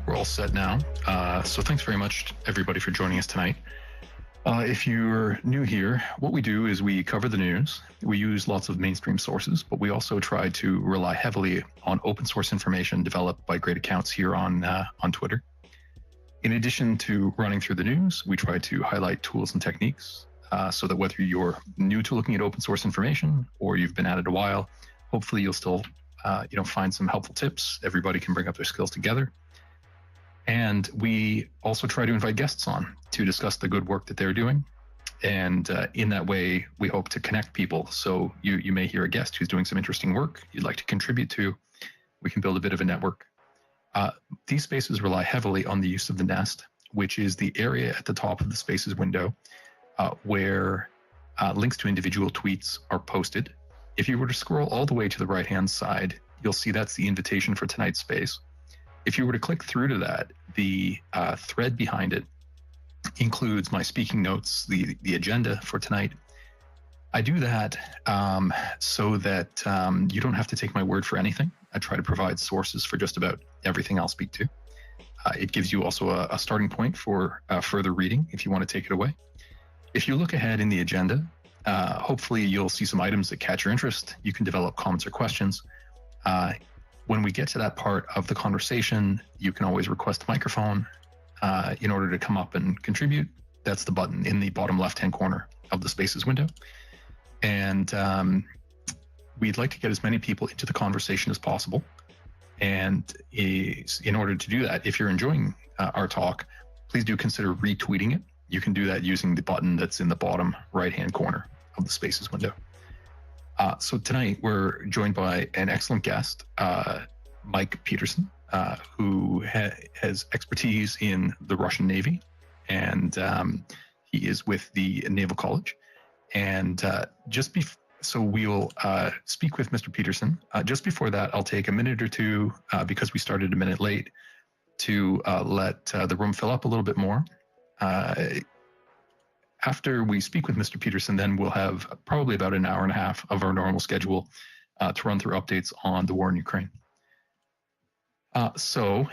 we're all set now. So thanks very much, everybody, for joining us tonight. If you're new here, what we do is we cover the news. We use lots of mainstream sources, but we also try to rely heavily on open source information developed by great accounts here on Twitter. In addition to running through the news, we try to highlight tools and techniques so that whether you're new to looking at open source information or you've been at it a while, hopefully you'll still find some helpful tips. Everybody can bring up their skills together. And we also try to invite guests on to discuss the good work that they're doing. And in that way, we hope to connect people. So you may hear a guest who's doing some interesting work you'd like to contribute to. We can build a bit of a network. These spaces rely heavily on the use of the nest, which is the area at the top of the spaces window where links to individual tweets are posted. If you were to scroll all the way to the right-hand side, you'll see that's the invitation for tonight's space. If you were to click through to that, the thread behind it includes my speaking notes, the agenda for tonight. I do that so that you don't have to take my word for anything. I try to provide sources for just about everything I'll speak to. It gives you also a starting point for further reading if you want to take it away. If you look ahead in the agenda, hopefully you'll see some items that catch your interest. You can develop comments or questions. When we get to that part of the conversation, you can always request a microphone in order to come up and contribute. That's the button in the bottom left-hand corner of the Spaces window. And we'd like to get as many people into the conversation as possible. And in order to do that, if you're enjoying our talk, please do consider retweeting it. You can do that using the button that's in the bottom right-hand corner of the Spaces window. So tonight we're joined by an excellent guest, Mike Peterson, who has expertise in the Russian Navy, and he is with the Naval College. And so we'll speak with Mr. Peterson. Just before that, I'll take a minute or two, because we started a minute late, to let the room fill up a little bit more. After we speak with Mr. Peterson, then we'll have probably about an hour and a half of our normal schedule to run through updates on the war in Ukraine. So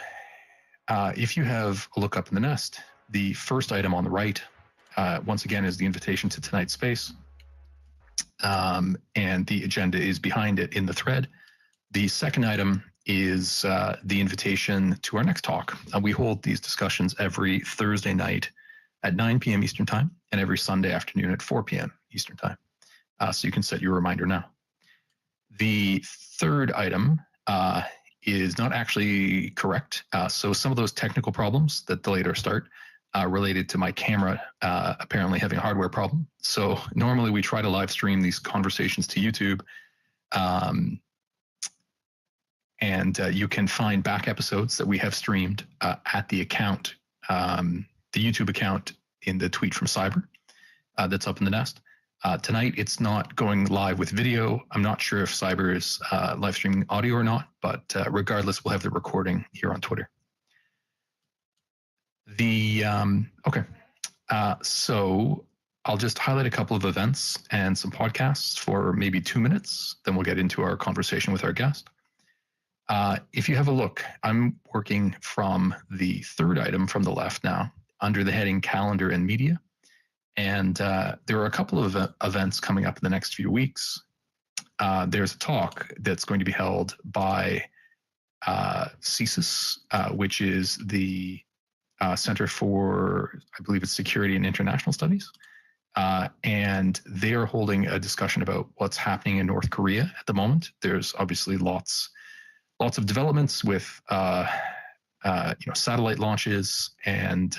if you have a look up in the nest, the first item on the right, once again, is the invitation to tonight's space. And the agenda is behind it in the thread. The second item is the invitation to our next talk. We hold these discussions every Thursday night at 9 p.m. Eastern Time and every Sunday afternoon at 4 p.m. Eastern Time. So you can set your reminder now. The third item is not actually correct. So some of those technical problems that delayed our start related to my camera apparently having a hardware problem. So normally we try to live stream these conversations to YouTube. And you can find back episodes that we have streamed at the account, the YouTube account in the tweet from Cyber that's up in the nest. Tonight, it's not going live with video. I'm not sure if Cyber is live streaming audio or not, but regardless, we'll have the recording here on Twitter. So I'll just highlight a couple of events and some podcasts for maybe 2 minutes. Then we'll get into our conversation with our guest. If you have a look, I'm working from the third item from the left now, under the heading Calendar and Media. And there are a couple of events coming up in the next few weeks. There's a talk that's going to be held by CSIS, which is the Center for, I believe it's Security and International Studies. And they are holding a discussion about what's happening in North Korea at the moment. There's obviously lots of developments with satellite launches, and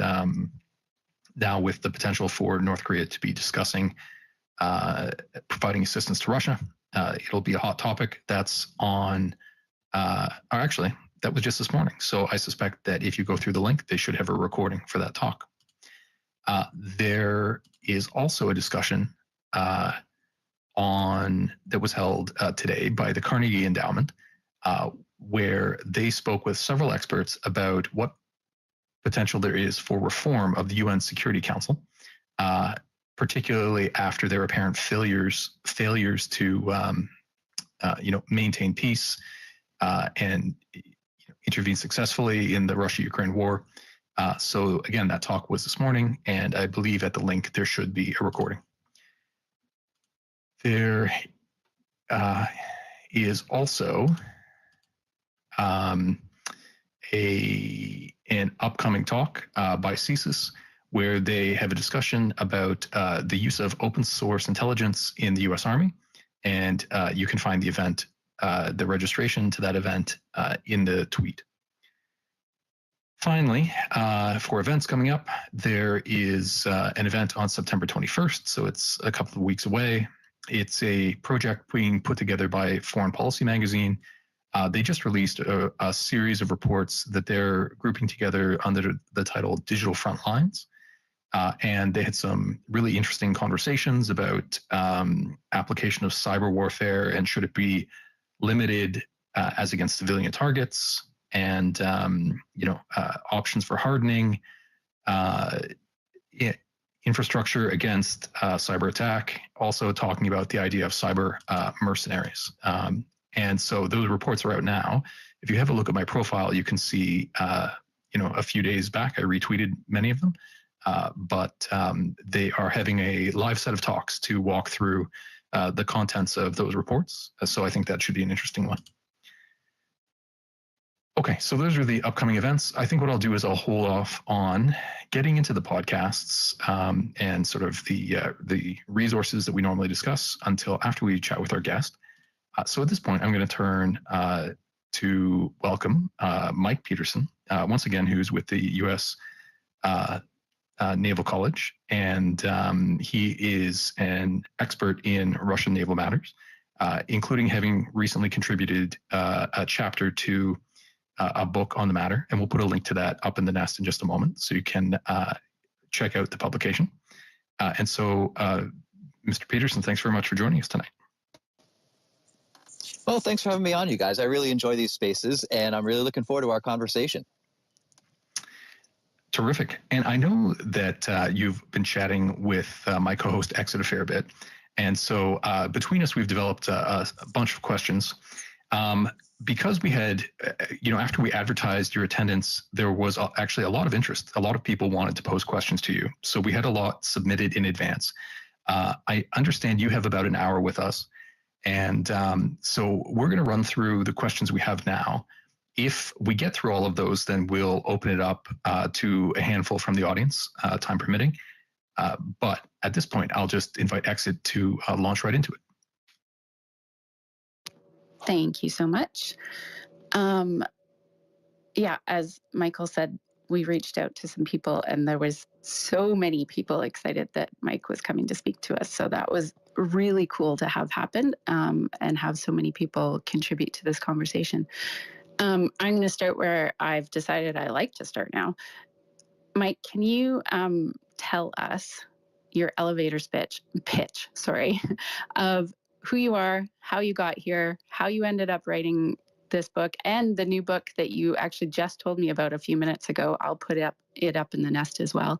now with the potential for North Korea to be discussing providing assistance to Russia. It'll be a hot topic. That's on, actually, that was just this morning. So I suspect that if you go through the link, they should have a recording for that talk. There is also a discussion that was held today by the Carnegie Endowment, where they spoke with several experts about what potential there is for reform of the UN Security Council, particularly after their apparent failures to maintain peace and intervened successfully in the Russia-Ukraine war. So again, that talk was this morning, and I believe at the link there should be a recording. There is also an upcoming talk by CSIS where they have a discussion about the use of open source intelligence in the U.S. Army, and you can find the event, the registration to that event in the tweet. Finally, for events coming up, there is an event on September 21st, so it's a couple of weeks away. It's a project being put together by Foreign Policy magazine. They just released a series of reports that they're grouping together under the title Digital Frontlines. And they had some really interesting conversations about application of cyber warfare and should it be limited as against civilian targets, and options for hardening, infrastructure against cyber attack, also talking about the idea of cyber mercenaries. And so those reports are out now. If you have a look at my profile, you can see, a few days back, I retweeted many of them, but they are having a live set of talks to walk through the contents of those reports. So I think that should be an interesting one. Okay, so those are the upcoming events. I think what I'll do is I'll hold off on getting into the podcasts and sort of the resources that we normally discuss until after we chat with our guest. So at this point, I'm going to turn to welcome Mike Peterson, once again, who's with the U.S. Naval College, and he is an expert in Russian naval matters, including having recently contributed a chapter to a book on the matter, and we'll put a link to that up in the nest in just a moment, so you can check out the publication. And so, Mr. Peterson, thanks very much for joining us tonight. Well, thanks for having me on, you guys. I really enjoy these spaces, and I'm really looking forward to our conversation. Terrific. And I know that you've been chatting with my co-host Exit a fair bit, and so between us, we've developed a bunch of questions. Because we had, after we advertised your attendance, there was actually a lot of interest. A lot of people wanted to pose questions to you. So we had a lot submitted in advance. I understand you have about an hour with us. And so we're going to run through the questions we have now. If we get through all of those, then we'll open it up to a handful from the audience, time permitting. But at this point, I'll just invite Exit to launch right into it. Thank you so much. Yeah, as Michael said, we reached out to some people, and there was so many people excited that Mike was coming to speak to us. So that was really cool to have happen and have so many people contribute to this conversation. I'm going to start where I've decided I like to start now. Mike, can you tell us your elevator pitch, of who you are, how you got here, how you ended up writing this book, and the new book that you actually just told me about a few minutes ago. I'll put it up in the nest as well,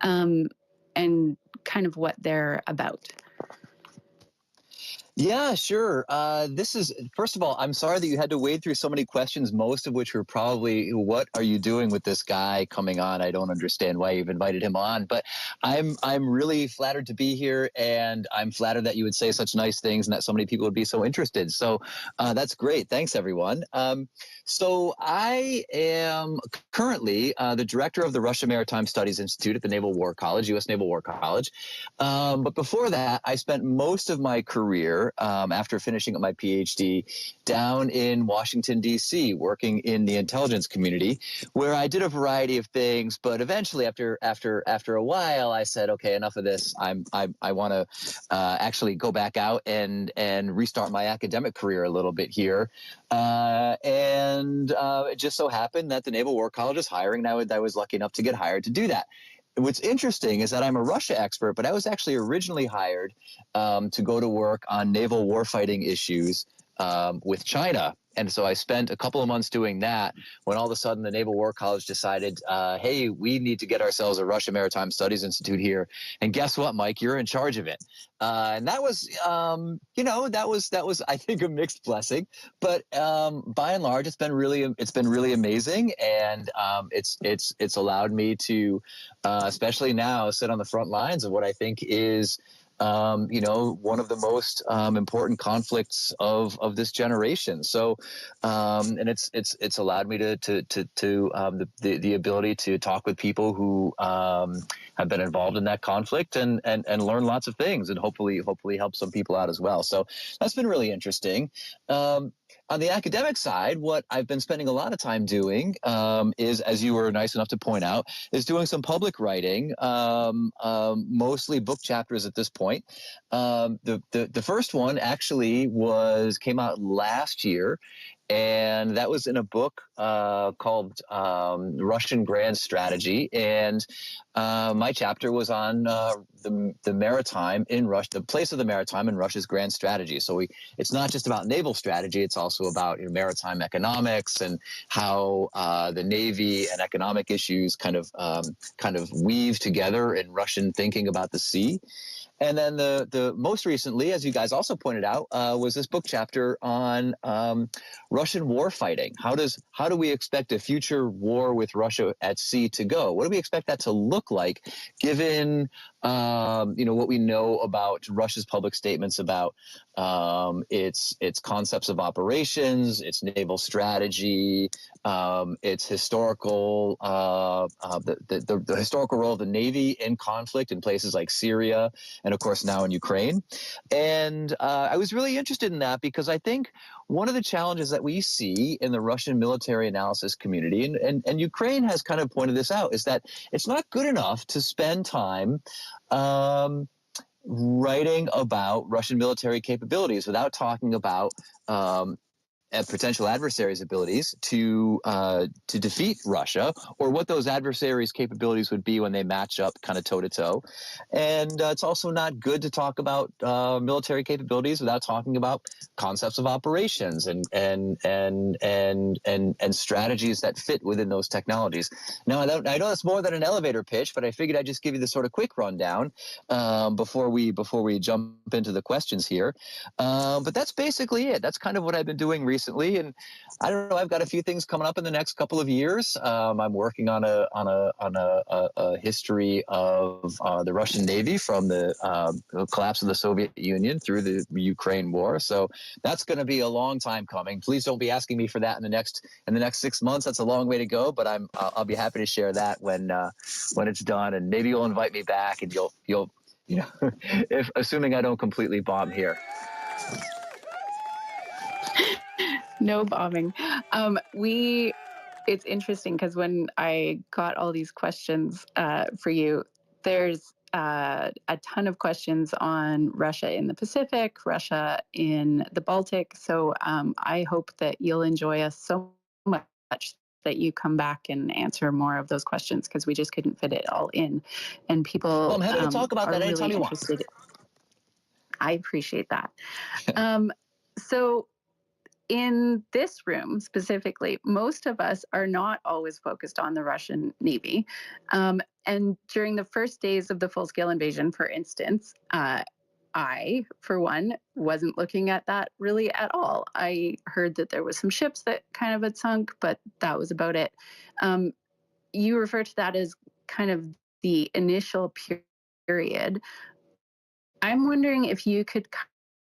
and kind of what they're about. Yeah, sure. This is, first of all, I'm sorry that you had to wade through so many questions, most of which were probably, what are you doing with this guy coming on? I don't understand why you've invited him on, but I'm really flattered to be here, and I'm flattered that you would say such nice things and that so many people would be so interested. So that's great. Thanks, everyone. So I am currently the director of the Russia Maritime Studies Institute at the Naval War College, U.S. Naval War College. But before that, I spent most of my career after finishing up my PhD down in Washington, D.C., working in the intelligence community, where I did a variety of things. But eventually, after a while, I said, okay, enough of this. I want to actually go back out and restart my academic career a little bit here. And it just so happened that the Naval War College is hiring, and I was lucky enough to get hired to do that. What's interesting is that I'm a Russia expert, but I was actually originally hired to go to work on naval warfighting issues with China. And so I spent a couple of months doing that when all of a sudden the Naval War College decided, hey, we need to get ourselves a Russian Maritime Studies Institute here. And guess what, Mike? You're in charge of it. And that was, that was, I think, a mixed blessing. But by and large, it's been really amazing. And it's allowed me to, especially now, sit on the front lines of what I think is one of the most important conflicts of this generation. So, and it's allowed me to the ability to talk with people who have been involved in that conflict and learn lots of things, and hopefully help some people out as well. So that's been really interesting. On the academic side, what I've been spending a lot of time doing is, as you were nice enough to point out, is doing some public writing, mostly book chapters at this point. The first one actually came out last year, and that was in a book called Russian Grand Strategy. And my chapter was on the maritime in Russia, the place of the maritime in Russia's grand strategy. So it's not just about naval strategy; it's also about maritime economics and how the Navy and economic issues kind of weave together in Russian thinking about the sea. And then the most recently, as you guys also pointed out, was this book chapter on Russian war fighting. How do we expect a future war with Russia at sea to go? What do we expect that to look like, given what we know about Russia's public statements about its concepts of operations, its naval strategy, its historical the historical role of the Navy in conflict in places like Syria, and of course now in Ukraine. And I was really interested in that because I think one of the challenges that we see in the Russian military analysis community, and Ukraine has kind of pointed this out, is that it's not good enough to spend time writing about Russian military capabilities without talking about potential adversaries' abilities to defeat Russia, or what those adversaries' capabilities would be when they match up kind of toe to toe. And it's also not good to talk about military capabilities without talking about concepts of operations and strategies that fit within those technologies. Now, I know that's more than an elevator pitch, but I figured I'd just give you the sort of quick rundown before we jump into the questions here. But that's basically it. That's kind of what I've been doing recently. And I don't know, I've got a few things coming up in the next couple of years. I'm working on a history of the Russian Navy from the collapse of the Soviet Union through the Ukraine war. So that's going to be a long time coming. Please don't be asking me for that in the next 6 months. That's a long way to go, but I'll be happy to share that when it's done. And maybe you'll invite me back, and you'll if assuming I don't completely bomb here. No bombing. It's interesting because when I got all these questions for you, there's a ton of questions on Russia in the Pacific, Russia in the Baltic. So I hope that you'll enjoy us so much that you come back and answer more of those questions, because we just couldn't fit it all in. And people I'm happy to talk about that anytime really you interested. want. I appreciate that. So in this room specifically, most of us are not always focused on the Russian Navy. And during the first days of the full-scale invasion, for instance, I, for one, wasn't looking at that really at all. I heard that there was some ships that kind of had sunk, but that was about it. You refer to that as kind of the initial period. I'm wondering if you could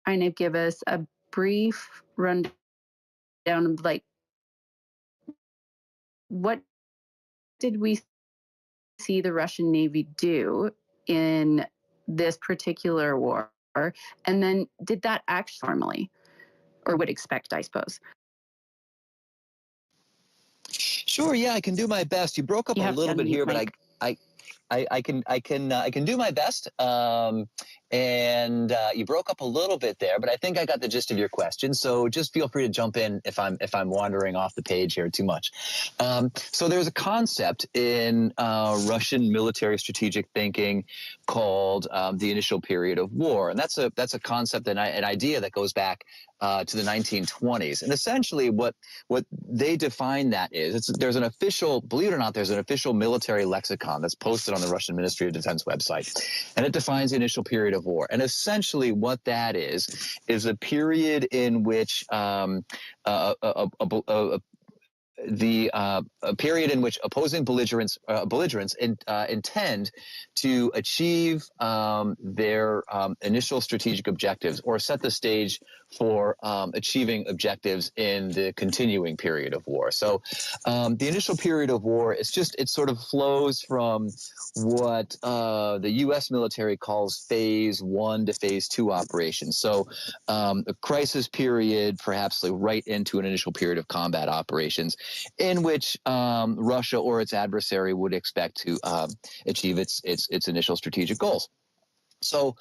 kind of give us a brief rundown of, like, what did we see the Russian Navy do in this particular war? And then did that actually normally, or would expect, I suppose? Sure, yeah, I can do my best. You broke up a little bit here, but I can do my best. And you broke up a little bit there, but I think I got the gist of your question. So just feel free to jump in if I'm wandering off the page here too much. So there's a concept in Russian military strategic thinking called the initial period of war, and that's a concept and an idea that goes back to the 1920s. And essentially what they define that is, there's an official, believe it or not, there's an official military lexicon that's posted on the Russian Ministry of Defense website. And it defines the initial period of war. And essentially what that is a period in which a period in which opposing belligerents intend to achieve their initial strategic objectives or set the stage for achieving objectives in the continuing period of war. So the initial period of war, it sort of flows from what the U.S. military calls phase 1 to phase 2 operations. So a crisis period, perhaps right into an initial period of combat operations, in which Russia or its adversary would expect to achieve its initial strategic goals. So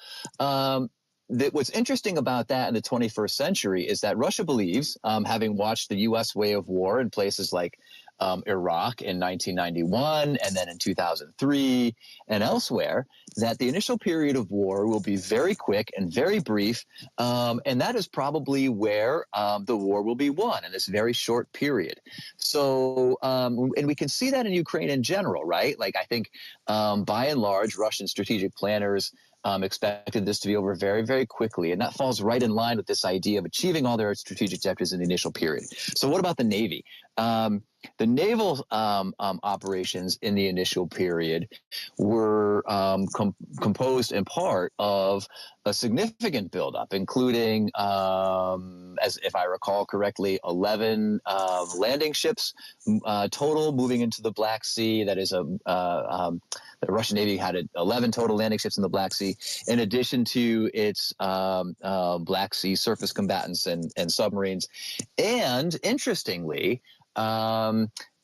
what's interesting about that in the 21st century is that Russia believes, having watched the U.S. way of war in places like Iraq in 1991 and then in 2003 and elsewhere, that the initial period of war will be very quick and very brief, and that is probably where the war will be won in this very short period. So, and we can see that in Ukraine in general, right? Like I think by and large, Russian strategic planners expected this to be over very, very quickly. And that falls right in line with this idea of achieving all their strategic objectives in the initial period. So what about the Navy? The naval operations in the initial period were composed in part of a significant buildup, including, as if I recall correctly, 11 landing ships total moving into the Black Sea. That is the Russian Navy had 11 total landing ships in the Black Sea, in addition to its Black Sea surface combatants and submarines. And interestingly,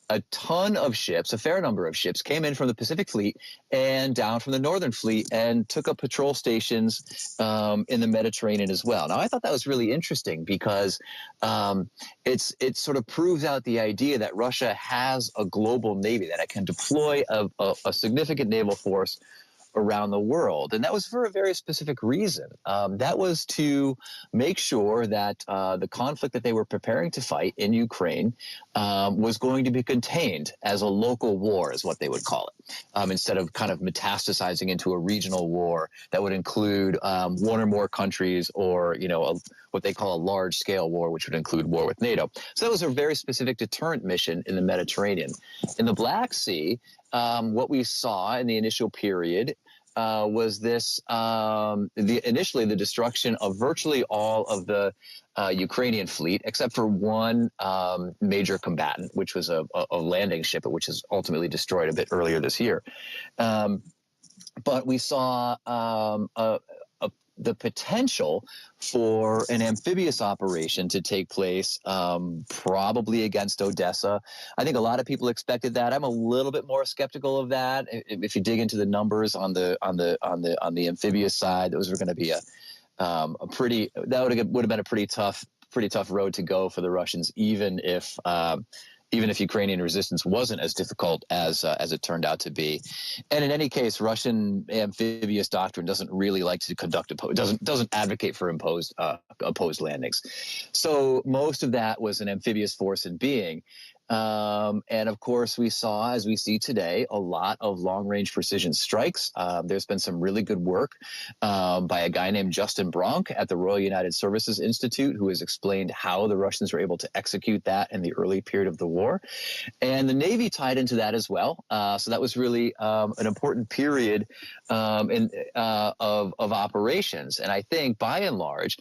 a ton of ships, a fair number of ships, came in from the Pacific Fleet and down from the Northern Fleet and took up patrol stations in the Mediterranean as well. Now, I thought that was really interesting because it sort of proves out the idea that Russia has a global navy, that it can deploy a significant naval force around the world. And that was for a very specific reason. That was to make sure that the conflict that they were preparing to fight in Ukraine was going to be contained as a local war, is what they would call it, instead of kind of metastasizing into a regional war that would include one or more countries, or, what they call a large-scale war, which would include war with NATO. So that was a very specific deterrent mission in the Mediterranean. In the Black Sea, what we saw in the initial period was this initially the destruction of virtually all of the Ukrainian fleet, except for one major combatant, which was a landing ship, which is ultimately destroyed a bit earlier this year. But we saw the potential for an amphibious operation to take place, probably against Odessa. I think a lot of people expected that. I'm a little bit more skeptical of that. If you dig into the numbers on the amphibious side, those were going to be would have been a pretty tough road to go for the Russians, even if Ukrainian resistance wasn't as difficult as it turned out to be. And in any case, Russian amphibious doctrine doesn't really like to conduct doesn't advocate for opposed landings. So most of that was an amphibious force in being. And of course, we saw, as we see today, a lot of long-range precision strikes. There's been some really good work by a guy named Justin Bronk at the Royal United Services Institute, who has explained how the Russians were able to execute that in the early period of the war. And the Navy tied into that as well. So that was really an important period of operations. And I think, by and large,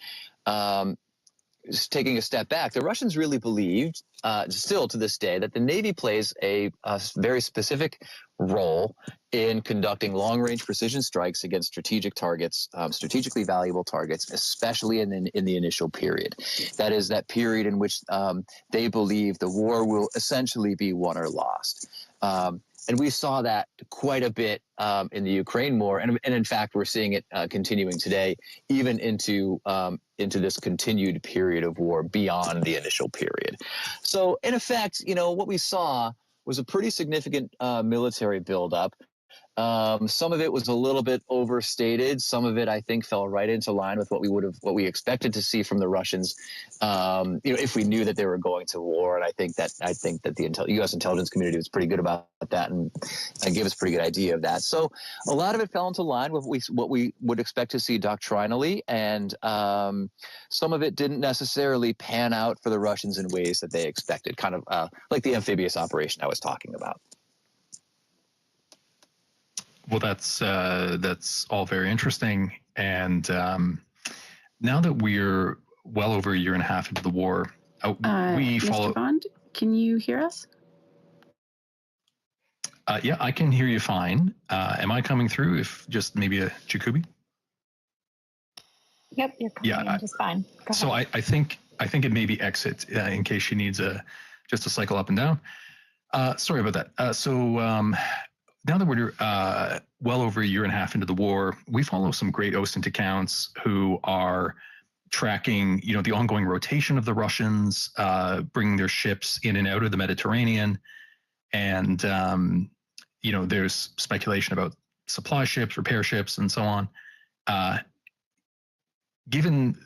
just taking a step back, the Russians really believed, still to this day, that the Navy plays a very specific role in conducting long-range precision strikes against strategic targets, strategically valuable targets, especially in the initial period. That is that period in which they believe the war will essentially be won or lost. And we saw that quite a bit in the Ukraine war, and in fact, we're seeing it continuing today, even into this continued period of war beyond the initial period. So, in effect, what we saw was a pretty significant military buildup. Some of it was a little bit overstated. Some of it, I think, fell right into line with what we expected to see from the Russians, if we knew that they were going to war. And I think that the U.S. intelligence community was pretty good about that and gave us a pretty good idea of that. So a lot of it fell into line with what we would expect to see doctrinally, and some of it didn't necessarily pan out for the Russians in ways that they expected, kind of like the amphibious operation I was talking about. Well, that's all very interesting. And now that we're well over a year and a half into the war, we follow. Mr. Bond, can you hear us? Yeah, I can hear you fine. Am I coming through? If just maybe a Jacoby? Yep, you're coming in just fine. Go so ahead. I think it may be exit in case she needs just a cycle up and down. Sorry about that. Now that we're well over a year and a half into the war, we follow some great OSINT accounts who are tracking, the ongoing rotation of the Russians, bringing their ships in and out of the Mediterranean, and there's speculation about supply ships, repair ships, and so on. Given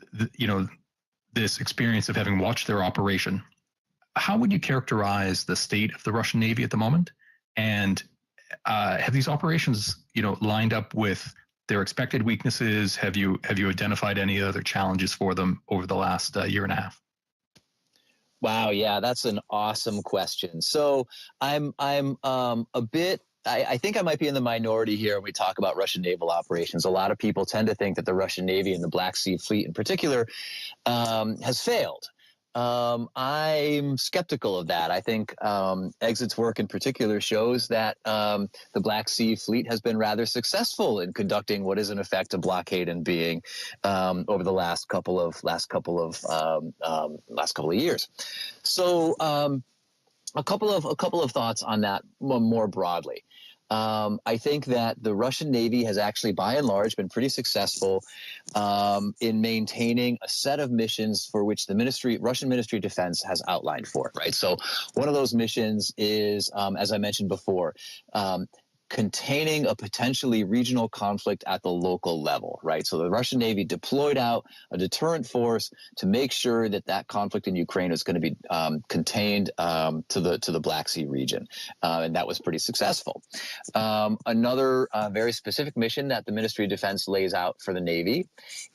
this experience of having watched their operation, how would you characterize the state of the Russian Navy at the moment? And have these operations, lined up with their expected weaknesses? Have you identified any other challenges for them over the last year and a half? Wow, yeah, that's an awesome question. So I'm a bit. I think I might be in the minority here when we talk about Russian naval operations. A lot of people tend to think that the Russian Navy and the Black Sea Fleet in particular has failed. I'm skeptical of that. I think Exit's work in particular shows that the Black Sea Fleet has been rather successful in conducting what is in effect a blockade and being over the last couple of years. So a couple of thoughts on that more broadly. I think that the Russian Navy has actually, by and large, been pretty successful in maintaining a set of missions for which the Russian Ministry of Defense has outlined for it, right? So one of those missions is, as I mentioned before, containing a potentially regional conflict at the local level, right? So the Russian Navy deployed out a deterrent force to make sure that conflict in Ukraine is going to be contained to the Black Sea region, and that was pretty successful. Another very specific mission that the Ministry of Defense lays out for the Navy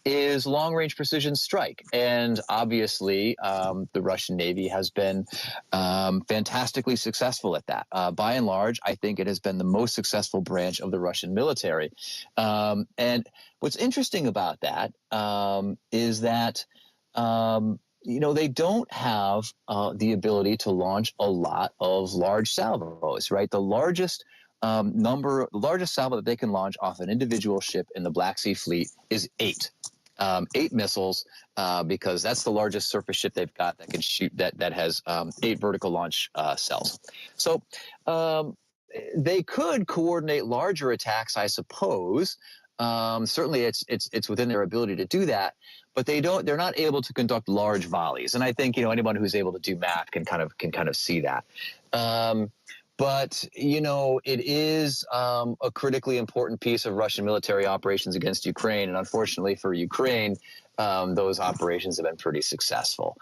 is long-range precision strike, and obviously the Russian Navy has been fantastically successful at that. By and large, I think it has been the most successful branch of the Russian military. And what's interesting about that is that, they don't have the ability to launch a lot of large salvos, right? The largest salvo that they can launch off an individual ship in the Black Sea Fleet is 8. 8 missiles, because that's the largest surface ship they've got that can shoot, that has 8 vertical launch cells. So they could coordinate larger attacks, I suppose. Certainly, it's within their ability to do that, but they're not able to conduct large volleys. And I think anyone who's able to do math can kind of see that. But it is a critically important piece of Russian military operations against Ukraine, and unfortunately for Ukraine, those operations have been pretty successful.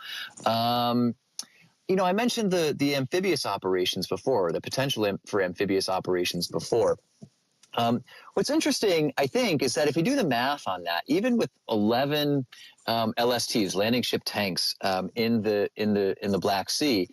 I mentioned the amphibious operations before, the potential for amphibious operations before. What's interesting, I think, is that if you do the math on that, even with 11 LSTs, landing ship tanks, in the Black Sea,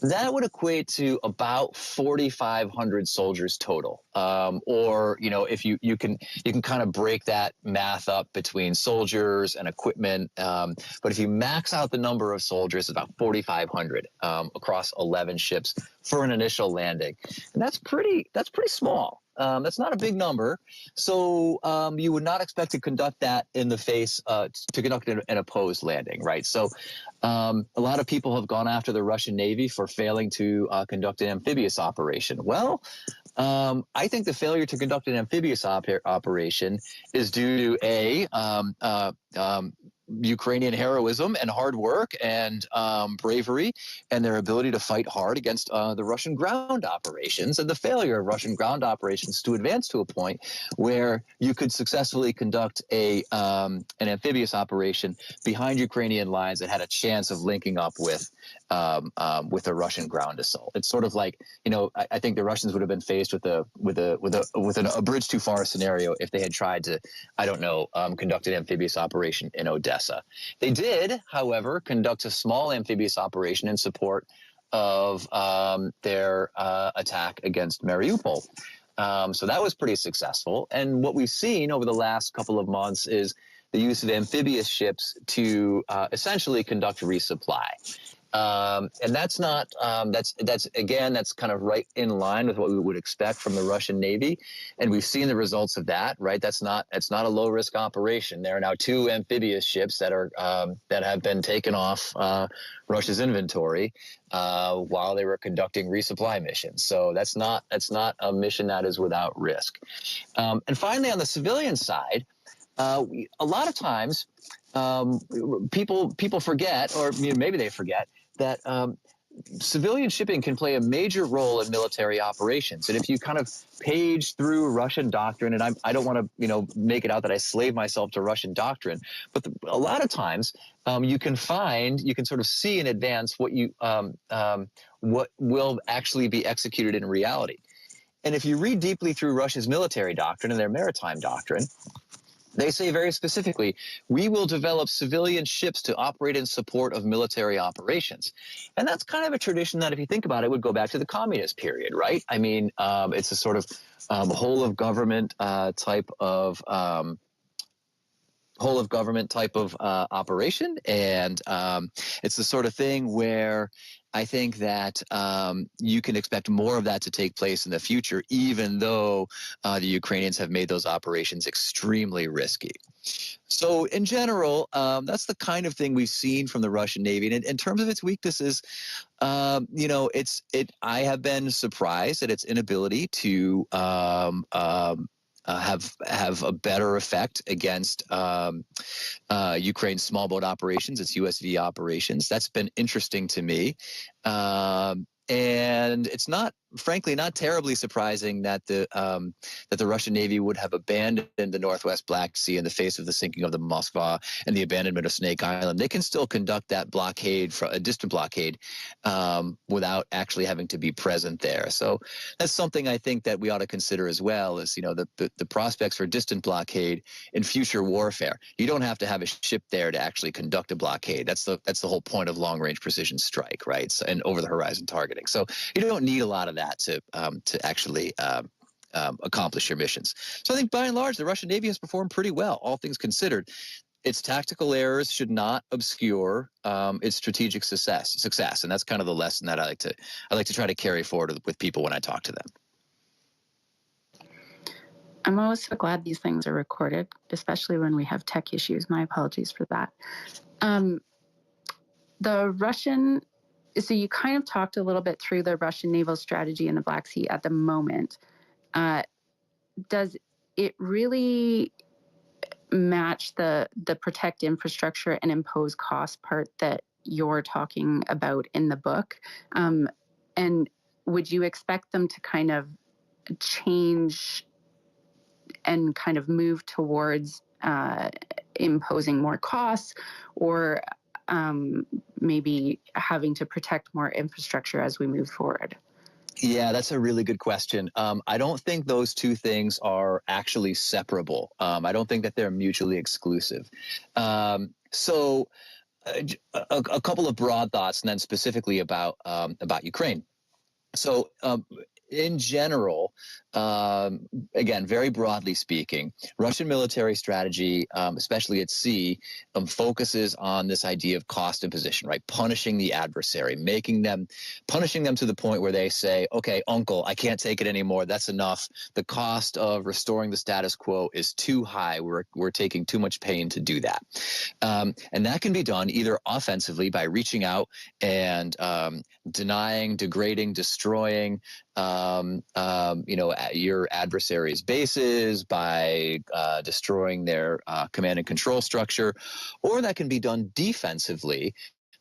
that would equate to about 4,500 soldiers total. Or if you can kind of break that math up between soldiers and equipment. But if you max out the number of soldiers, about 4,500 across 11 ships for an initial landing, and that's pretty small. That's not a big number. So you would not expect to conduct that in the face, to conduct an opposed landing, right? So a lot of people have gone after the Russian Navy for failing to conduct an amphibious operation. Well, I think the failure to conduct an amphibious operation is due to Ukrainian heroism and hard work and bravery and their ability to fight hard against the Russian ground operations, and the failure of Russian ground operations to advance to a point where you could successfully conduct an amphibious operation behind Ukrainian lines that had a chance of linking up with a Russian ground assault. It's sort of like, I think the Russians would have been faced with a bridge too far scenario if they had tried to, conduct an amphibious operation in Odessa. They did, however, conduct a small amphibious operation in support of their attack against Mariupol. So that was pretty successful. And what we've seen over the last couple of months is the use of amphibious ships to essentially conduct resupply. And that's not, that's kind of right in line with what we would expect from the Russian Navy. And we've seen the results of that, right? It's not a low risk operation. There are now 2 amphibious ships that have been taken off Russia's inventory while they were conducting resupply missions. So that's not a mission that is without risk. And finally, on the civilian side, a lot of times people forget, or maybe they forget, that civilian shipping can play a major role in military operations. And if you kind of page through Russian doctrine, and I don't want to make it out that I slave myself to Russian doctrine, but a lot of times you can sort of see in advance what will actually be executed in reality. And if you read deeply through Russia's military doctrine and their maritime doctrine, they say very specifically, we will develop civilian ships to operate in support of military operations. And that's kind of a tradition that, if you think about it, would go back to the communist period, right? I mean, it's a sort of whole of government type of operation. And it's the sort of thing where I think that you can expect more of that to take place in the future, even though the Ukrainians have made those operations extremely risky. So in general, that's the kind of thing we've seen from the Russian Navy. And in terms of its weaknesses, I have been surprised at its inability to have a better effect against Ukraine's small boat operations, its USV operations. That's been interesting to me. And it's frankly not terribly surprising that the Russian Navy would have abandoned the Northwest Black Sea in the face of the sinking of the Moskva and the abandonment of Snake Island. They can still conduct that blockade, a distant blockade, without actually having to be present there. So that's something I think that we ought to consider as well, is the prospects for distant blockade in future warfare. You don't have to have a ship there to actually conduct a blockade. That's the whole point of long range precision strike, right? So, and over the horizon targeting. So you don't need a lot of that to actually accomplish your missions. So I think by and large, the Russian Navy has performed pretty well, all things considered. Its tactical errors should not obscure its strategic success, and that's kind of the lesson that I like to try to carry forward with people when I talk to them. I'm always so glad these things are recorded, especially when we have tech issues. My apologies for that. So you kind of talked a little bit through the Russian naval strategy in the Black Sea at the moment. Does it really match the protect infrastructure and impose cost part that you're talking about in the book? And would you expect them to kind of change and kind of move towards imposing more costs, or maybe having to protect more infrastructure as we move forward? Yeah, that's a really good question. I don't think those two things are actually separable. I don't think that they're mutually exclusive. So a couple of broad thoughts, and then specifically about Ukraine. So in general, again, very broadly speaking, Russian military strategy, especially at sea, focuses on this idea of cost imposition, right? Punishing the adversary, punishing them to the point where they say, okay, uncle, I can't take it anymore. That's enough. The cost of restoring the status quo is too high. We're taking too much pain to do that. And that can be done either offensively by reaching out and denying, degrading, destroying, your adversary's bases, by destroying their command and control structure, or that can be done defensively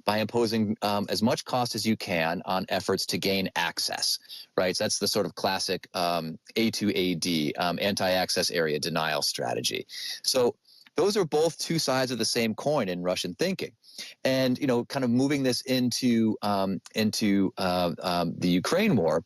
by imposing as much cost as you can on efforts to gain access, right? So that's the sort of classic A2AD, anti-access area denial strategy. So those are both two sides of the same coin in Russian thinking. And, kind of moving this into the Ukraine war,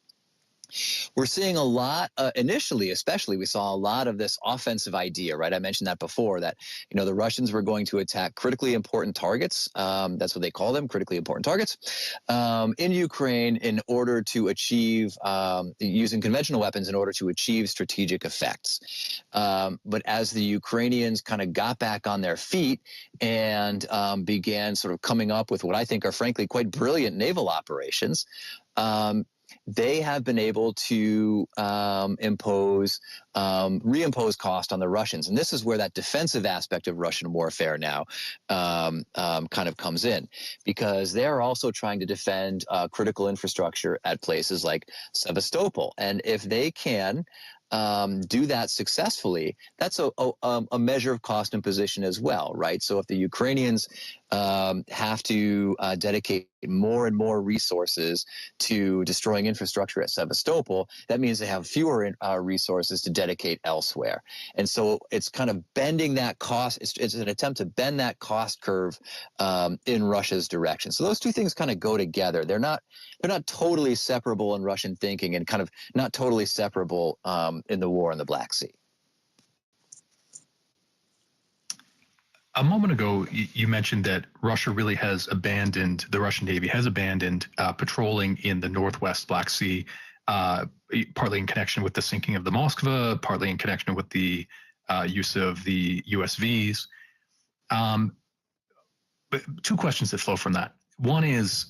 we're seeing a lot, initially especially, we saw a lot of this offensive idea, right? I mentioned that before, that, the Russians were going to attack critically important targets. That's what they call them, critically important targets, in Ukraine in order to achieve, using conventional weapons in order to achieve strategic effects. But as the Ukrainians kind of got back on their feet and began sort of coming up with what I think are frankly quite brilliant naval operations, they have been able to reimpose cost on the Russians. And this is where that defensive aspect of Russian warfare now kind of comes in, because they're also trying to defend critical infrastructure at places like Sevastopol. And if they can do that successfully, that's a measure of cost imposition as well, right? So if the Ukrainians have to dedicate more and more resources to destroying infrastructure at Sevastopol, that means they have fewer resources to dedicate elsewhere. And so it's kind of bending that cost. It's an attempt to bend that cost curve in Russia's direction. So those two things kind of go together. They're not totally separable in Russian thinking, and kind of not totally separable in the war in the Black Sea. A moment ago, you mentioned that the Russian Navy has abandoned patrolling in the Northwest Black Sea, partly in connection with the sinking of the Moskva, partly in connection with the use of the USVs. But two questions that flow from that. One is,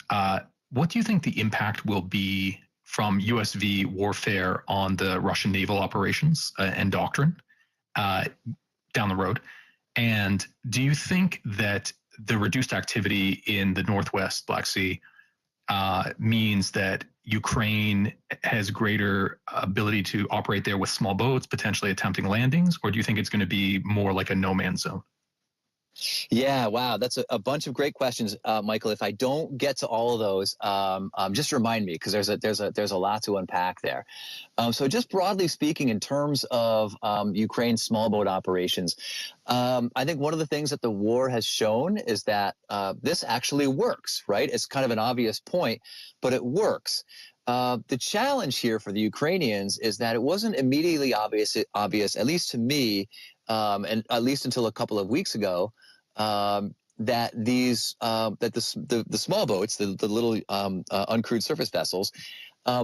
what do you think the impact will be from USV warfare on the Russian naval operations and doctrine down the road? And do you think that the reduced activity in the Northwest Black Sea means that Ukraine has greater ability to operate there with small boats, potentially attempting landings? Or do you think it's going to be more like a no man's zone? Yeah, wow, that's a bunch of great questions, Michael. If I don't get to all of those, just remind me, because there's a lot to unpack there. So just broadly speaking, in terms of Ukraine's small boat operations, I think one of the things that the war has shown is that this actually works, right? It's kind of an obvious point, but it works. The challenge here for the Ukrainians is that it wasn't immediately obvious, at least to me, and at least until a couple of weeks ago, that the small boats, the little uncrewed surface vessels,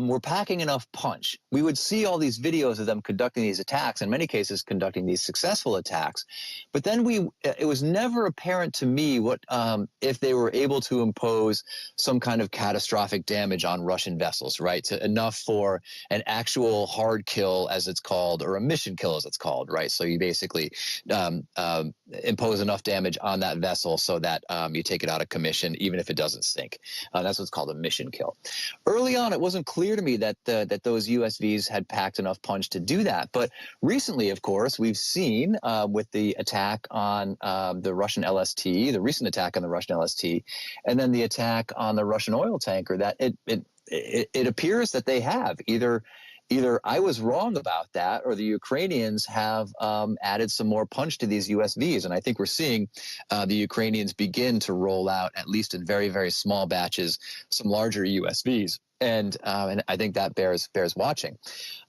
were packing enough punch. We would see all these videos of them conducting these attacks, in many cases conducting these successful attacks, but then it was never apparent to me what if they were able to impose some kind of catastrophic damage on Russian vessels, right? Enough for an actual hard kill, as it's called, or a mission kill, as it's called, right? So you basically impose enough damage on that vessel so that you take it out of commission, even if it doesn't sink. That's what's called a mission kill. Early on, it wasn't clear to me that those USVs had packed enough punch to do that. But recently, of course, we've seen with the attack on the Russian LST, the recent attack on the Russian LST, and then the attack on the Russian oil tanker, that it appears that they have either I was wrong about that, or the Ukrainians have added some more punch to these USVs. And I think we're seeing the Ukrainians begin to roll out, at least in very, very small batches, some larger USVs. And I think that bears watching.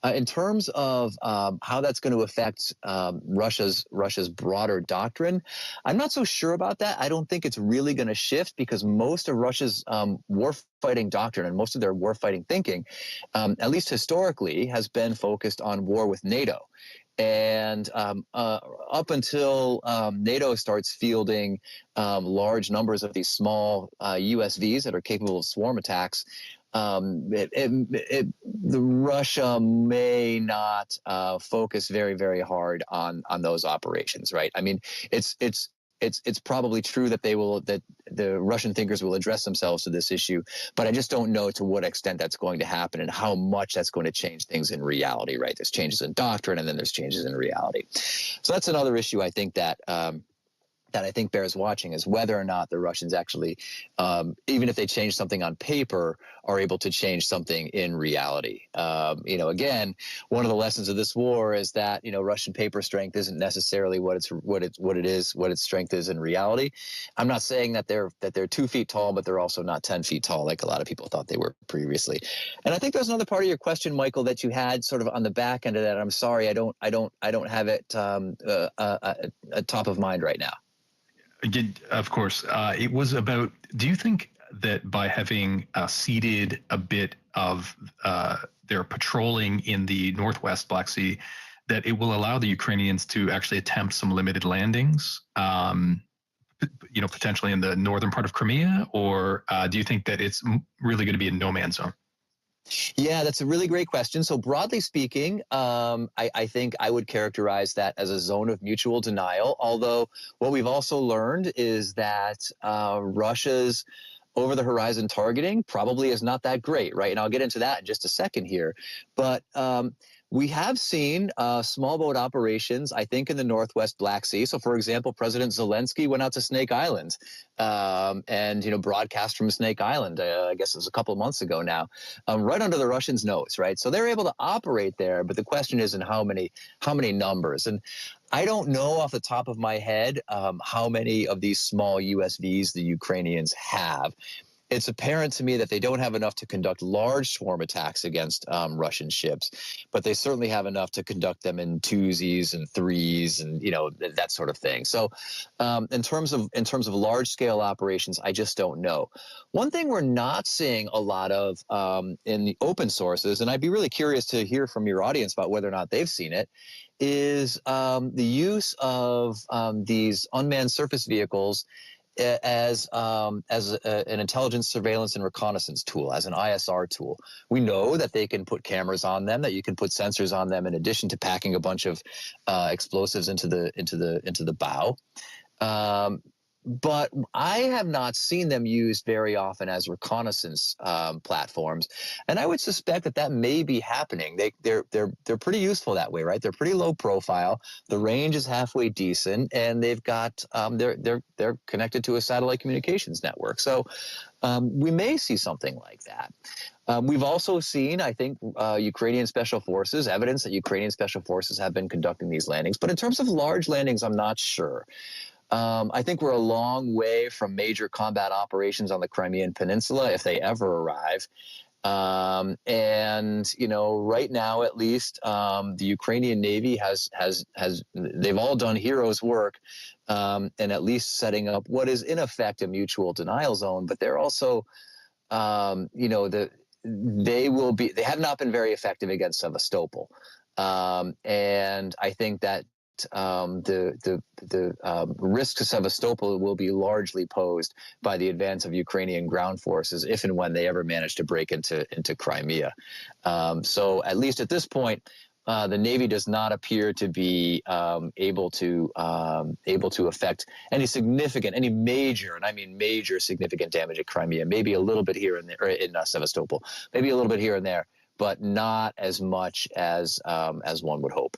In terms of how that's going to affect Russia's broader doctrine, I'm not so sure about that. I don't think it's really going to shift because most of Russia's warfighting doctrine and most of their warfighting thinking, at least historically, has been focused on war with NATO. And up until NATO starts fielding large numbers of these small USVs that are capable of swarm attacks, the Russia may not focus very, very hard on those operations, right? I mean, it's probably true that the Russian thinkers will address themselves to this issue, but I just don't know to what extent that's going to happen and how much that's going to change things in reality, right? There's changes in doctrine and then there's changes in reality. So that's another issue I think that I think bears watching is whether or not the Russians actually, even if they change something on paper, are able to change something in reality. Again, one of the lessons of this war is that Russian paper strength isn't necessarily what its strength is in reality. I'm not saying that they're 2 feet tall, but they're also not 10 feet tall like a lot of people thought they were previously. And I think there's another part of your question, Michael, that you had sort of on the back end of that. I'm sorry, I don't have it top of mind right now. Again, of course, it was about, do you think that by having ceded a bit of their patrolling in the Northwest Black Sea, that it will allow the Ukrainians to actually attempt some limited landings, potentially in the northern part of Crimea? Or do you think that it's really going to be a no man's zone? Yeah, that's a really great question. So broadly speaking, I think I would characterize that as a zone of mutual denial, although what we've also learned is that Russia's over-the-horizon targeting probably is not that great, right? And I'll get into that in just a second here. But we have seen small boat operations, I think, in the Northwest Black Sea. So, for example, President Zelensky went out to Snake Island and broadcast from Snake Island, I guess it was a couple of months ago now, right under the Russians' nose, right? So they're able to operate there, but the question is in how many numbers. And I don't know off the top of my head how many of these small USVs the Ukrainians have. It's apparent to me that they don't have enough to conduct large swarm attacks against Russian ships, but they certainly have enough to conduct them in twosies and threes and that sort of thing. So, in terms of large scale operations, I just don't know. One thing we're not seeing a lot of in the open sources, and I'd be really curious to hear from your audience about whether or not they've seen it, is the use of these unmanned surface vehicles as an intelligence, surveillance, and reconnaissance tool, as an ISR tool. We know that they can put cameras on them, that you can put sensors on them, in addition to packing a bunch of explosives into the bow. But I have not seen them used very often as reconnaissance platforms, and I would suspect that may be happening. They're pretty useful that way, right? They're pretty low profile. The range is halfway decent, and they've got they're connected to a satellite communications network. So we may see something like that. We've also seen, I think, Ukrainian special forces, evidence that Ukrainian special forces have been conducting these landings. But in terms of large landings, I'm not sure. I think we're a long way from major combat operations on the Crimean Peninsula, if they ever arrive. Right now, at least, the Ukrainian Navy they've all done heroes work, and at least setting up what is in effect a mutual denial zone. But they're also, they have not been very effective against Sevastopol. And I think that the risk to Sevastopol will be largely posed by the advance of Ukrainian ground forces if and when they ever manage to break into Crimea. So at least at this point, the Navy does not appear to be able to affect any major, and I mean major, significant damage at Crimea. Maybe a little bit here and there, or in Sevastopol, maybe a little bit here and there, but not as much as one would hope.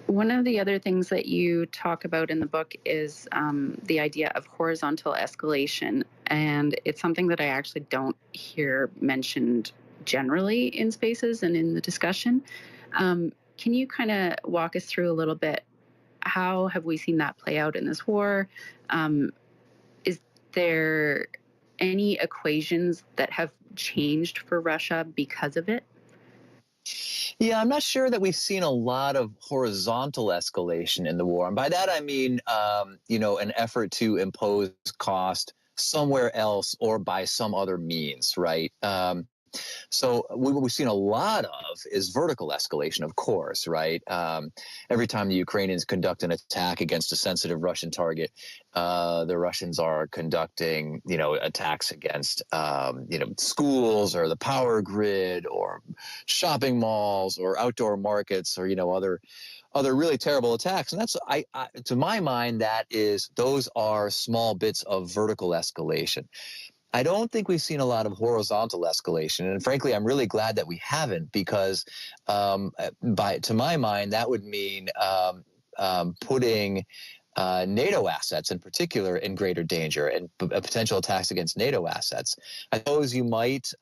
One of the other things that you talk about in the book is the idea of horizontal escalation, and it's something that I actually don't hear mentioned generally in spaces and in the discussion. Can you kind of walk us through a little bit? How have we seen that play out in this war? Is there any equations that have changed for Russia because of it? Yeah, I'm not sure that we've seen a lot of horizontal escalation in the war. And by that, I mean, an effort to impose cost somewhere else or by some other means, right? So what we've seen a lot of is vertical escalation, of course, right? Every time the Ukrainians conduct an attack against a sensitive Russian target, the Russians are conducting, attacks against, schools or the power grid or shopping malls or outdoor markets or, other really terrible attacks. And that's, to my mind, those are small bits of vertical escalation. I don't think we've seen a lot of horizontal escalation, and frankly, I'm really glad that we haven't, because, to my mind, that would mean putting NATO assets, in particular, in greater danger, and potential attacks against NATO assets. I suppose you might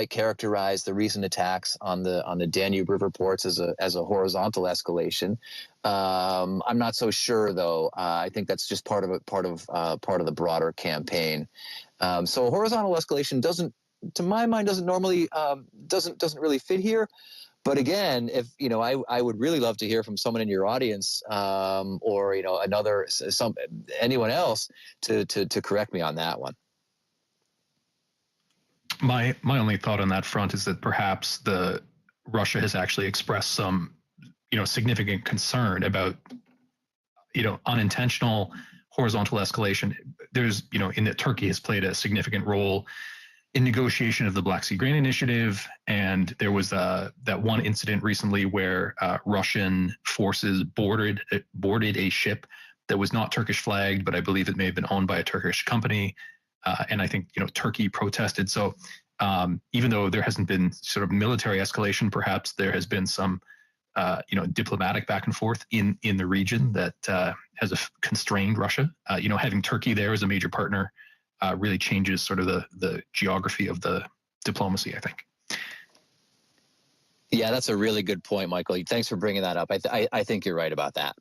characterize the recent attacks on the Danube River ports as a horizontal escalation. I'm not so sure, though. I think that's just part of the broader campaign. So horizontal escalation to my mind, doesn't really fit here. But again, if I would really love to hear from someone in your audience, or anyone else to correct me on that one. My only thought on that front is that perhaps Russia has actually expressed some, significant concern about, unintentional horizontal escalation. There's, in that Turkey has played a significant role in negotiation of the Black Sea Grain Initiative, and there was that one incident recently where Russian forces boarded a ship that was not Turkish flagged, but I believe it may have been owned by a Turkish company. And I think, Turkey protested. So even though there hasn't been sort of military escalation, perhaps there has been some, diplomatic back and forth in the region that has constrained Russia. Having Turkey there as a major partner really changes sort of the geography of the diplomacy, I think. Yeah, that's a really good point, Michael. Thanks for bringing that up. I think you're right about that.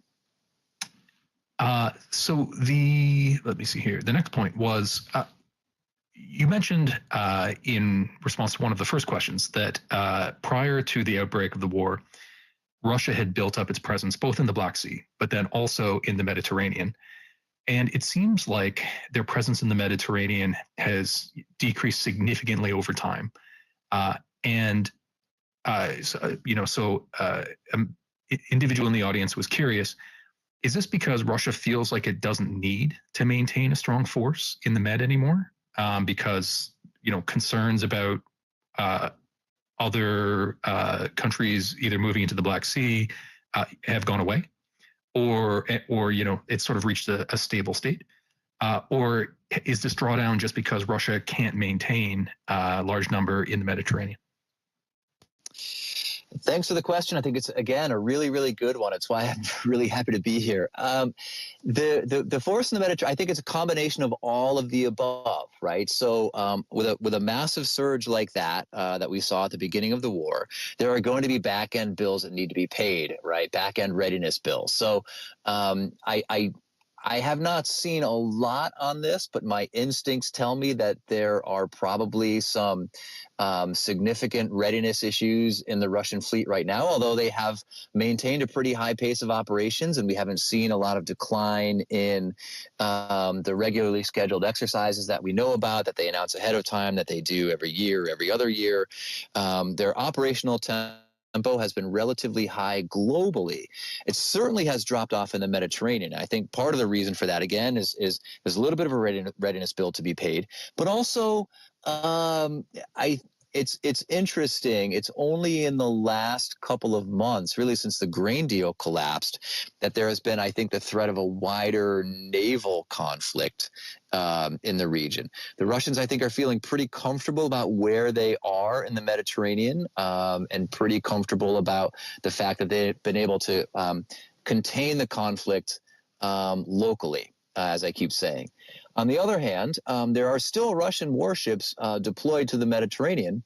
So let me see here. The next point was, you mentioned in response to one of the first questions that prior to the outbreak of the war, Russia had built up its presence both in the Black Sea, but then also in the Mediterranean. And it seems like their presence in the Mediterranean has decreased significantly over time. Individual in the audience was curious, is this because Russia feels like it doesn't need to maintain a strong force in the Med anymore? Because, concerns about other countries either moving into the Black Sea have gone away, or it's sort of reached a stable state? Or is this drawdown just because Russia can't maintain a large number in the Mediterranean? Thanks for the question. I think it's, again, a really, really good one. It's why I'm really happy to be here. The force in the Mediterranean, I think it's a combination of all of the above, right? So with a massive surge like that that we saw at the beginning of the war, there are going to be back-end bills that need to be paid, right? Back-end readiness bills. So I have not seen a lot on this, but my instincts tell me that there are probably some significant readiness issues in the Russian fleet right now, although they have maintained a pretty high pace of operations, and we haven't seen a lot of decline in the regularly scheduled exercises that we know about, that they announce ahead of time, that they do every year, every other year. Their operational tempo has been relatively high globally. It certainly has dropped off in the Mediterranean. I think part of the reason for that, again, is there's a little bit of a readiness bill to be paid, but also it's interesting. It's only in the last couple of months, really since the grain deal collapsed, that there has been, I think, the threat of a wider naval conflict in the region. The Russians, I think, are feeling pretty comfortable about where they are in the Mediterranean, and pretty comfortable about the fact that they've been able to contain the conflict locally, as I keep saying. On the other hand, there are still Russian warships deployed to the Mediterranean,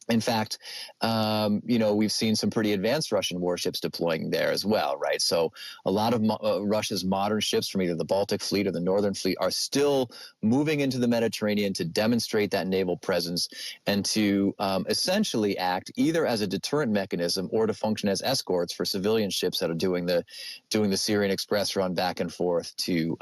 In fact, we've seen some pretty advanced Russian warships deploying there as well, right? So a lot of Russia's modern ships from either the Baltic Fleet or the Northern Fleet are still moving into the Mediterranean to demonstrate that naval presence and to essentially act either as a deterrent mechanism or to function as escorts for civilian ships that are doing the Syrian Express run back and forth to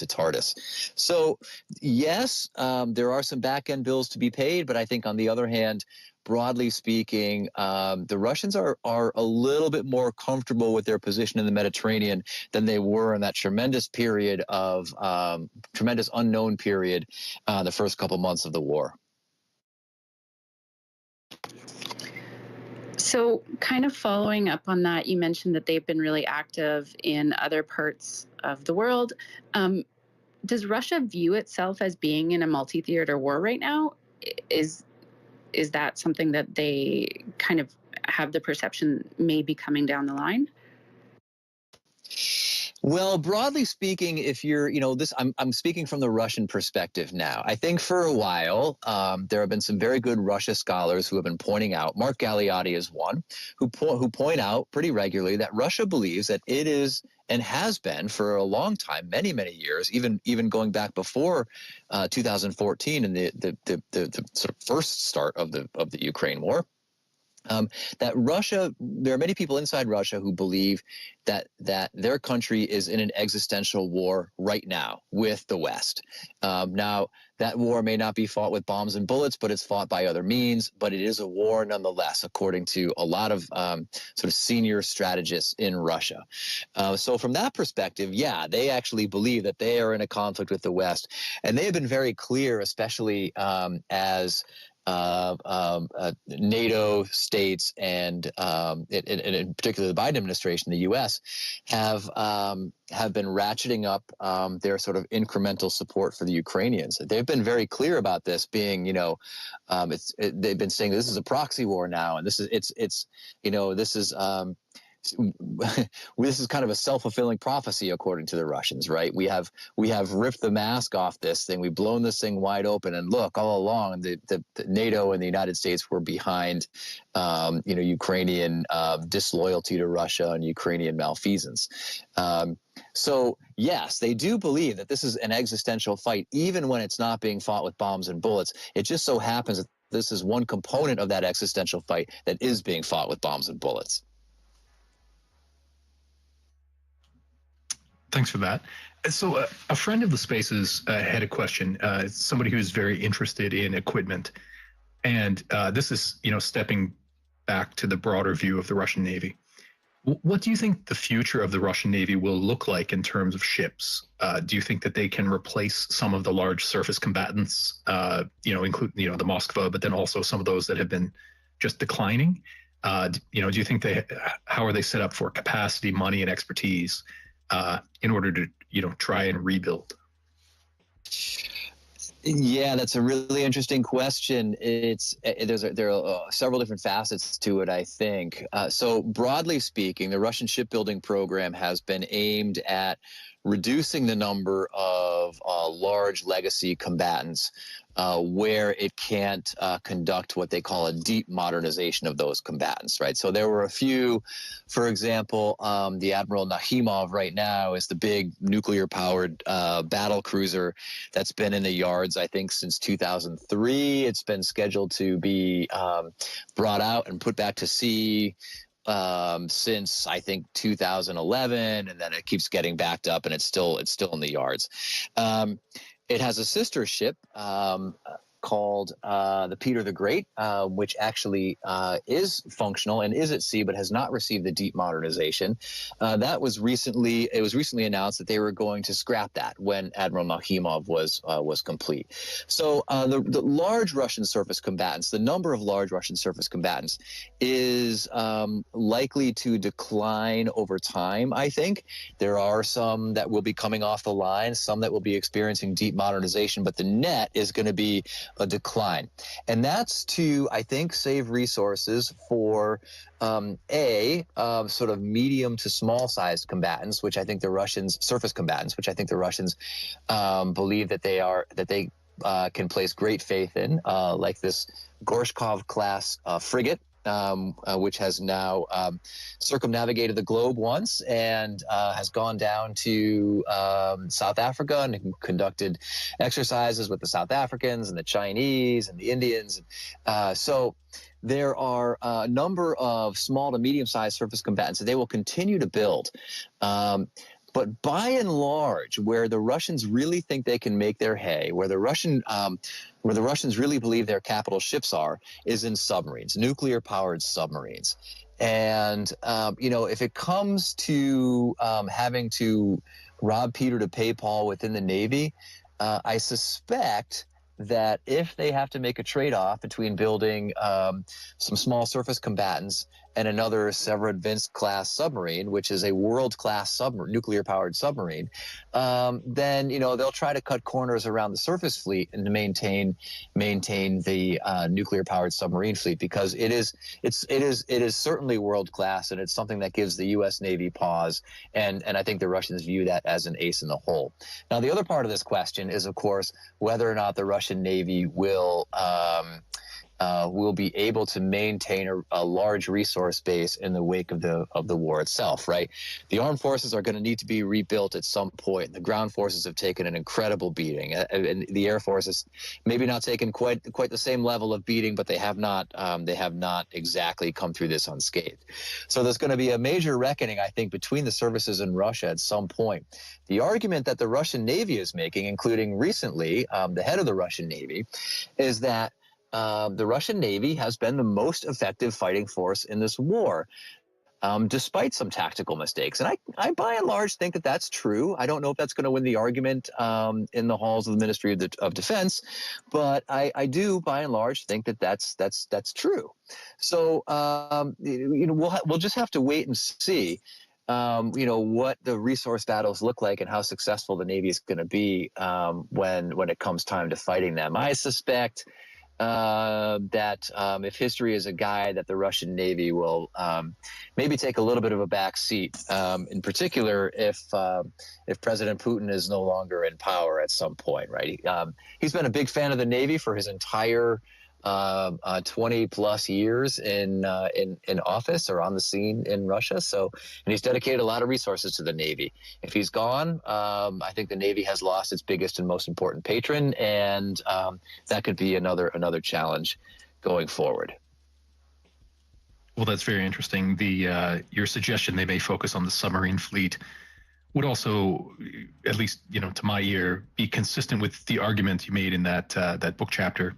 Tartus. So yes, there are some back end bills to be paid, but I think on the other hand, broadly speaking, the Russians are a little bit more comfortable with their position in the Mediterranean than they were in that tremendous period of tremendous unknown period, the first couple months of the war. So kind of following up on that, you mentioned that they've been really active in other parts of the world. Does Russia view itself as being in a multi-theater war right now? Is that something that they kind of have the perception may be coming down the line? Well, broadly speaking, if you're, I'm speaking from the Russian perspective now. I think for a while, there have been some very good Russia scholars who have been pointing out, Mark Galeotti is one, who point out pretty regularly that Russia believes that it is and has been for a long time, many, many years, even going back before 2014 and the sort of first start of the Ukraine war. That Russia, there are many people inside Russia who believe that their country is in an existential war right now with the West. Now, that war may not be fought with bombs and bullets, but it's fought by other means. But it is a war nonetheless, according to a lot of sort of senior strategists in Russia. So from that perspective, yeah, they actually believe that they are in a conflict with the West. And they have been very clear, especially as NATO states and in particular the Biden administration, the U.S. have been ratcheting up their sort of incremental support for the Ukrainians. They've been very clear about this being, they've been saying this is a proxy war now, and this is kind of a self-fulfilling prophecy, according to the Russians, right? We have ripped the mask off this thing. We've blown this thing wide open. And look, all along, the NATO and the United States were behind, Ukrainian disloyalty to Russia and Ukrainian malfeasance. So, yes, they do believe that this is an existential fight, even when it's not being fought with bombs and bullets. It just so happens that this is one component of that existential fight that is being fought with bombs and bullets. Thanks for that. So a friend of the spaces had a question, somebody who's very interested in equipment. And this is, stepping back to the broader view of the Russian Navy. What do you think the future of the Russian Navy will look like in terms of ships? Do you think that they can replace some of the large surface combatants, including, the Moskva, but then also some of those that have been just declining? Do you think how are they set up for capacity, money, and expertise in order to, try and rebuild? Yeah, that's a really interesting question. There are several different facets to it, I think. So broadly speaking, the Russian shipbuilding program has been aimed at reducing the number of large legacy combatants where it can't conduct what they call a deep modernization of those combatants, right? So there were a few, for example, the Admiral Nakhimov right now is the big nuclear-powered battle cruiser that's been in the yards, I think, since 2003. It's been scheduled to be brought out and put back to sea since I think 2011, and then it keeps getting backed up, and it's still in the yards. It has a sister ship called the Peter the Great, which actually is functional and is at sea, but has not received the deep modernization. It was recently announced that they were going to scrap that when Admiral Nakhimov was complete. So the large Russian surface combatants, the number of large Russian surface combatants is likely to decline over time, I think. There are some that will be coming off the line, some that will be experiencing deep modernization, but the net is going to be a decline. And that's to, I think, save resources for sort of medium to small sized combatants, which I think the Russians, surface combatants, which I think the Russians believe that they can place great faith in, like this Gorshkov class frigate, which has now circumnavigated the globe once and has gone down to South Africa and conducted exercises with the South Africans and the Chinese and the Indians. So there are a number of small to medium-sized surface combatants that they will continue to build. But by and large, where the Russians really think they can make their hay, where the Russians really believe their capital ships are, is in submarines, nuclear-powered submarines. And if it comes to having to rob Peter to pay Paul within the Navy, I suspect that if they have to make a trade-off between building some small surface combatants and another Severodvinsk-class submarine, which is a world-class nuclear-powered submarine, then they'll try to cut corners around the surface fleet and to maintain the nuclear-powered submarine fleet, because it is certainly world-class, and it's something that gives the U.S. Navy pause, and I think the Russians view that as an ace in the hole. Now, the other part of this question is, of course, whether or not the Russian Navy will be able to maintain a large resource base in the wake of the war itself, right? The armed forces are going to need to be rebuilt at some point. The ground forces have taken an incredible beating, and the Air Force has maybe not taken quite the same level of beating, but they have not exactly come through this unscathed. So there's going to be a major reckoning, I think, between the services in Russia at some point. The argument that the Russian Navy is making, including recently the head of the Russian Navy, is that the Russian Navy has been the most effective fighting force in this war, despite some tactical mistakes. And I by and large think that that's true. I don't know if that's going to win the argument in the halls of the Ministry of Defense, but I do by and large think that that's true. So we'll just have to wait and see. What the resource battles look like and how successful the Navy is going to be when it comes time to fighting them. I suspect that if history is a guide, that the Russian Navy will maybe take a little bit of a back seat, in particular if President Putin is no longer in power at some point, right? He's been a big fan of the Navy for his entire 20 plus years in office or on the scene in Russia. And he's dedicated a lot of resources to the Navy. If he's gone, I think the Navy has lost its biggest and most important patron, and that could be another challenge going forward. Well, that's very interesting. Your suggestion they may focus on the submarine fleet would also, at least to my ear, be consistent with the argument you made in that book chapter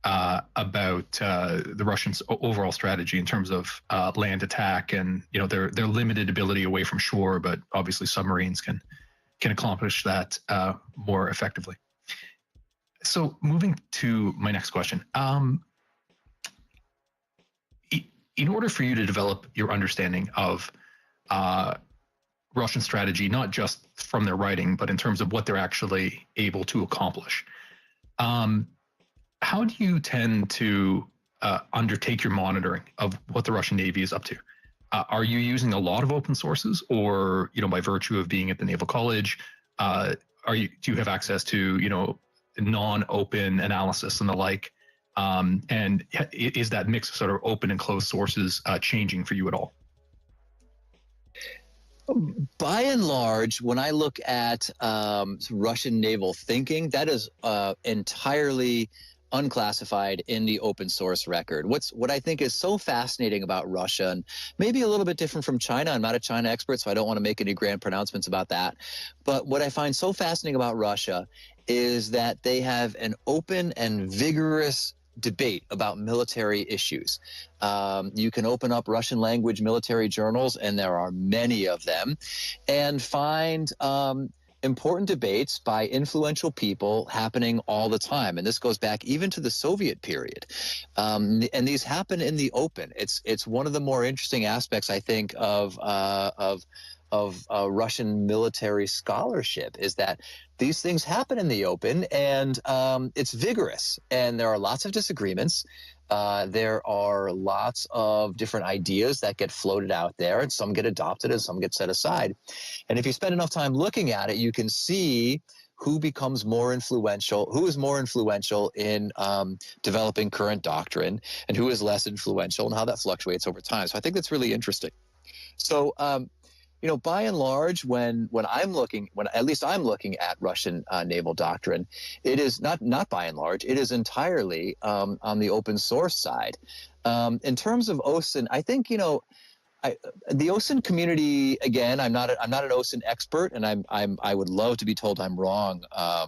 about the Russians' overall strategy in terms of land attack and their limited ability away from shore, but obviously submarines can accomplish that more effectively. So moving to my next question, in order for you to develop your understanding of Russian strategy, not just from their writing, but in terms of what they're actually able to accomplish, how do you tend to undertake your monitoring of what the Russian Navy is up to? Are you using a lot of open sources, or by virtue of being at the Naval College, do you have access to non-open analysis and the like? And is that mix of sort of open and closed sources changing for you at all? By and large, when I look at Russian naval thinking, that is entirely unclassified in the open source record. What I think is so fascinating about Russia, and maybe a little bit different from China, I'm not a China expert, so I don't want to make any grand pronouncements about that, but what I find so fascinating about Russia is that they have an open and vigorous debate about military issues. You can open up Russian language military journals, and there are many of them, and find important debates by influential people happening all the time. And this goes back even to the Soviet period. And these happen in the open. It's one of the more interesting aspects, I think, of Russian military scholarship, is that these things happen in the open, and it's vigorous, and there are lots of disagreements. There are lots of different ideas that get floated out there, and some get adopted and some get set aside. And if you spend enough time looking at it, you can see who becomes more influential, who is more influential in developing current doctrine, and who is less influential, and how that fluctuates over time. So I think that's really interesting. So, by and large, when I'm looking, at least I'm looking at Russian naval doctrine, it is not by and large, it is entirely on the open source side. In terms of OSINT, I think, the OSINT community, again, I'm not an OSINT expert, and I would love to be told I'm wrong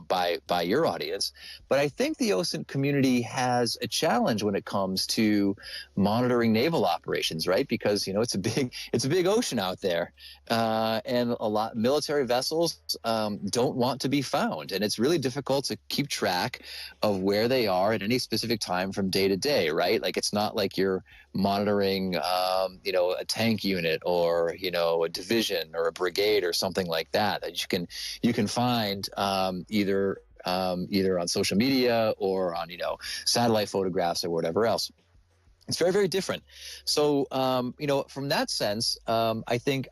by your audience, but I think the OSINT community has a challenge when it comes to monitoring naval operations, right? Because it's a big ocean out there, and a lot military vessels don't want to be found, and it's really difficult to keep track of where they are at any specific time from day to day, right? Like, it's not like you're monitoring a tank unit or a division or a brigade or something like that you can find either on social media or on satellite photographs or whatever else. It's very, very different. So from that sense, I think,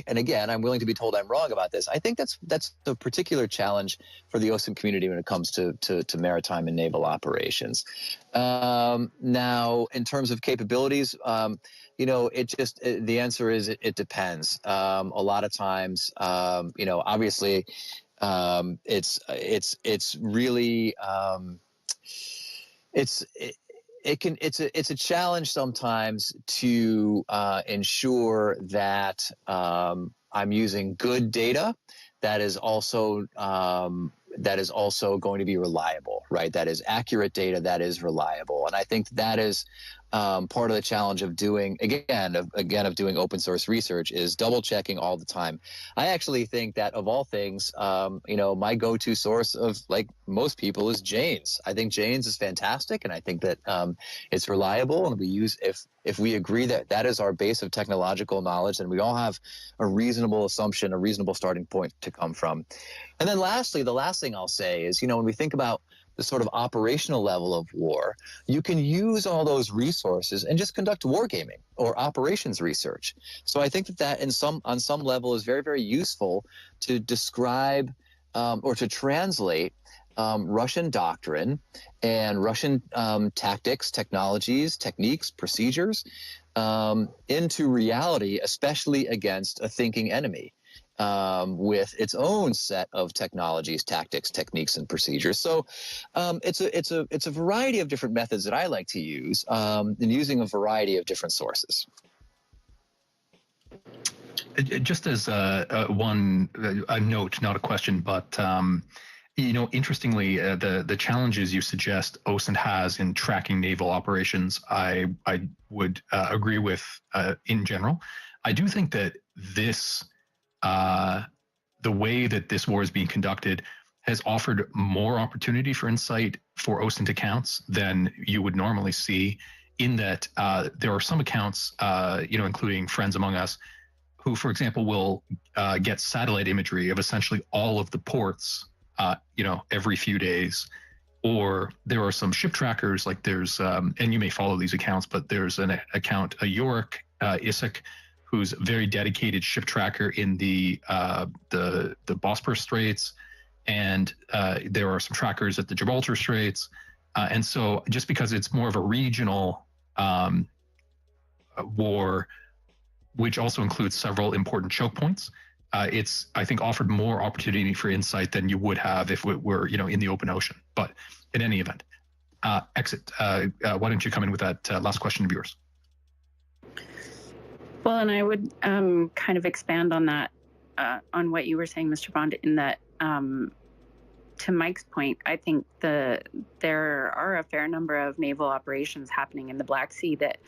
and again, I'm willing to be told I'm wrong about this, I think that's the particular challenge for the OSINT community when it comes to maritime and naval operations. Now, in terms of capabilities, the answer is it depends. A lot of times, obviously, it's really it's a challenge sometimes to ensure that I'm using good data that is also going to be reliable, right? That is accurate data that is reliable, and I think that is part of the challenge of doing open source research is double checking all the time. I actually think that of all things, my go-to source of, like most people, is Jane's. I think Jane's is fantastic, and I think that it's reliable, and we use, if we agree that that is our base of technological knowledge, then we all have a reasonable assumption, a reasonable starting point to come from. And then lastly, the last thing I'll say is, when we think about the sort of operational level of war, you can use all those resources and just conduct wargaming or operations research. So I think that on some level is very, very useful to describe or to translate Russian doctrine and Russian tactics, technologies, techniques, procedures into reality, especially against a thinking enemy. With its own set of technologies, tactics, techniques, and procedures. So it's a variety of different methods that I like to use, and using a variety of different sources. Just as a note, not a question, but interestingly, the challenges you suggest OSINT has in tracking naval operations, I would agree with in general. I do think that the way that this war is being conducted has offered more opportunity for insight for OSINT accounts than you would normally see, in that there are some accounts, including friends among us, who, for example, will get satellite imagery of essentially all of the ports, every few days. Or there are some ship trackers, like there's, and you may follow these accounts, but there's an account, a Yorick Isaac, who's a very dedicated ship tracker in the Bosporus Straits, and there are some trackers at the Gibraltar Straits, and so just because it's more of a regional war, which also includes several important choke points, it's, I think, offered more opportunity for insight than you would have if it were in the open ocean. But in any event, Exit, why don't you come in with that last question of yours? Well, and I would kind of expand on that, on what you were saying, Mr. Bond, in that, to Mike's point, I think there are a fair number of naval operations happening in the Black Sea that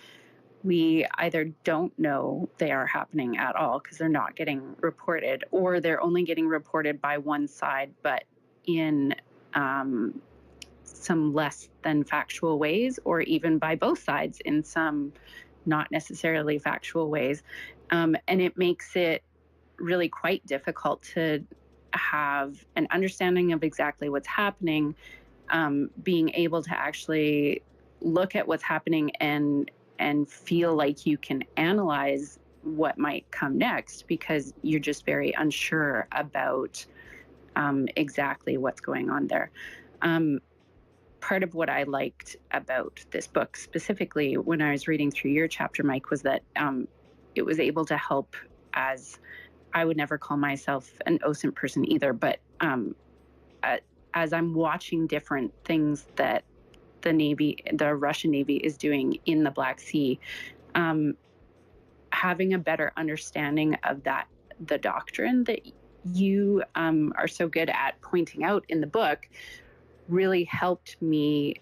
we either don't know they are happening at all because they're not getting reported, or they're only getting reported by one side, but in some less than factual ways, or even by both sides in some not necessarily factual ways. And it makes it really quite difficult to have an understanding of exactly what's happening, being able to actually look at what's happening and feel like you can analyze what might come next, because you're just very unsure about exactly what's going on there. Part of what I liked about this book, specifically when I was reading through your chapter, Mike, was that it was able to help, as I would never call myself an OSINT person either, but as I'm watching different things that the Russian Navy is doing in the Black Sea, having a better understanding of the doctrine that you are so good at pointing out in the book really helped me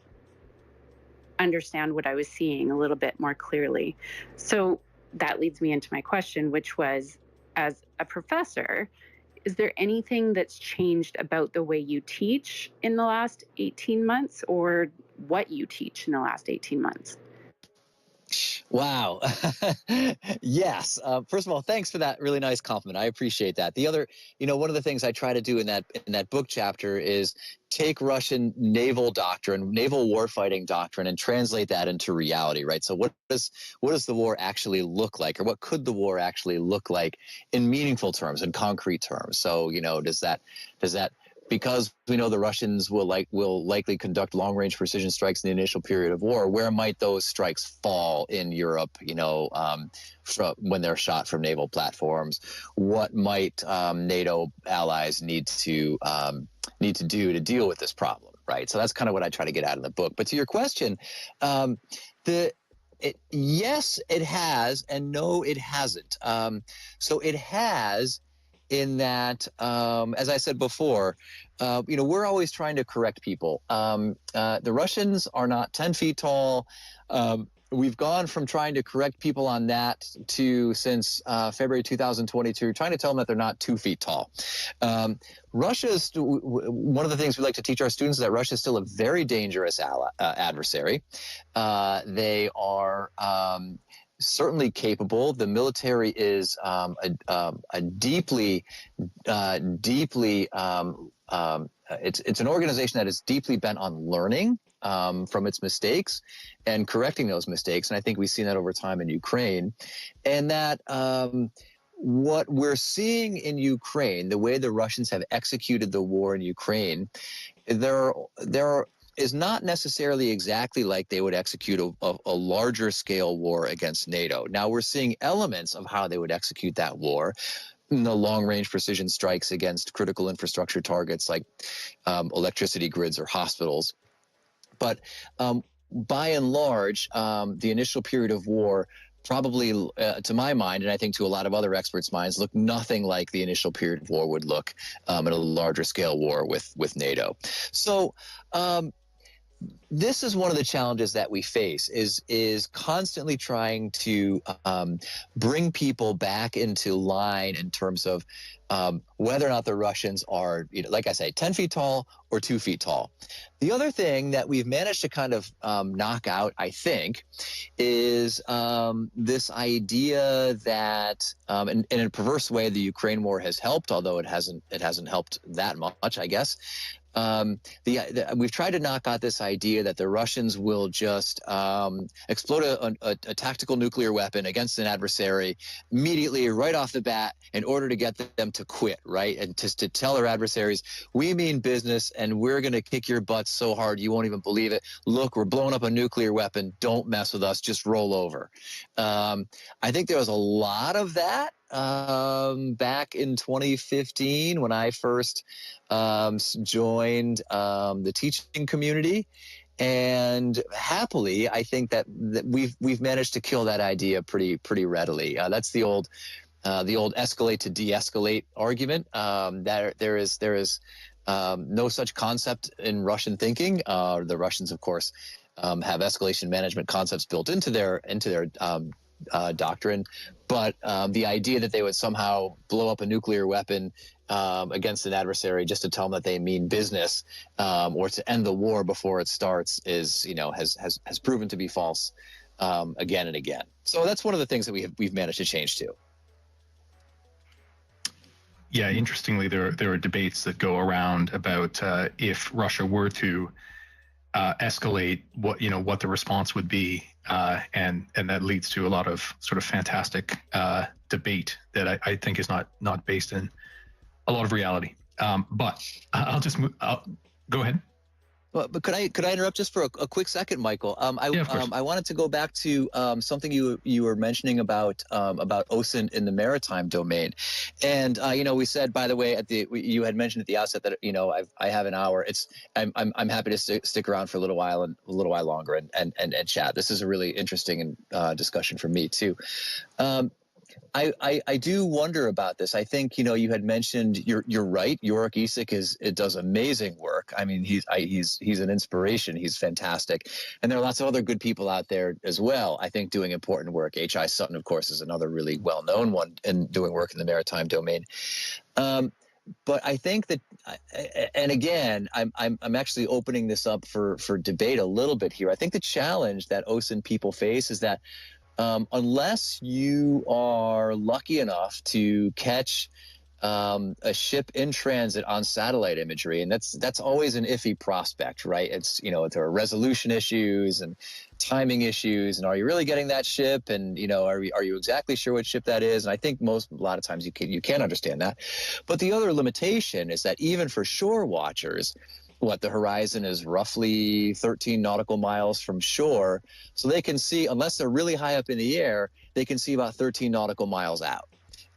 understand what I was seeing a little bit more clearly. So that leads me into my question, which was, as a professor, is there anything that's changed about the way you teach in the last 18 months, or what you teach in the last 18 months? Wow. Yes. First of all, thanks for that really nice compliment. I appreciate that. The other, one of the things I try to do in that book chapter is take Russian naval doctrine, naval warfighting doctrine, and translate that into reality, right? So what does the war actually look like, or what could the war actually look like in meaningful terms, in concrete terms? So, does that because we know the Russians will likely conduct long-range precision strikes in the initial period of war, where might those strikes fall in Europe, when they're shot from naval platforms? What might NATO allies need to do to deal with this problem, right? So that's kind of what I try to get out of the book. But to your question, yes, it has, and no, it hasn't. So it has, in that, as I said before, we're always trying to correct people. The Russians are not 10 feet tall. We've gone from trying to correct people on that to, since February 2022, trying to tell them that they're not 2 feet tall. Russia's, one of the things we like to teach our students is that Russia is still a very dangerous adversary. They are certainly capable. The military is a deeply it's an organization that is deeply bent on learning from its mistakes and correcting those mistakes. And I think we've seen that over time in Ukraine. And that what we're seeing in Ukraine, the way the Russians have executed the war in Ukraine, there is not necessarily exactly like they would execute a larger scale war against NATO. Now we're seeing elements of how they would execute that war. The long-range precision strikes against critical infrastructure targets like electricity grids or hospitals. But by and large, the initial period of war probably, to my mind, and I think to a lot of other experts' minds, look nothing like the initial period of war would look in a larger scale war with NATO. So this is one of the challenges that we face, is constantly trying to bring people back into line in terms of whether or not the Russians are, like I say, 10 feet tall or 2 feet tall. The other thing that we've managed to kind of knock out, I think, is this idea that, in a perverse way, the Ukraine war has helped, although it hasn't helped that much, I guess. We've tried to knock out this idea that the Russians will just explode a tactical nuclear weapon against an adversary immediately, right off the bat, in order to get them to quit, right? And to tell their adversaries, we mean business, and we're going to kick your butts so hard you won't even believe it. Look, we're blowing up a nuclear weapon. Don't mess with us. Just roll over. I think there was a lot of that back in 2015 when I first joined the teaching community, and happily, I think that we've managed to kill that idea pretty readily. That's the old escalate to de-escalate argument. That there is no such concept in Russian thinking. The Russians, of course, have escalation management concepts built into their doctrine, but the idea that they would somehow blow up a nuclear weapon against an adversary just to tell them that they mean business, or to end the war before it starts, has proven to be false again and again. So that's one of the things that we've managed to change too. Yeah, interestingly, there are debates that go around about if Russia were to escalate, what the response would be, and that leads to a lot of sort of fantastic debate that I think is not based in a lot of reality. But I'll just move. Go ahead. But could I interrupt just for a quick second, Michael? I wanted to go back to something you were mentioning about OSINT in the maritime domain, and we said, by the way, you had mentioned at the outset that I have an hour. I'm happy to stick around for a little while longer and chat. This is a really interesting discussion for me too. I do wonder about this. I think you had mentioned you're right. Yorick Isik does amazing work. I mean he's an inspiration. He's fantastic, and there are lots of other good people out there as well. I think doing important work. H.I. Sutton, of course, is another really well-known one and doing work in the maritime domain. But I think that, and again, I'm actually opening this up for debate a little bit here. I think the challenge that OSINT people face is that unless you are lucky enough to catch a ship in transit on satellite imagery, and that's always an iffy prospect, right? It's there are resolution issues and timing issues, and are you really getting that ship? And are you exactly sure what ship that is? And I think a lot of times you can understand that, but the other limitation is that even for shore watchers, the horizon is roughly 13 nautical miles from shore. So they can see, unless they're really high up in the air, they can see about 13 nautical miles out.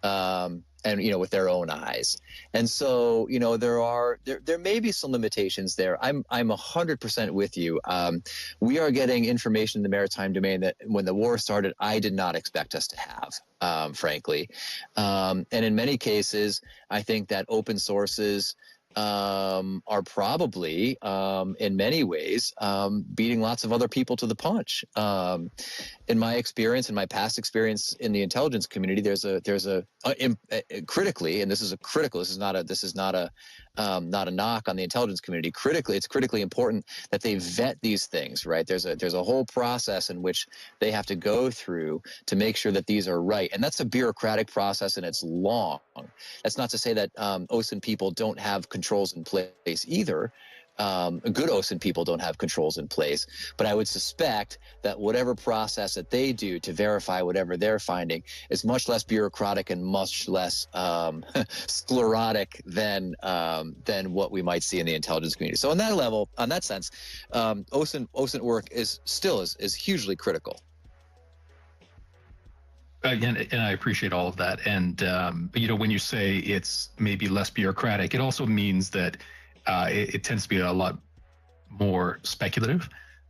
And with their own eyes. And so, there may be some limitations there. I'm 100% with you. We are getting information in the maritime domain that when the war started, I did not expect us to have, frankly. And in many cases, I think that open sources are probably in many ways beating lots of other people to the punch. In my experience, in my past experience in the intelligence community, there's a critically, and this is not a knock on the intelligence community. It's critically important that they vet these things, right? There's a whole process in which they have to go through to make sure that these are right, and that's a bureaucratic process, and it's long. That's not to say that OSINT people don't have controls in place either. Good OSINT people don't have controls in place, but I would suspect that whatever process that they do to verify whatever they're finding is much less bureaucratic and much less sclerotic than what we might see in the intelligence community. So on that level, on that sense, OSINT work is hugely critical. Again, and I appreciate all of that. And when you say it's maybe less bureaucratic, it also means that it tends to be a lot more speculative.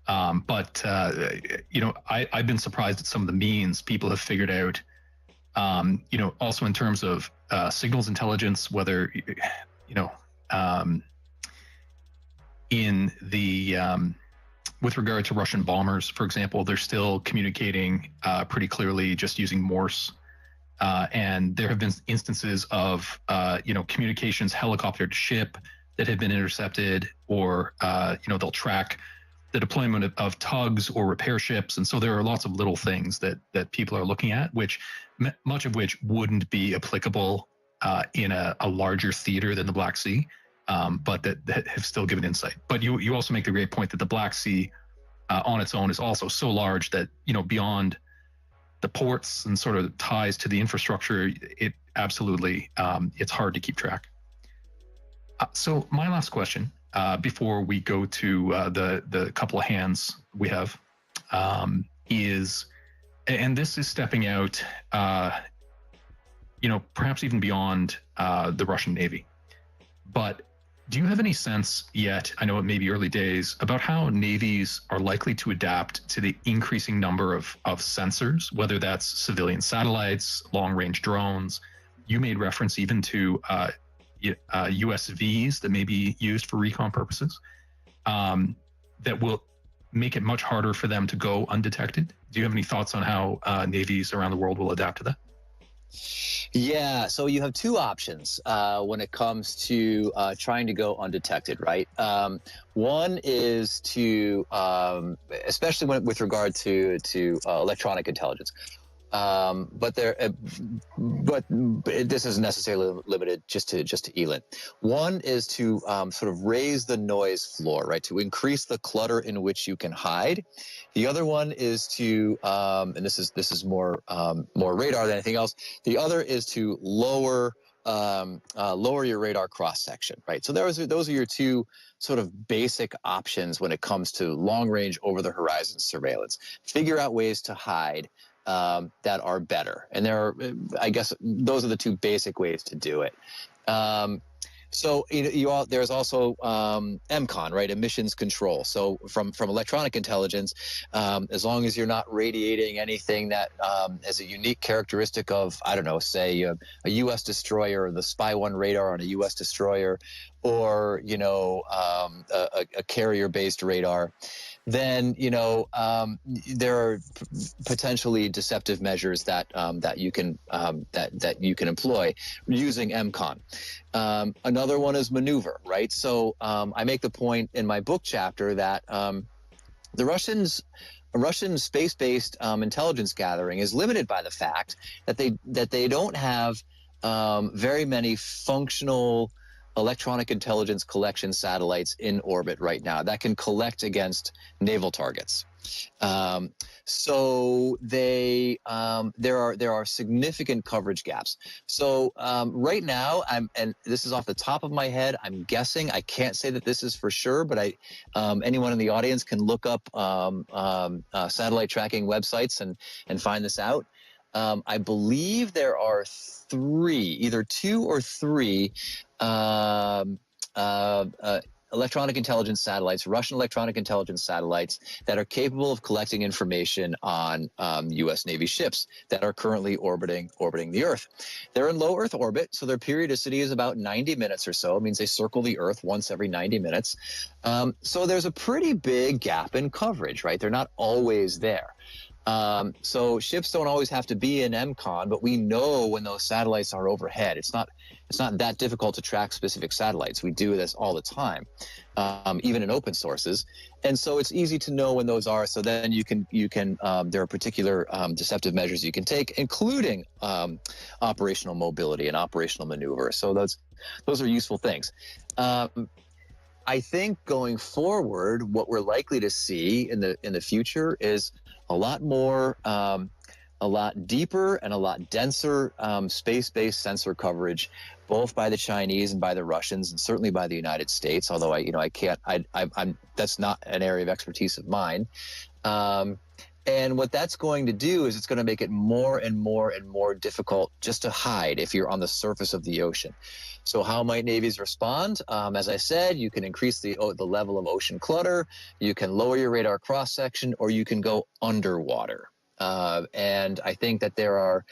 But I've been surprised at some of the means people have figured out, also in terms of signals intelligence, whether, in the, with regard to Russian bombers, for example, they're still communicating pretty clearly just using Morse. And there have been instances of, communications helicopter to ship that have been intercepted, or they'll track the deployment of tugs or repair ships. And so there are lots of little things that people are looking at, much of which wouldn't be applicable in a larger theater than the Black Sea, but that have still given insight. But you also make the great point that the Black Sea on its own is also so large that, beyond the ports and sort of ties to the infrastructure, it absolutely, it's hard to keep track. So my last question, before we go to the couple of hands we have, is, and this is stepping out, perhaps even beyond the Russian Navy. But do you have any sense yet, I know it may be early days, about how navies are likely to adapt to the increasing number of sensors, whether that's civilian satellites, long-range drones? You made reference even to USVs that may be used for recon purposes, that will make it much harder for them to go undetected. Do you have any thoughts on how navies around the world will adapt to that? Yeah, so you have two options when it comes to trying to go undetected, right? One is to, especially with regard to electronic intelligence. But this isn't necessarily limited just to ELINT. One is to sort of raise the noise floor, right? To increase the clutter in which you can hide. The other one is to, and this is more radar than anything else. The other is to lower lower your radar cross section, right? So those are your two sort of basic options when it comes to long range over the horizon surveillance. Figure out ways to hide that are better, and I guess those are the two basic ways to do it. So there's also MCON, right? Emissions control. So from electronic intelligence, as long as you're not radiating anything that has a unique characteristic of, I don't know, say a U.S. destroyer, or the Spy-1 radar on a U.S. destroyer, or a carrier-based radar, then there are potentially deceptive measures that you can employ using MCON. Another one is maneuver, right? So I make the point in my book chapter that the Russian space-based intelligence gathering is limited by the fact that they don't have very many functional electronic intelligence collection satellites in orbit right now that can collect against naval targets. So there are significant coverage gaps. So right now, and this is off the top of my head, I'm guessing. I can't say that this is for sure, but anyone in the audience can look up satellite tracking websites and find this out. I believe there are either two or three electronic intelligence satellites, Russian electronic intelligence satellites, that are capable of collecting information on U.S. Navy ships that are currently orbiting the Earth. They're in low Earth orbit, so their periodicity is about 90 minutes or so. It means they circle the Earth once every 90 minutes. So there's a pretty big gap in coverage, right? They're not always there. So ships don't always have to be in MCON, but we know when those satellites are overhead. It's not that difficult to track specific satellites. We do this all the time, even in open sources. And so it's easy to know when those are. So then you can there are particular deceptive measures you can take, including operational mobility and operational maneuver. So those are useful things. I think going forward, what we're likely to see in the future is a lot more, a lot deeper and a lot denser space-based sensor coverage, both by the Chinese and by the Russians, and certainly by the United States. Although I'm that's not an area of expertise of mine. And what that's going to do is it's going to make it more and more and more difficult just to hide if you're on the surface of the ocean. So how might navies respond? As I said, you can increase the level of ocean clutter, you can lower your radar cross-section, or you can go underwater. And I think that there are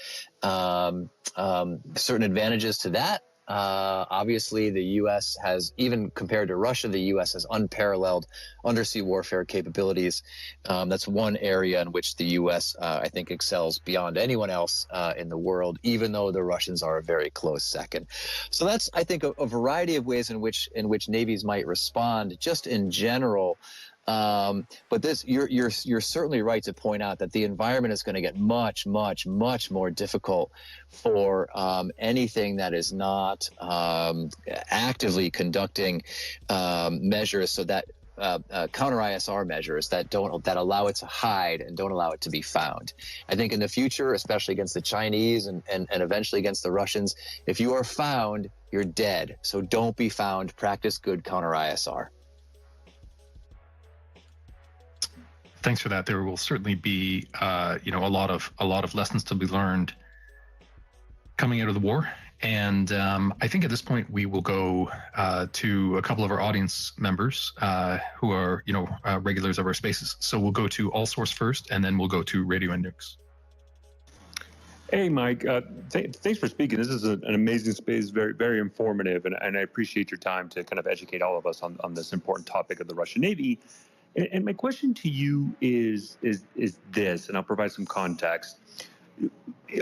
certain advantages to that. Obviously, the U.S. has, even compared to Russia, the U.S. has unparalleled undersea warfare capabilities. That's one area in which the U.S. I think excels beyond anyone else in the world, even though the Russians are a very close second. So that's, I think, a variety of ways in which navies might respond, just in general. But you're certainly right to point out that the environment is going to get much, much, much more difficult for anything that is not actively conducting measures, so that counter-ISR measures that allow it to hide and don't allow it to be found. I think in the future, especially against the Chinese and eventually against the Russians, if you are found, you're dead. So don't be found. Practice good counter-ISR. Thanks for that. There will certainly be, a lot of lessons to be learned coming out of the war. And I think at this point we will go to a couple of our audience members who are, regulars of our spaces. So we'll go to All Source first, and then we'll go to Radio and Nukes. Hey, Mike. Thanks for speaking. This is an amazing space, very, very informative, and I appreciate your time to kind of educate all of us on this important topic of the Russian Navy. And my question to you is this, and I'll provide some context.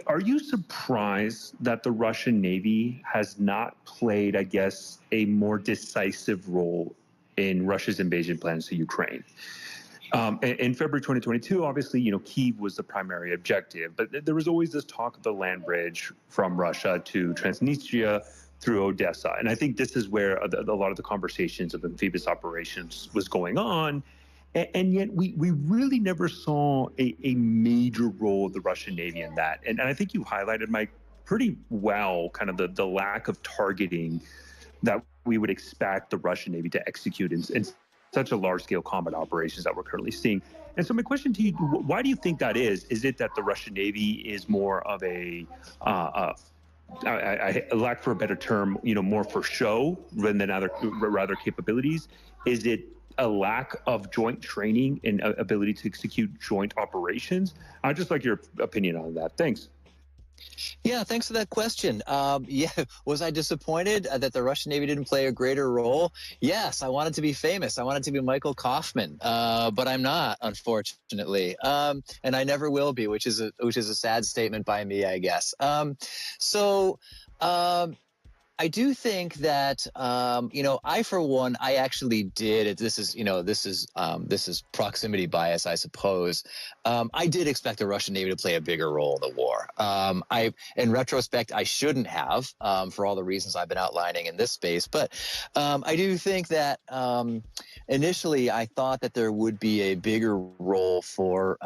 Are you surprised that the Russian Navy has not played, I guess, a more decisive role in Russia's invasion plans to Ukraine? In February 2022, obviously, Kyiv was the primary objective, but there was always this talk of the land bridge from Russia to Transnistria through Odessa. And I think this is where a lot of the conversations of amphibious operations was going on. And yet we really never saw a major role of the Russian Navy in that. And I think you highlighted, Mike, pretty well kind of the lack of targeting that we would expect the Russian Navy to execute in such a large-scale combat operations that we're currently seeing. And so my question to you, why do you think that is? Is it that the Russian Navy is more of I lack for a better term, more for show rather capabilities? Is it a lack of joint training and ability to execute joint operations? I'd just like your opinion on that. Thanks. Yeah, thanks for that question. Yeah, was I disappointed that the Russian Navy didn't play a greater role? Yes, I wanted to be famous. I wanted to be Michael Kaufman, but I'm not, unfortunately, and I never will be, which is a sad statement by me, I guess. I do think that, I, for one, I actually did. This is proximity bias, I suppose. I did expect the Russian Navy to play a bigger role in the war. In retrospect, I shouldn't have, for all the reasons I've been outlining in this space. But I do think that initially I thought that there would be a bigger role for,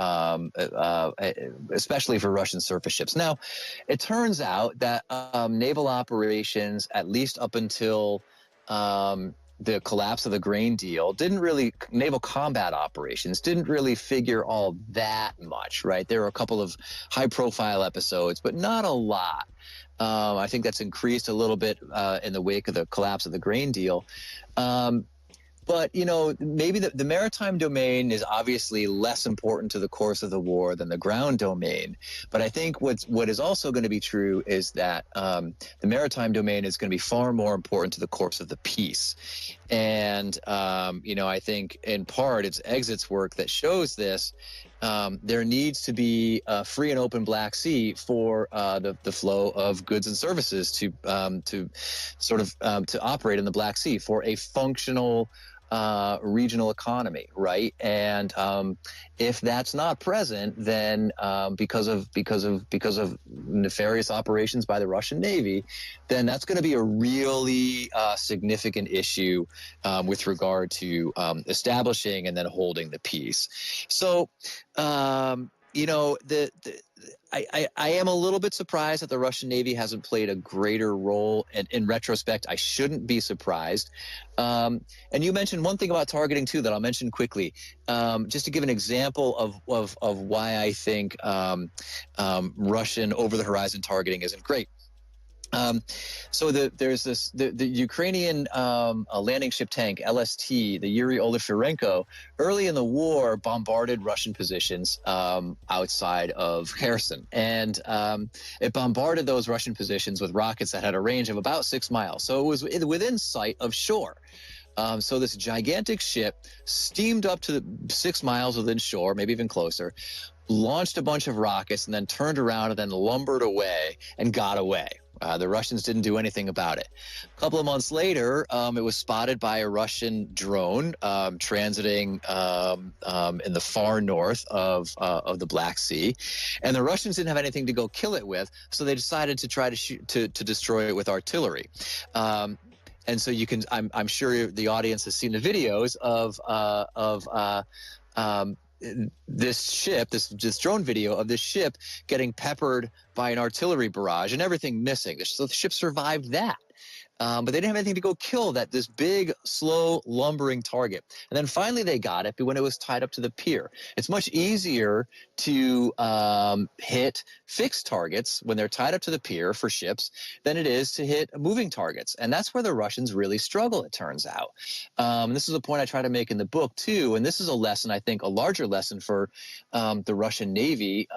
especially for Russian surface ships. Now, it turns out that naval operations, at least up until the collapse of the grain deal, naval combat operations didn't really figure all that much, right? There were a couple of high-profile episodes, but not a lot. I think that's increased a little bit in the wake of the collapse of the grain deal. But, maybe the maritime domain is obviously less important to the course of the war than the ground domain. But I think what is also going to be true is that the maritime domain is going to be far more important to the course of the peace. And, I think in part it's Exit's work that shows this. There needs to be a free and open Black Sea for the flow of goods and services to operate in the Black Sea for a functional regional economy, right? And if that's not present, then because of nefarious operations by the Russian Navy, then that's going to be a really significant issue with regard to establishing and then holding the peace. So, I am a little bit surprised that the Russian Navy hasn't played a greater role. And in retrospect, I shouldn't be surprised. And you mentioned one thing about targeting too that I'll mention quickly, just to give an example of why I think Russian over-the-horizon targeting isn't great. There's the Ukrainian landing ship tank LST, the Yuri Olifirenko, early in the war bombarded Russian positions outside of Kherson, and it bombarded those Russian positions with rockets that had a range of about 6 miles. So it was within sight of shore. So this gigantic ship steamed up to 6 miles within shore, maybe even closer, launched a bunch of rockets, and then turned around and then lumbered away and got away. The Russians didn't do anything about it. A couple of months later, it was spotted by a Russian drone transiting in the far north of the Black Sea, and the Russians didn't have anything to go kill it with, so they decided to try to destroy it with artillery. And so you can, I'm sure the audience has seen the videos of this ship, this drone video of this ship getting peppered by an artillery barrage and everything missing. So the ship survived that. But they didn't have anything to go kill this big, slow, lumbering target. And then finally they got it when it was tied up to the pier. It's much easier to hit fixed targets when they're tied up to the pier for ships than it is to hit moving targets. And that's where the Russians really struggle, it turns out. This is a point I try to make in the book, too. And this is a lesson, I think, a larger lesson for the Russian Navy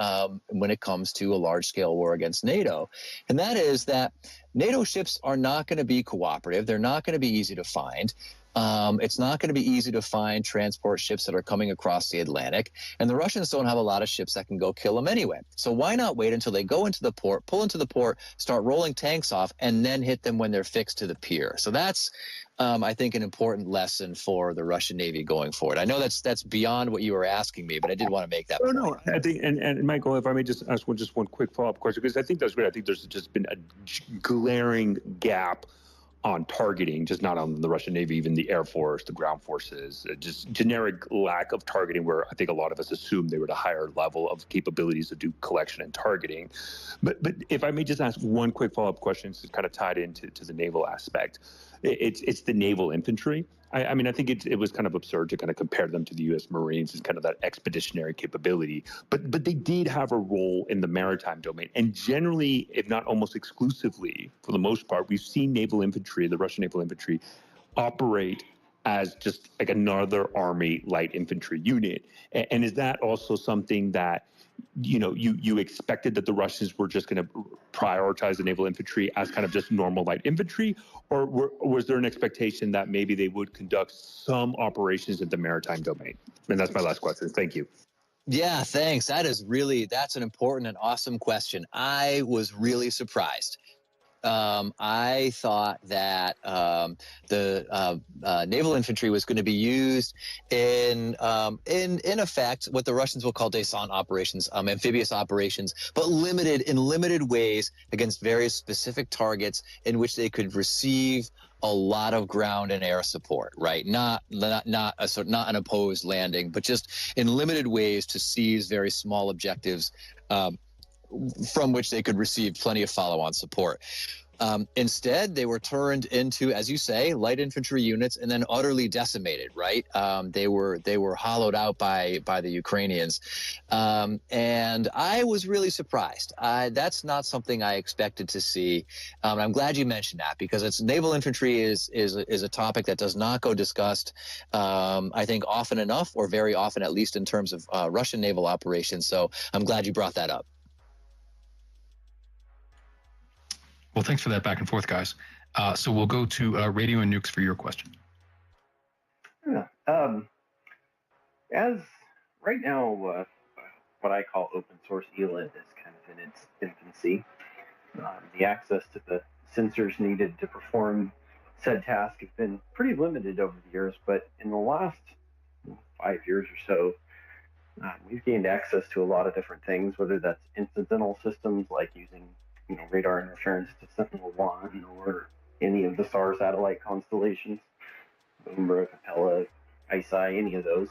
when it comes to a large-scale war against NATO. And that is that NATO ships are not going to be cooperative. They're not going to be easy to find. It's not going to be easy to find transport ships that are coming across the Atlantic. And the Russians don't have a lot of ships that can go kill them anyway. So why not wait until they go into the port, pull into the port, start rolling tanks off, and then hit them when they're fixed to the pier? So that's, I think, an important lesson for the Russian Navy going forward. I know that's beyond what you were asking me, but I did want to make that point. No, I think, and Michael, if I may just ask one quick follow-up question, because I think that's great. I think there's just been a glaring gap on targeting, just not on the Russian Navy, even the Air Force, the ground forces, just generic lack of targeting, where I think a lot of us assumed they were at a higher level of capabilities to do collection and targeting. But if I may just ask one quick follow-up question, it's kind of tied into the naval aspect. It's the naval infantry. I mean, I think it was kind of absurd to kind of compare them to the U.S. Marines as kind of that expeditionary capability. But they did have a role in the maritime domain. And generally, if not almost exclusively, for the most part, we've seen naval infantry, the Russian naval infantry, operate as just like another Army light infantry unit. And is that also something that, you know, you expected that the Russians were just going to prioritize the naval infantry as kind of just normal light infantry, or was there an expectation that maybe they would conduct some operations in the maritime domain? And that's my last question. Thank you. Yeah, thanks. That's an important and awesome question. I was really surprised. I thought that the naval infantry was going to be used in effect what the Russians will call descent operations, amphibious operations, but in limited ways against very specific targets in which they could receive a lot of ground and air support, right? Not an opposed landing, but just in limited ways to seize very small objectives from which they could receive plenty of follow-on support. Instead, they were turned into, as you say, light infantry units, and then utterly decimated. Right? They were hollowed out by the Ukrainians, and I was really surprised. That's not something I expected to see. I'm glad you mentioned that, because naval infantry is a topic that does not go discussed, I think, often enough, or very often, at least in terms of Russian naval operations. So I'm glad you brought that up. Well, thanks for that back and forth, guys. So we'll go to Radio and Nukes for your question. Yeah. As right now, what I call open source ELINT is kind of in its infancy. The access to the sensors needed to perform said task has been pretty limited over the years, but in the last 5 years or so, we've gained access to a lot of different things, whether that's incidental systems like using radar interference to Sentinel-1 or any of the SAR satellite constellations, Umbra, Capella, ISI, any of those.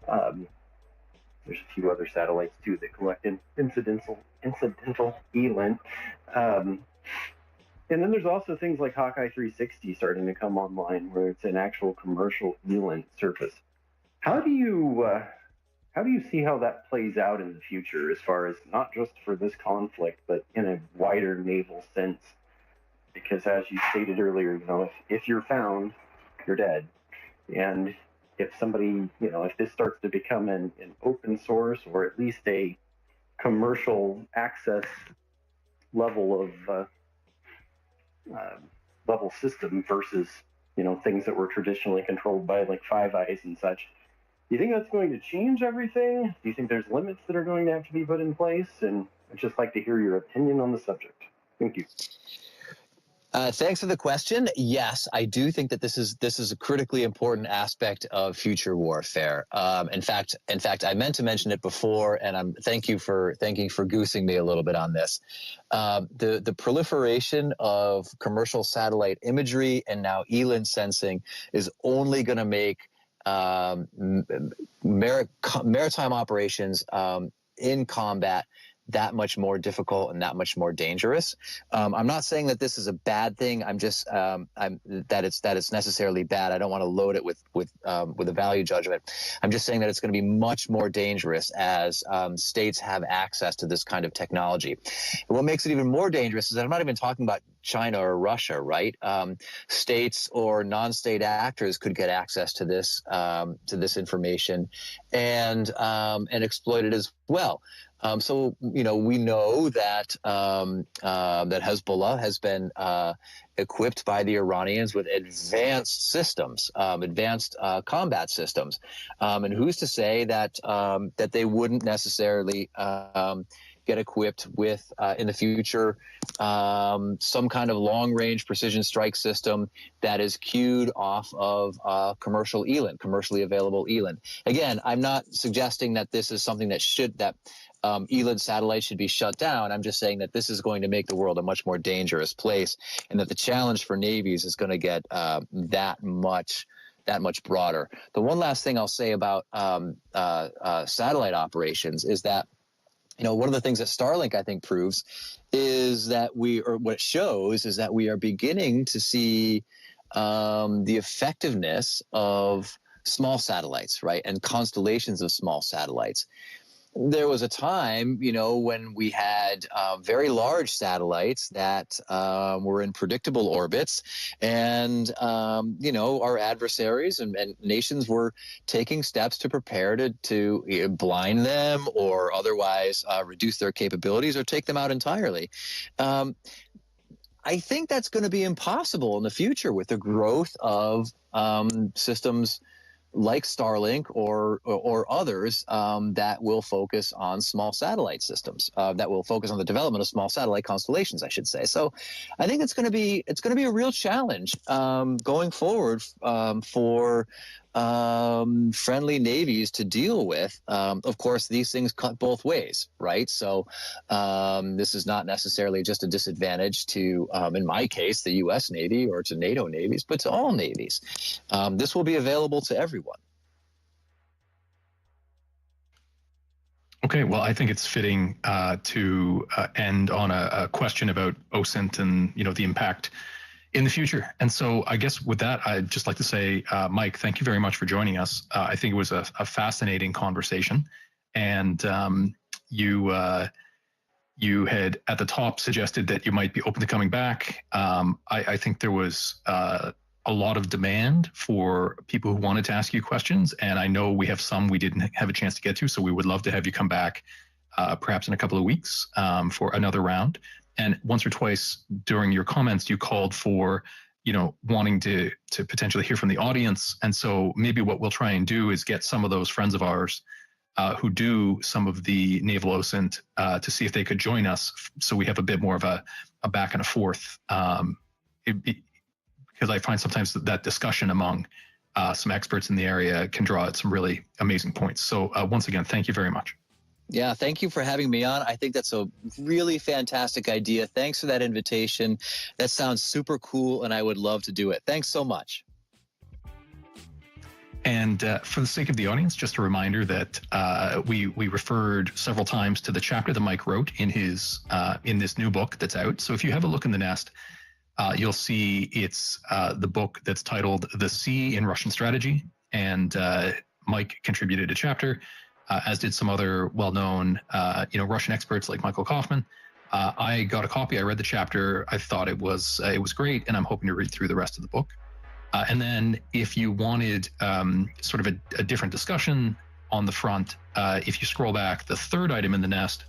There's a few other satellites too that collect incidental ELINT. And then there's also things like Hawkeye 360 starting to come online, where it's an actual commercial ELINT surface. How do you see how that plays out in the future, as far as not just for this conflict, but in a wider naval sense? Because as you stated earlier, if you're found, you're dead. And if somebody, if this starts to become an open source, or at least a commercial access level of level system versus, things that were traditionally controlled by like Five Eyes and such, do you think that's going to change everything? Do you think there's limits that are going to have to be put in place? And I'd just like to hear your opinion on the subject. Thank you. Thanks for the question. Yes, I do think that this is a critically important aspect of future warfare. In fact, I meant to mention it before, and thank you for goosing me a little bit on this. The proliferation of commercial satellite imagery and now ELINT sensing is only going to make maritime operations in combat that much more difficult and that much more dangerous. I'm not saying that this is a bad thing. I'm just that it's necessarily bad. I don't want to load it with a value judgment. I'm just saying that it's going to be much more dangerous as states have access to this kind of technology. And what makes it even more dangerous is that I'm not even talking about China or Russia, right? States or non-state actors could get access to this information and exploit it as well. So we know that that Hezbollah has been equipped by the Iranians with advanced systems, advanced combat systems, and who's to say that that they wouldn't necessarily get equipped with in the future some kind of long-range precision strike system that is cued off of commercial ELINT, commercially available ELINT. Again, I'm not suggesting that this is something that ELINT satellites should be shut down. I'm just saying that this is going to make the world a much more dangerous place, and that the challenge for navies is going to get that much broader. The one last thing I'll say about satellite operations is that, one of the things that Starlink, I think, proves is that what it shows is that we are beginning to see the effectiveness of small satellites, right, and constellations of small satellites. There was a time, when we had very large satellites that were in predictable orbits, and our adversaries and nations were taking steps to prepare to blind them or otherwise reduce their capabilities or take them out entirely. I think that's going to be impossible in the future with the growth of systems like Starlink or others that will focus on small satellite systems, that will focus on the development of small satellite constellations, I should say. So I think it's going to be a real challenge going forward for friendly navies to deal with. Of course, these things cut both ways, right? So this is not necessarily just a disadvantage to, in my case, the U.S. Navy or to NATO navies, but to all navies. This will be available to everyone. Okay, well, I think it's fitting to end on a question about OSINT and the impact in the future. And so I guess with that, I'd just like to say, Mike, thank you very much for joining us. I think it was a fascinating conversation, and you had at the top suggested that you might be open to coming back. I think there was a lot of demand for people who wanted to ask you questions, and I know we have some we didn't have a chance to get to, so we would love to have you come back perhaps in a couple of weeks for another round. And once or twice during your comments, you called for, wanting to potentially hear from the audience. And so maybe what we'll try and do is get some of those friends of ours who do some of the naval OSINT to see if they could join us, so we have a bit more of a back and a forth. Because I find sometimes that discussion among some experts in the area can draw out some really amazing points. So once again, thank you very much. Yeah, thank you for having me on. I think that's a really fantastic idea. Thanks for that invitation. That sounds super cool, and I would love to do it. Thanks so much. And for the sake of the audience, just a reminder that we referred several times to the chapter that Mike wrote in his in this new book that's out. So if you have a look in the nest, you'll see it's the book that's titled "The Sea in Russian Strategy," and Mike contributed a chapter, as did some other well-known, Russian experts like Michael Kaufman. I got a copy. I read the chapter. I thought it was great, and I'm hoping to read through the rest of the book. And then, if you wanted sort of a different discussion on the front, if you scroll back, the third item in the nest,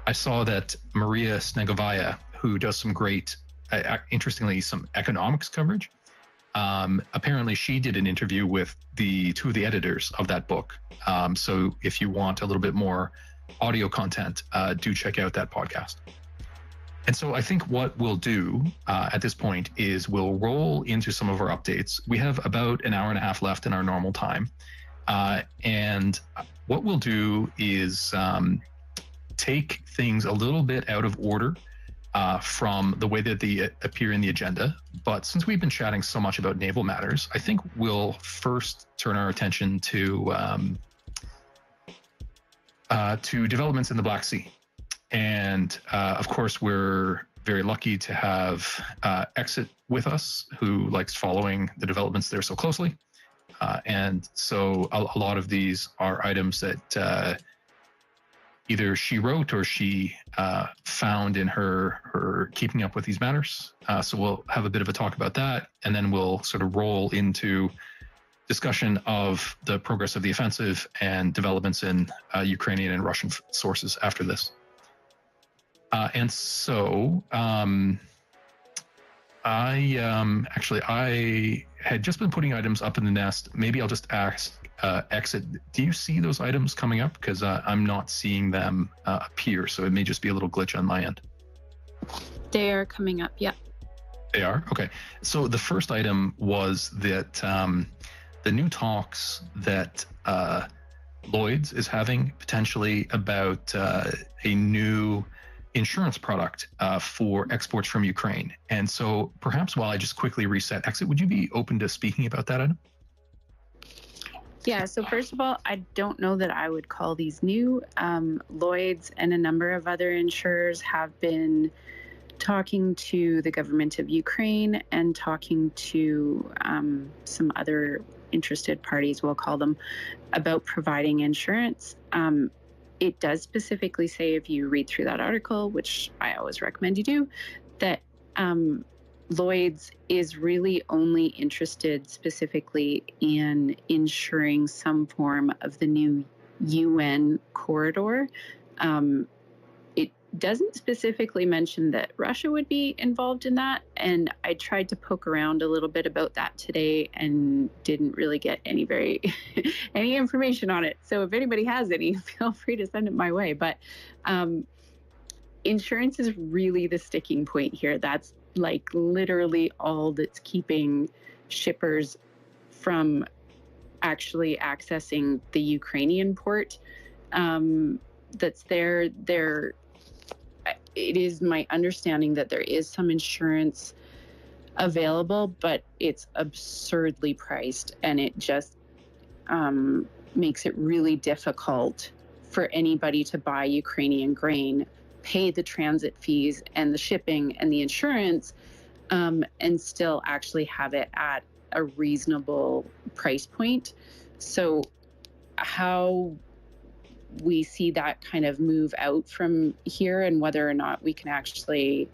I saw that Maria Snegovaya, who does some great, interestingly, some economics coverage. Apparently, she did an interview with two of the editors of that book. So if you want a little bit more audio content, do check out that podcast. And so I think what we'll do at this point is we'll roll into some of our updates. We have about an hour and a half left in our normal time. And what we'll do is take things a little bit out of order from the way that they appear in the agenda. But since we've been chatting so much about naval matters, I think we'll first turn our attention to developments in the Black Sea. And of course, we're very lucky to have Exit with us, who likes following the developments there so closely. And so a lot of these are items that either she wrote or she found in her keeping up with these matters. So we'll have a bit of a talk about that, and then we'll sort of roll into discussion of the progress of the offensive and developments in Ukrainian and Russian sources after this. And so I had just been putting items up in the nest. Maybe I'll just ask Exit, do you see those items coming up? Because I'm not seeing them appear, so it may just be a little glitch on my end. They are coming up, yeah. They are? Okay. So the first item was that the new talks that Lloyd's is having potentially about a new insurance product for exports from Ukraine. And so perhaps while I just quickly reset exit, would you be open to speaking about that item? Yeah, so first of all, I don't know that I would call these new. Lloyd's and a number of other insurers have been talking to the government of Ukraine and talking to some other interested parties, we'll call them, about providing insurance. It does specifically say, if you read through that article, which I always recommend you do, that Lloyd's is really only interested specifically in ensuring some form of the new UN corridor. It doesn't specifically mention that Russia would be involved in that, and I tried to poke around a little bit about that today and didn't really get any any information on it. So if anybody has any, feel free to send it my way. But insurance is really the sticking point here. That's like literally all that's keeping shippers from actually accessing the Ukrainian port that's there. It is my understanding that there is some insurance available, but it's absurdly priced, and it just makes it really difficult for anybody to buy Ukrainian grain, pay the transit fees and the shipping and the insurance, and still actually have it at a reasonable price point. So how we see that kind of move out from here, and whether or not we can actually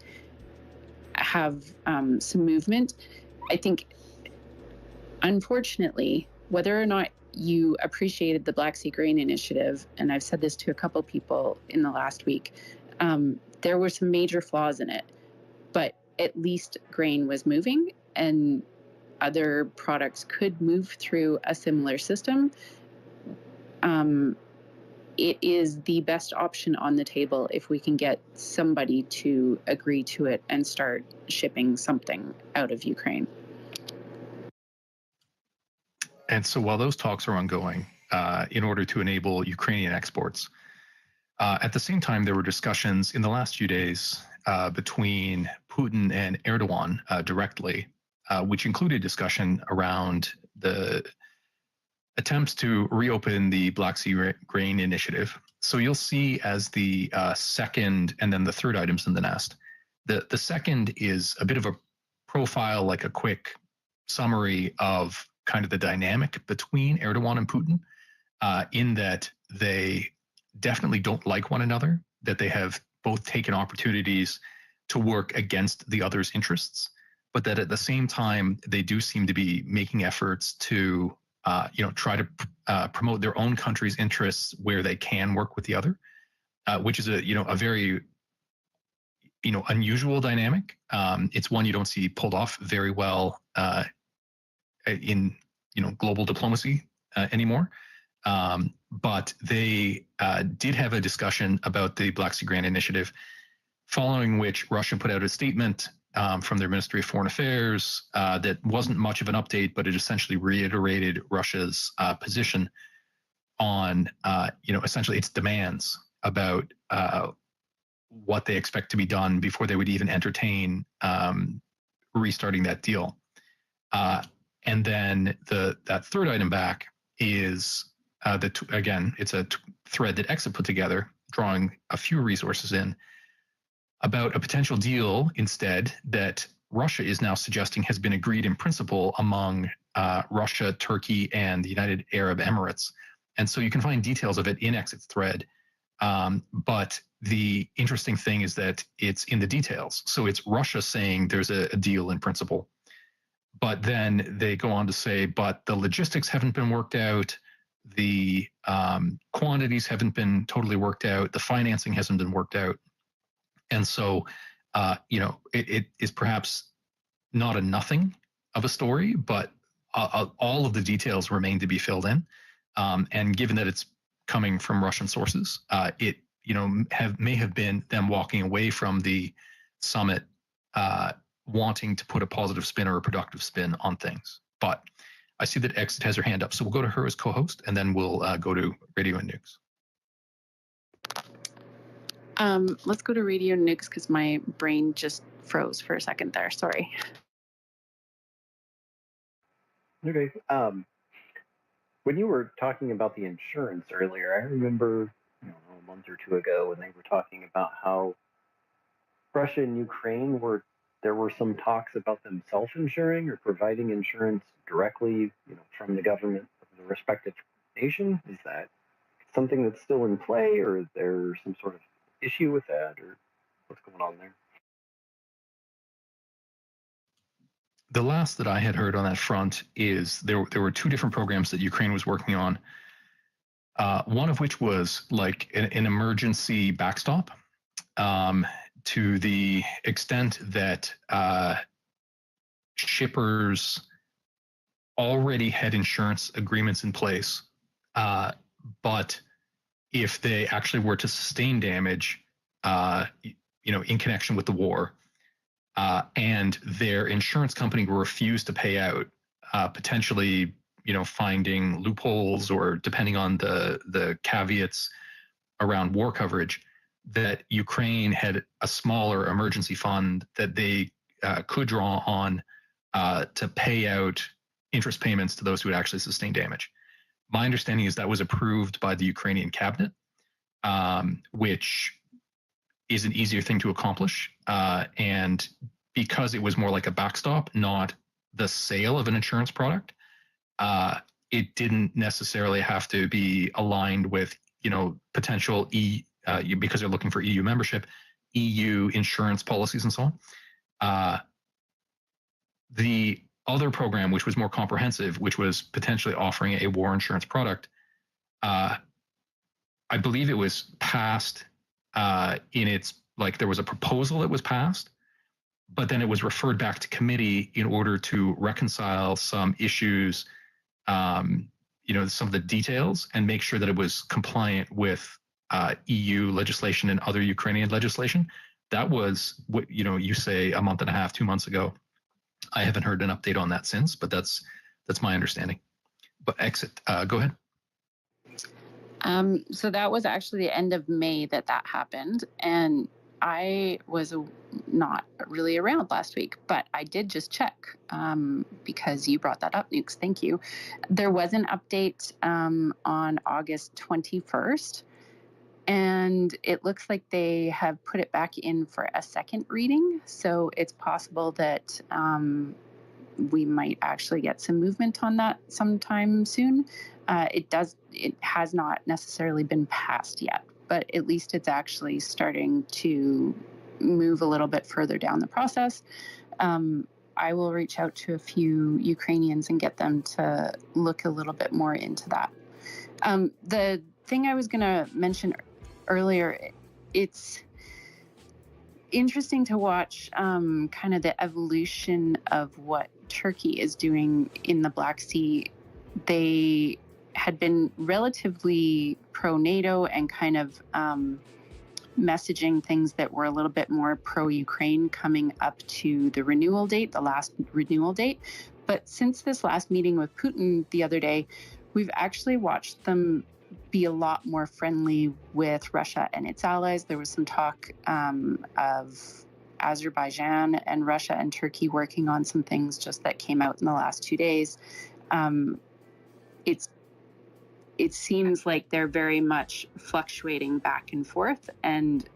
have some movement, I think, unfortunately, whether or not you appreciated the Black Sea Grain Initiative, and I've said this to a couple people in the last week, there were some major flaws in it, but at least grain was moving and other products could move through a similar system. It is the best option on the table if we can get somebody to agree to it and start shipping something out of Ukraine. And so while those talks are ongoing, in order to enable Ukrainian exports, at the same time, there were discussions in the last few days between Putin and Erdogan directly, which included discussion around the attempts to reopen the Black Sea Grain Initiative. So you'll see as the second and then the third items in the nest. The second is a bit of a profile, like a quick summary of kind of the dynamic between Erdogan and Putin, in that they definitely don't like one another, that they have both taken opportunities to work against the other's interests, but that at the same time, they do seem to be making efforts to try to promote their own country's interests where they can work with the other, which is a very unusual dynamic. It's one you don't see pulled off very well in global diplomacy anymore. But they did have a discussion about the Black Sea Grain Initiative, following which Russia put out a statement from their Ministry of Foreign Affairs that wasn't much of an update, but it essentially reiterated Russia's position on, essentially its demands about what they expect to be done before they would even entertain restarting that deal. And then that third item back is again, it's a thread that Exit put together, drawing a few resources in about a potential deal instead that Russia is now suggesting has been agreed in principle among Russia, Turkey, and the United Arab Emirates. And so you can find details of it in Exit's thread. But the interesting thing is that it's in the details. So it's Russia saying there's a deal in principle. But then they go on to say, but the logistics haven't been worked out. The quantities haven't been totally worked out. The financing hasn't been worked out. And so, it is perhaps not a nothing of a story, but all of the details remain to be filled in. And given that it's coming from Russian sources, it may have been them walking away from the summit, wanting to put a positive spin or a productive spin on things. But I see that Exit has her hand up, so we'll go to her as co-host, and then we'll go to Radio and Nukes. Let's go to Radio and Nukes because my brain just froze for a second there. Sorry. Okay. When you were talking about the insurance earlier, I remember a month or two ago when they were talking about how Russia and Ukraine there were some talks about them self-insuring or providing insurance directly, from the government of the respective nation. Is that something that's still in play, or is there some sort of issue with that, or what's going on there? The last that I had heard on that front is there were two different programs that Ukraine was working on. One of which was like an emergency backstop, to the extent that shippers already had insurance agreements in place, but if they actually were to sustain damage, in connection with the war, and their insurance company refused to pay out, potentially, finding loopholes or depending on the caveats around war coverage, that Ukraine had a smaller emergency fund that they could draw on to pay out interest payments to those who had actually sustained damage. My understanding is that was approved by the Ukrainian cabinet, which is an easier thing to accomplish. And because it was more like a backstop, not the sale of an insurance product, it didn't necessarily have to be aligned with, potential because they're looking for EU membership, EU insurance policies and so on. The other program, which was more comprehensive, which was potentially offering a war insurance product, I believe it was passed there was a proposal that was passed, but then it was referred back to committee in order to reconcile some issues, some of the details, and make sure that it was compliant with EU legislation and other Ukrainian legislation. That was what, you say a month and a half, 2 months ago. I haven't heard an update on that since, but that's my understanding. But Exit, go ahead. So that was actually the end of May that happened, and I was not really around last week, but I did just check because you brought that up, Nukes. Thank you. There was an update on August 21st, and it looks like they have put it back in for a second reading. So it's possible that we might actually get some movement on that sometime soon. It has not necessarily been passed yet, but at least it's actually starting to move a little bit further down the process. I will reach out to a few Ukrainians and get them to look a little bit more into that. The thing I was going to mention earlier, it's interesting to watch kind of the evolution of what Turkey is doing in the Black Sea. They had been relatively pro-NATO and kind of messaging things that were a little bit more pro-Ukraine coming up to the renewal date, the last renewal date. But since this last meeting with Putin the other day, we've actually watched them be a lot more friendly with Russia and its allies. There was some talk of Azerbaijan and Russia and Turkey working on some things just that came out in the last 2 days. It seems like they're very much fluctuating back and forth. And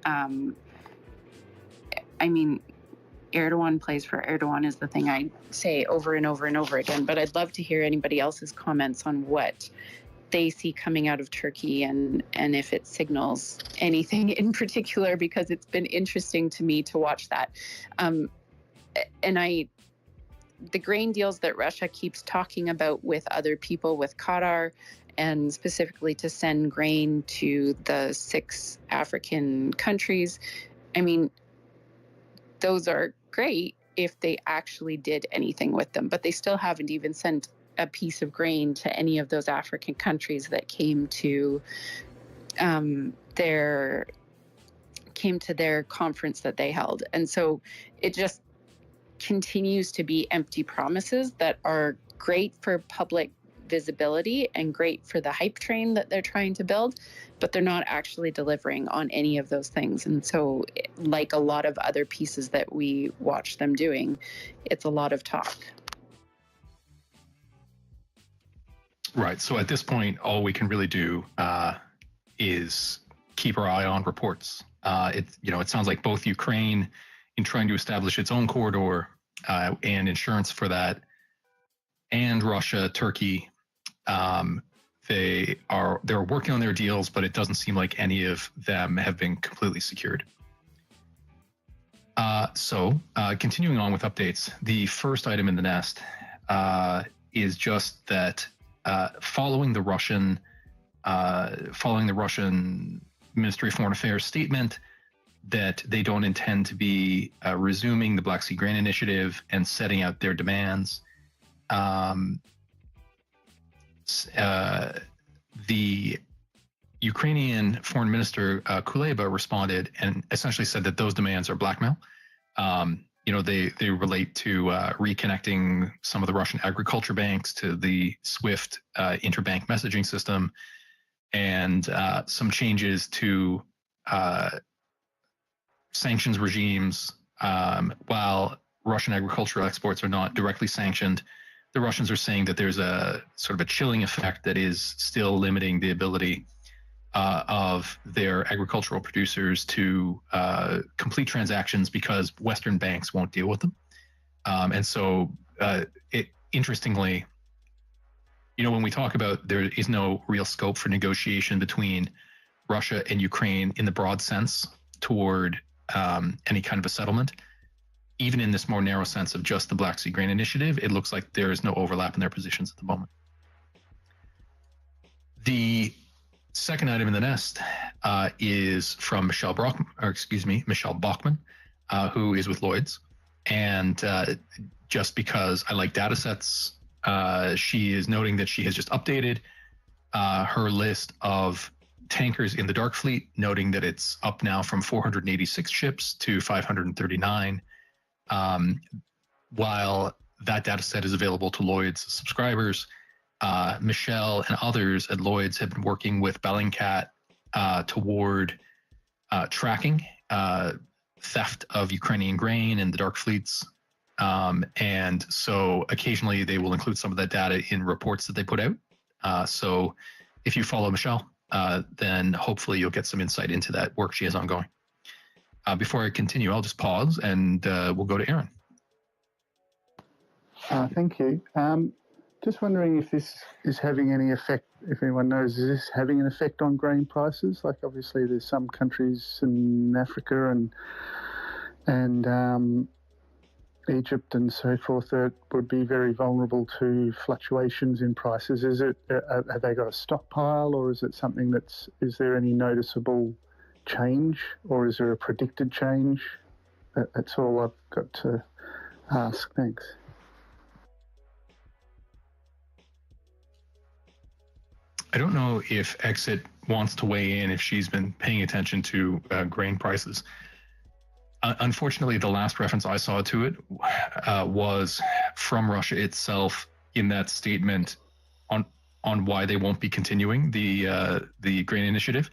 Erdogan plays for Erdogan is the thing I say over and over and over again. But I'd love to hear anybody else's comments on what they see coming out of Turkey and if it signals anything in particular, because it's been interesting to me to watch that. The grain deals that Russia keeps talking about with other people, with Qatar, and specifically to send grain to the 6 African countries. Those are great if they actually did anything with them, but they still haven't even sent a piece of grain to any of those African countries that came to their conference that they held. And so it just continues to be empty promises that are great for public visibility and great for the hype train that they're trying to build, but they're not actually delivering on any of those things. And so, like a lot of other pieces that we watch them doing, it's a lot of talk. Right. So at this point, all we can really do is keep our eye on reports. It sounds like both Ukraine, in trying to establish its own corridor and insurance for that, and Russia, Turkey, they're working on their deals, but it doesn't seem like any of them have been completely secured. So continuing on with updates, the first item in the nest is just that following the Russian Ministry of Foreign Affairs statement that they don't intend to be resuming the Black Sea Grain Initiative and setting out their demands. The Ukrainian Foreign Minister Kuleba responded and essentially said that those demands are blackmail. They relate to reconnecting some of the Russian agriculture banks to the SWIFT interbank messaging system, and some changes to sanctions regimes. While Russian agricultural exports are not directly sanctioned, the Russians are saying that there's a sort of a chilling effect that is still limiting the ability of their agricultural producers to complete transactions because Western banks won't deal with them. And so interestingly, when we talk about there is no real scope for negotiation between Russia and Ukraine in the broad sense toward any kind of a settlement, even in this more narrow sense of just the Black Sea Grain Initiative, it looks like there is no overlap in their positions at the moment. The second item in the nest is from Michelle Bachman, who is with Lloyd's. And just because I like data sets, she is noting that she has just updated her list of tankers in the Dark Fleet, noting that it's up now from 486 ships to 539. While that data set is available to Lloyd's subscribers, Michelle and others at Lloyd's have been working with Bellingcat toward tracking theft of Ukrainian grain in the dark fleets. And so occasionally they will include some of that data in reports that they put out. So if you follow Michelle, then hopefully you'll get some insight into that work she has ongoing. Before I continue, I'll just pause and we'll go to Aaron. Thank you. Just wondering if this is having any effect, if anyone knows, is this having an effect on grain prices? Like obviously there's some countries in Africa and Egypt and so forth that would be very vulnerable to fluctuations in prices. Is it, have they got a stockpile, or is it something is there any noticeable change, or is there a predicted change? That's all I've got to ask. Thanks. I don't know if Exit wants to weigh in if she's been paying attention to grain prices. Unfortunately, the last reference I saw to it was from Russia itself in that statement on why they won't be continuing the grain initiative.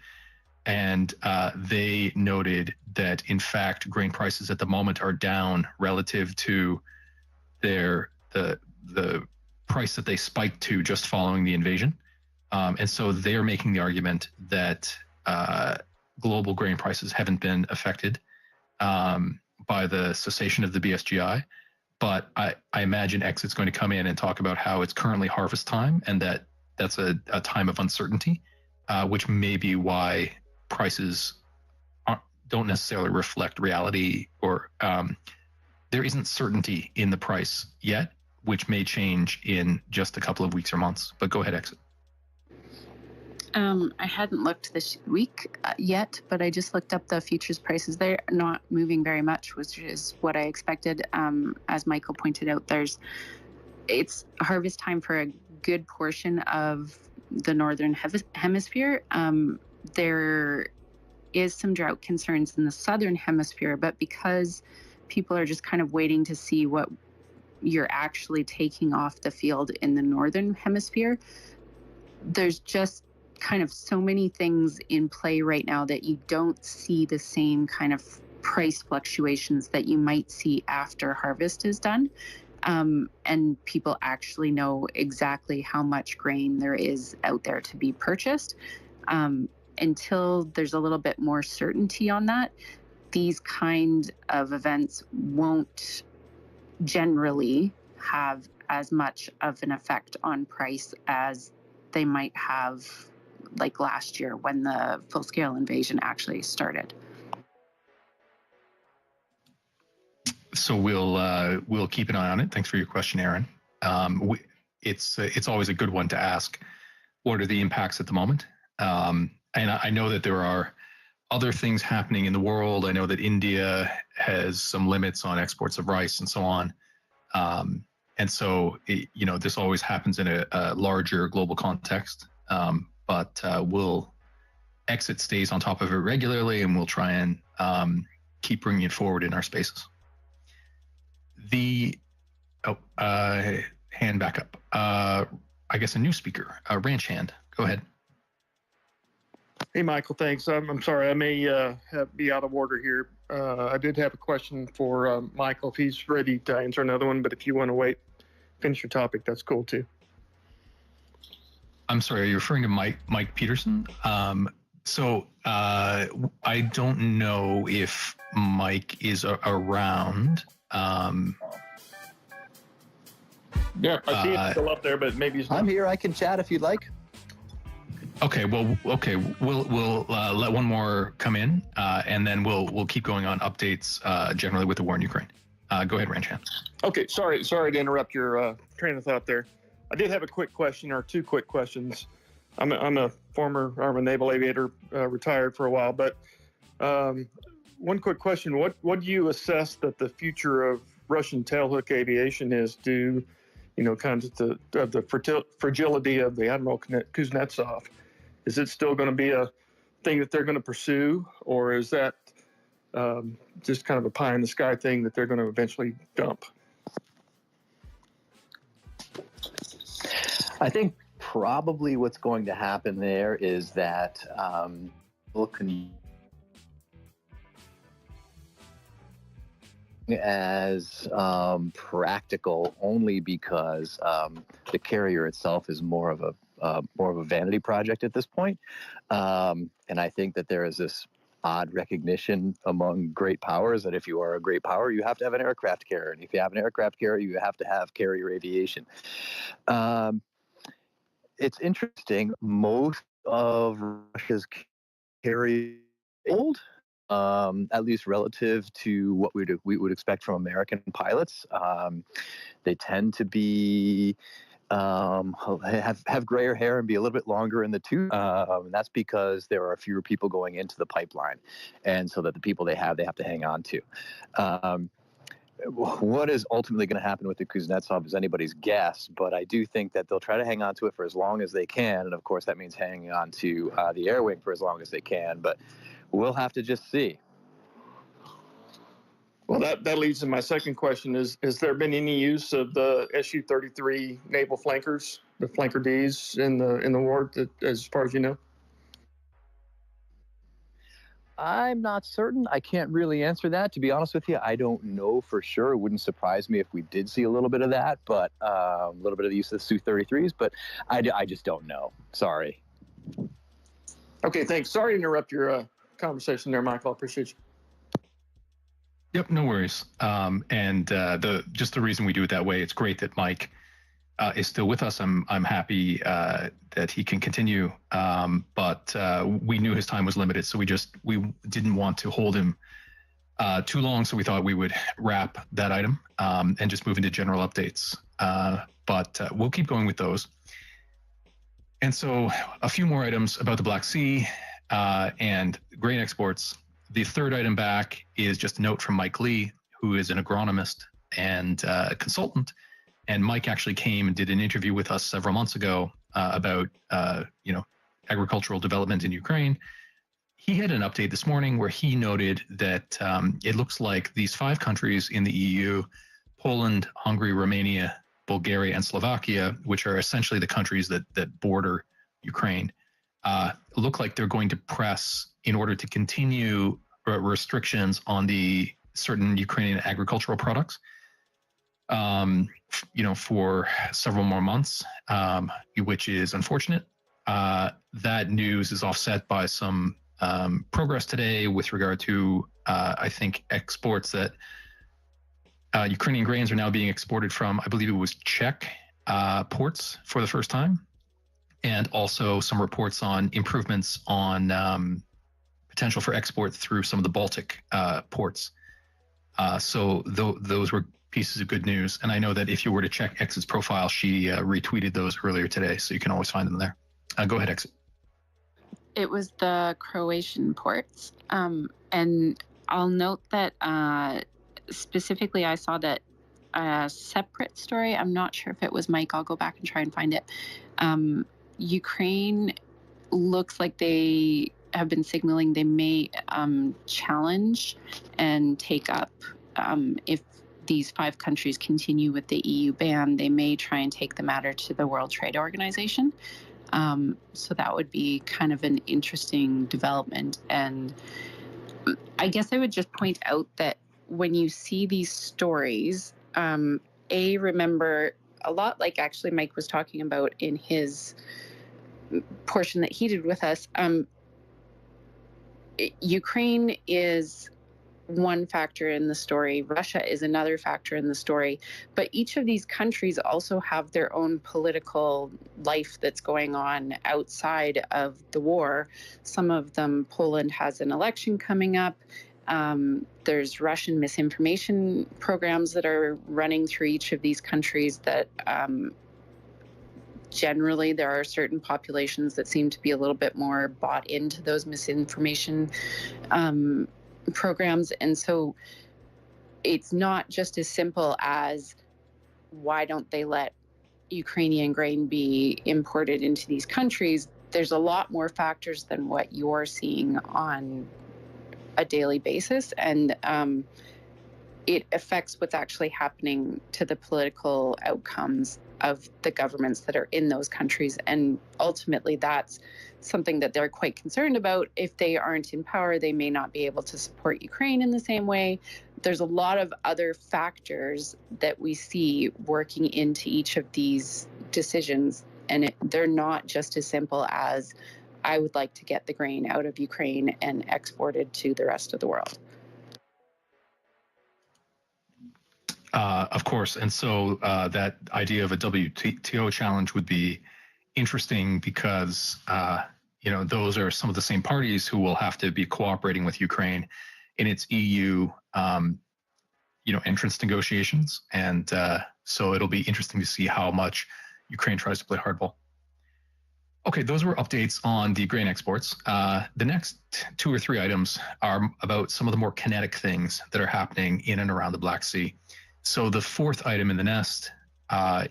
And they noted that, in fact, grain prices at the moment are down relative to the price that they spiked to just following the invasion. And so they're making the argument that global grain prices haven't been affected by the cessation of the BSGI. But I imagine Exit's going to come in and talk about how it's currently harvest time and that's a time of uncertainty, which may be why prices don't necessarily reflect reality, or there isn't certainty in the price yet, which may change in just a couple of weeks or months. But go ahead, Exit. I hadn't looked this week yet, but I just looked up the futures prices. They're not moving very much, which is what I expected. As Michael pointed out, it's harvest time for a good portion of the northern hemisphere. There is some drought concerns in the southern hemisphere, but because people are just kind of waiting to see what you're actually taking off the field in the northern hemisphere. There's just kind of so many things in play right now that you don't see the same kind of price fluctuations that you might see after harvest is done. And people actually know exactly how much grain there is out there to be purchased. Until there's a little bit more certainty on that, these kind of events won't generally have as much of an effect on price as they might have like last year when the full-scale invasion actually started. So we'll keep an eye on it. Thanks for your question, Aaron. It's always a good one to ask. What are the impacts at the moment? And I know that there are other things happening in the world. I know that India has some limits on exports of rice and so on. And so, this always happens in a larger global context. But Exit stays on top of it regularly, and we'll try and keep bringing it forward in our spaces. Hand back up. I guess a new speaker, Ranch Hand. Go ahead. Hey, Michael, thanks. I'm sorry, I may be out of order here. I did have a question for Michael if he's ready to answer another one, but if you want to wait, finish your topic, that's cool too. I'm sorry, are you referring to Mike Peterson? So I don't know if Mike is around. Yeah, I see it's still up there, but maybe he's not. I'm here. I can chat if you'd like. Okay, we'll let one more come in, and then we'll keep going on updates generally with the war in Ukraine. Go ahead, Ranchan. Okay, sorry to interrupt your train of thought there. I did have a quick question, or two quick questions. I'm a former naval aviator, retired for a while, but one quick question: What do you assess that the future of Russian tailhook aviation is due, kind of the fragility of the Admiral Kuznetsov? Is it still going to be a thing that they're going to pursue, or is that just kind of a pie in the sky thing that they're going to eventually dump? I think probably what's going to happen there is that as practical only because the carrier itself is more of a vanity project at this point, and I think that there is this odd recognition among great powers that if you are a great power, you have to have an aircraft carrier, and if you have an aircraft carrier, you have to have carrier aviation. It's interesting. Most of Russia's carriers old. At least relative to what we would expect from American pilots. They tend to be have grayer hair and be a little bit longer in the tooth. That's because there are fewer people going into the pipeline, and so that the people they have to hang on to. What is ultimately going to happen with the Kuznetsov is anybody's guess, but I do think that they'll try to hang on to it for as long as they can, and of course that means hanging on to the air wing for as long as they can, but we'll have to just see. Well, that leads to my second question: Is there been any use of the Su-33 naval flankers, the flanker Ds, in the war, as far as you know? I'm not certain. I can't really answer that. To be honest with you, I don't know for sure. It wouldn't surprise me if we did see a little bit of that, but a little bit of the use of the Su-33s, but I just don't know. Sorry. Okay, thanks. Sorry to interrupt your conversation there, Michael. I appreciate you. Yep, no worries. And just the reason we do it that way, it's great that Mike is still with us. I'm happy that he can continue, but we knew his time was limited, so we didn't want to hold him too long. So we thought we would wrap that item and just move into general updates. But we'll keep going with those. And so a few more items about the Black Sea and grain exports. The third item back is just a note from Mike Lee, who is an agronomist and consultant. And Mike actually came and did an interview with us several months ago about agricultural development in Ukraine. He had an update this morning where he noted that it looks like these 5 countries in the EU Poland, Hungary, Romania, Bulgaria, and Slovakia, which are essentially the countries that border Ukraine, look like they're going to press in order to continue restrictions on the certain Ukrainian agricultural products, for several more months, which is unfortunate. That news is offset by some progress today with regard to, I think, exports that Ukrainian grains are now being exported from, I believe it was Czech ports for the first time, and also some reports on improvements on potential for export through some of the Baltic ports. So those were pieces of good news. And I know that if you were to check X's profile, she retweeted those earlier today, so you can always find them there. Go ahead, X. It was the Croatian ports. And I'll note that specifically I saw that a separate story. I'm not sure if it was Mike. I'll go back and try and find it. Ukraine looks like they have been signaling they may challenge and take up, if these 5 countries continue with the EU ban, they may try and take the matter to the World Trade Organization. So that would be kind of an interesting development. And I guess I would just point out that when you see these stories, remember a lot like actually Mike was talking about in his portion that he did with us, Ukraine is one factor in the story. Russia is another factor in the story. But each of these countries also have their own political life that's going on outside of the war. Some of them, Poland has an election coming up. There's Russian misinformation programs that are running through each of these countries that generally there are certain populations that seem to be a little bit more bought into those misinformation programs. And so it's not just as simple as why don't they let Ukrainian grain be imported into these countries. There's a lot more factors than what you're seeing on a daily basis. And it affects what's actually happening to the political outcomes of the governments that are in those countries. And ultimately, that's something that they're quite concerned about. If they aren't in power, they may not be able to support Ukraine in the same way. There's a lot of other factors that we see working into each of these decisions. And they're not just as simple as, I would like to get the grain out of Ukraine and export it to the rest of the world. Of course. And so that idea of a WTO challenge would be interesting because, those are some of the same parties who will have to be cooperating with Ukraine in its EU, entrance negotiations. And so it'll be interesting to see how much Ukraine tries to play hardball. Okay, those were updates on the grain exports. The next 2 or 3 items are about some of the more kinetic things that are happening in and around the Black Sea. So the 4th item in the nest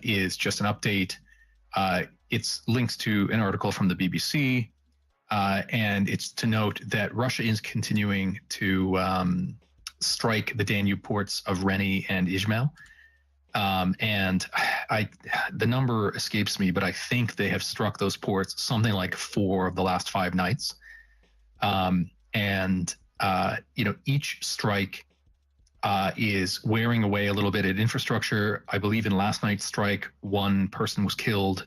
is just an update. It's links to an article from the BBC, and it's to note that Russia is continuing to strike the Danube ports of Reni and Izmail. And the number escapes me, but I think they have struck those ports something like 4 of the last 5 nights. Each strike is wearing away a little bit at infrastructure. I believe in last night's strike, 1 person was killed.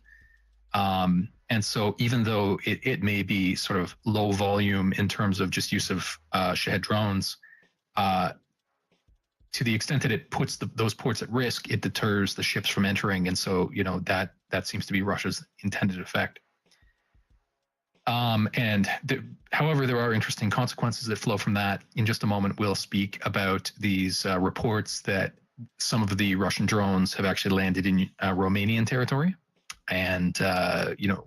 And so even though it may be sort of low volume in terms of just use of Shahed drones, to the extent that it puts those ports at risk, it deters the ships from entering. And so, that seems to be Russia's intended effect. However, there are interesting consequences that flow from that. In just a moment, we'll speak about these reports that some of the Russian drones have actually landed in Romanian territory and,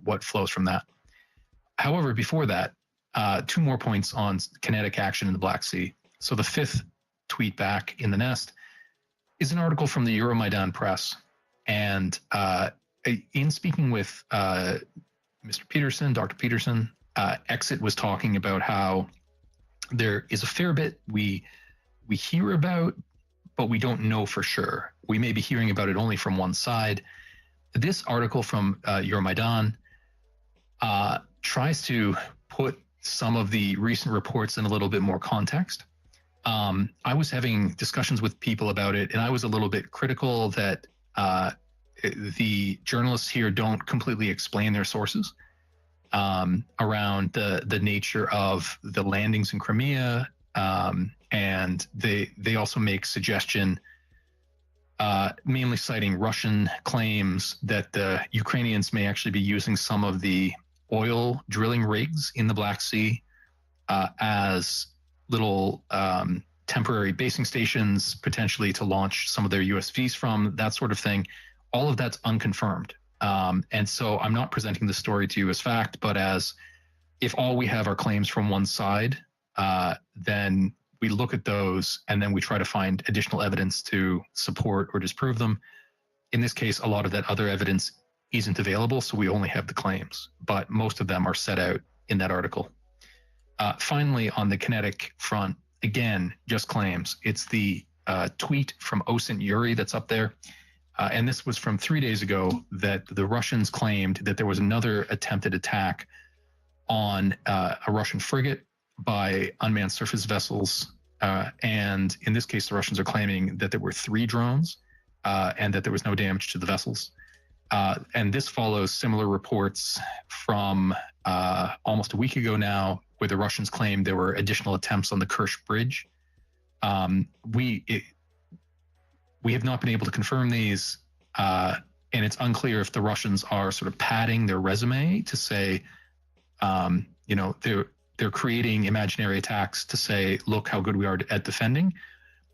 what flows from that. However, before that, 2 more points on kinetic action in the Black Sea. So the 5th tweet back in the nest is an article from the Euromaidan press. And in speaking with Mr. Peterson, Dr. Peterson, Exit was talking about how there is a fair bit we hear about, but we don't know for sure. We may be hearing about it only from one side. This article from Euromaidan tries to put some of the recent reports in a little bit more context. I was having discussions with people about it, and I was a little bit critical that the journalists here don't completely explain their sources around the nature of the landings in Crimea, and they also make suggestion, mainly citing Russian claims that the Ukrainians may actually be using some of the oil drilling rigs in the Black Sea as little temporary basing stations, potentially to launch some of their USVs from, that sort of thing. All of that's unconfirmed. And so I'm not presenting the story to you as fact, but as if all we have are claims from one side, then we look at those and then we try to find additional evidence to support or disprove them. In this case, a lot of that other evidence isn't available, so we only have the claims, but most of them are set out in that article. Finally, on the kinetic front, again, just claims. It's the tweet from OSINT-TV that's up there. And this was from 3 days ago, that the Russians claimed that there was another attempted attack on a Russian frigate by unmanned surface vessels. And in this case, the Russians are claiming that there were 3 drones and that there was no damage to the vessels. And this follows similar reports from almost a week ago now, where the Russians claimed there were additional attempts on the Kerch Bridge. We have not been able to confirm these, and it's unclear if the Russians are sort of padding their resume to say, they're creating imaginary attacks to say, look how good we are at defending,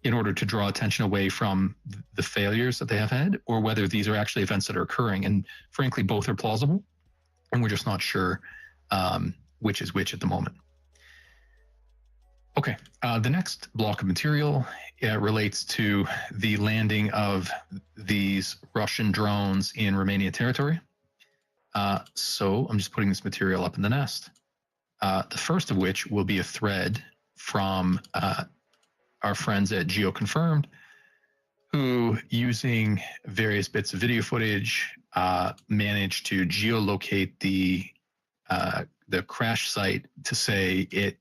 in order to draw attention away from the failures that they have had, or whether these are actually events that are occurring. And frankly, both are plausible, and we're just not sure which is which at the moment. Okay, the next block of material relates to the landing of these Russian drones in Romanian territory. So I'm just putting this material up in the nest. The first of which will be a thread from our friends at GeoConfirmed, who, using various bits of video footage, managed to geolocate the crash site to say it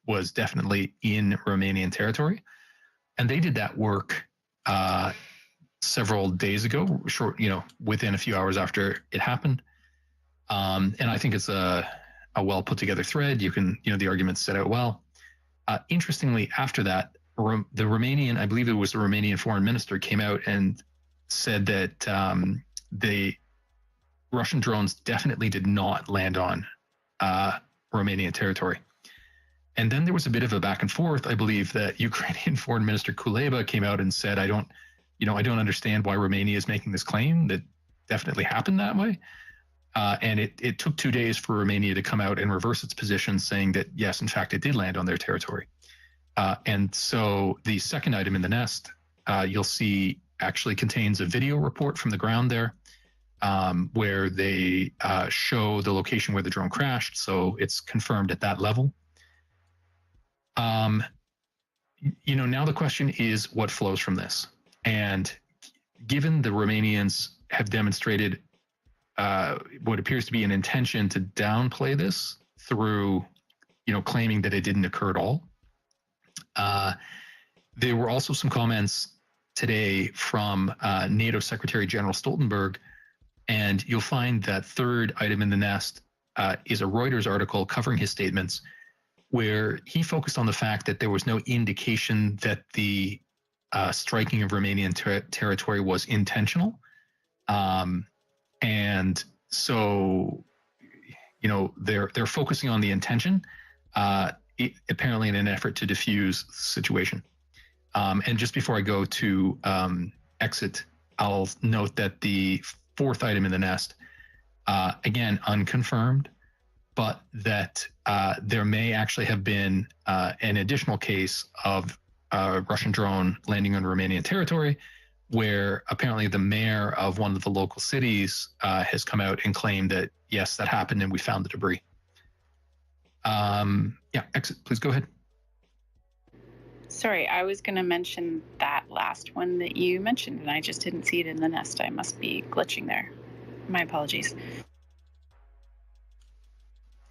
was definitely in Romanian territory. And they did that work several days ago, within a few hours after it happened. And I think it's a well put together thread. You can, the argument's set out well. Interestingly, after that, the Romanian, I believe it was the Romanian foreign minister, came out and said that the Russian drones definitely did not land on Romanian territory. And then there was a bit of a back and forth. I believe that Ukrainian Foreign Minister Kuleba came out and said, I don't understand why Romania is making this claim. That definitely happened that way. And it took 2 days for Romania to come out and reverse its position, saying that, yes, in fact, it did land on their territory. And so the second item in the nest, you'll see, actually contains a video report from the ground there, where they show the location where the drone crashed. So it's confirmed at that level. Now the question is what flows from this. And given the Romanians have demonstrated what appears to be an intention to downplay this through, claiming that it didn't occur at all. There were also some comments today from NATO Secretary General Stoltenberg, and you'll find that third item in the nest is a Reuters article covering his statements, where he focused on the fact that there was no indication that the striking of Romanian territory was intentional. And so, they're focusing on the intention, apparently in an effort to diffuse the situation. And just before I go to exit, I'll note that the fourth item in the nest, again, unconfirmed, but that there may actually have been an additional case of a Russian drone landing on Romanian territory, where apparently the mayor of one of the local cities has come out and claimed that, yes, that happened and we found the debris. Exit, please go ahead. Sorry, I was going to mention that last one that you mentioned, and I just didn't see it in the nest. I must be glitching there. My apologies.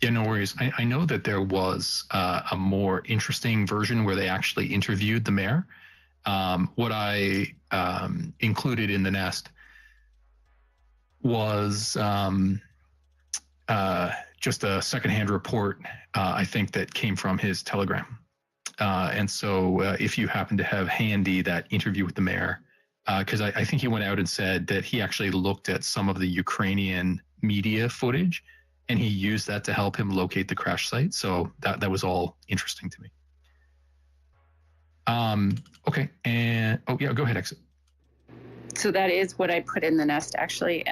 Yeah, no worries. I know that there was a more interesting version where they actually interviewed the mayor. What I included in the nest was just a secondhand report, I think, that came from his Telegram. And so if you happen to have handy that interview with the mayor, because I think he went out and said that he actually looked at some of the Ukrainian media footage and he used that to help him locate the crash site. So that was all interesting to me. Okay. And yeah, go ahead, Exit. So that is what I put in the nest. Actually,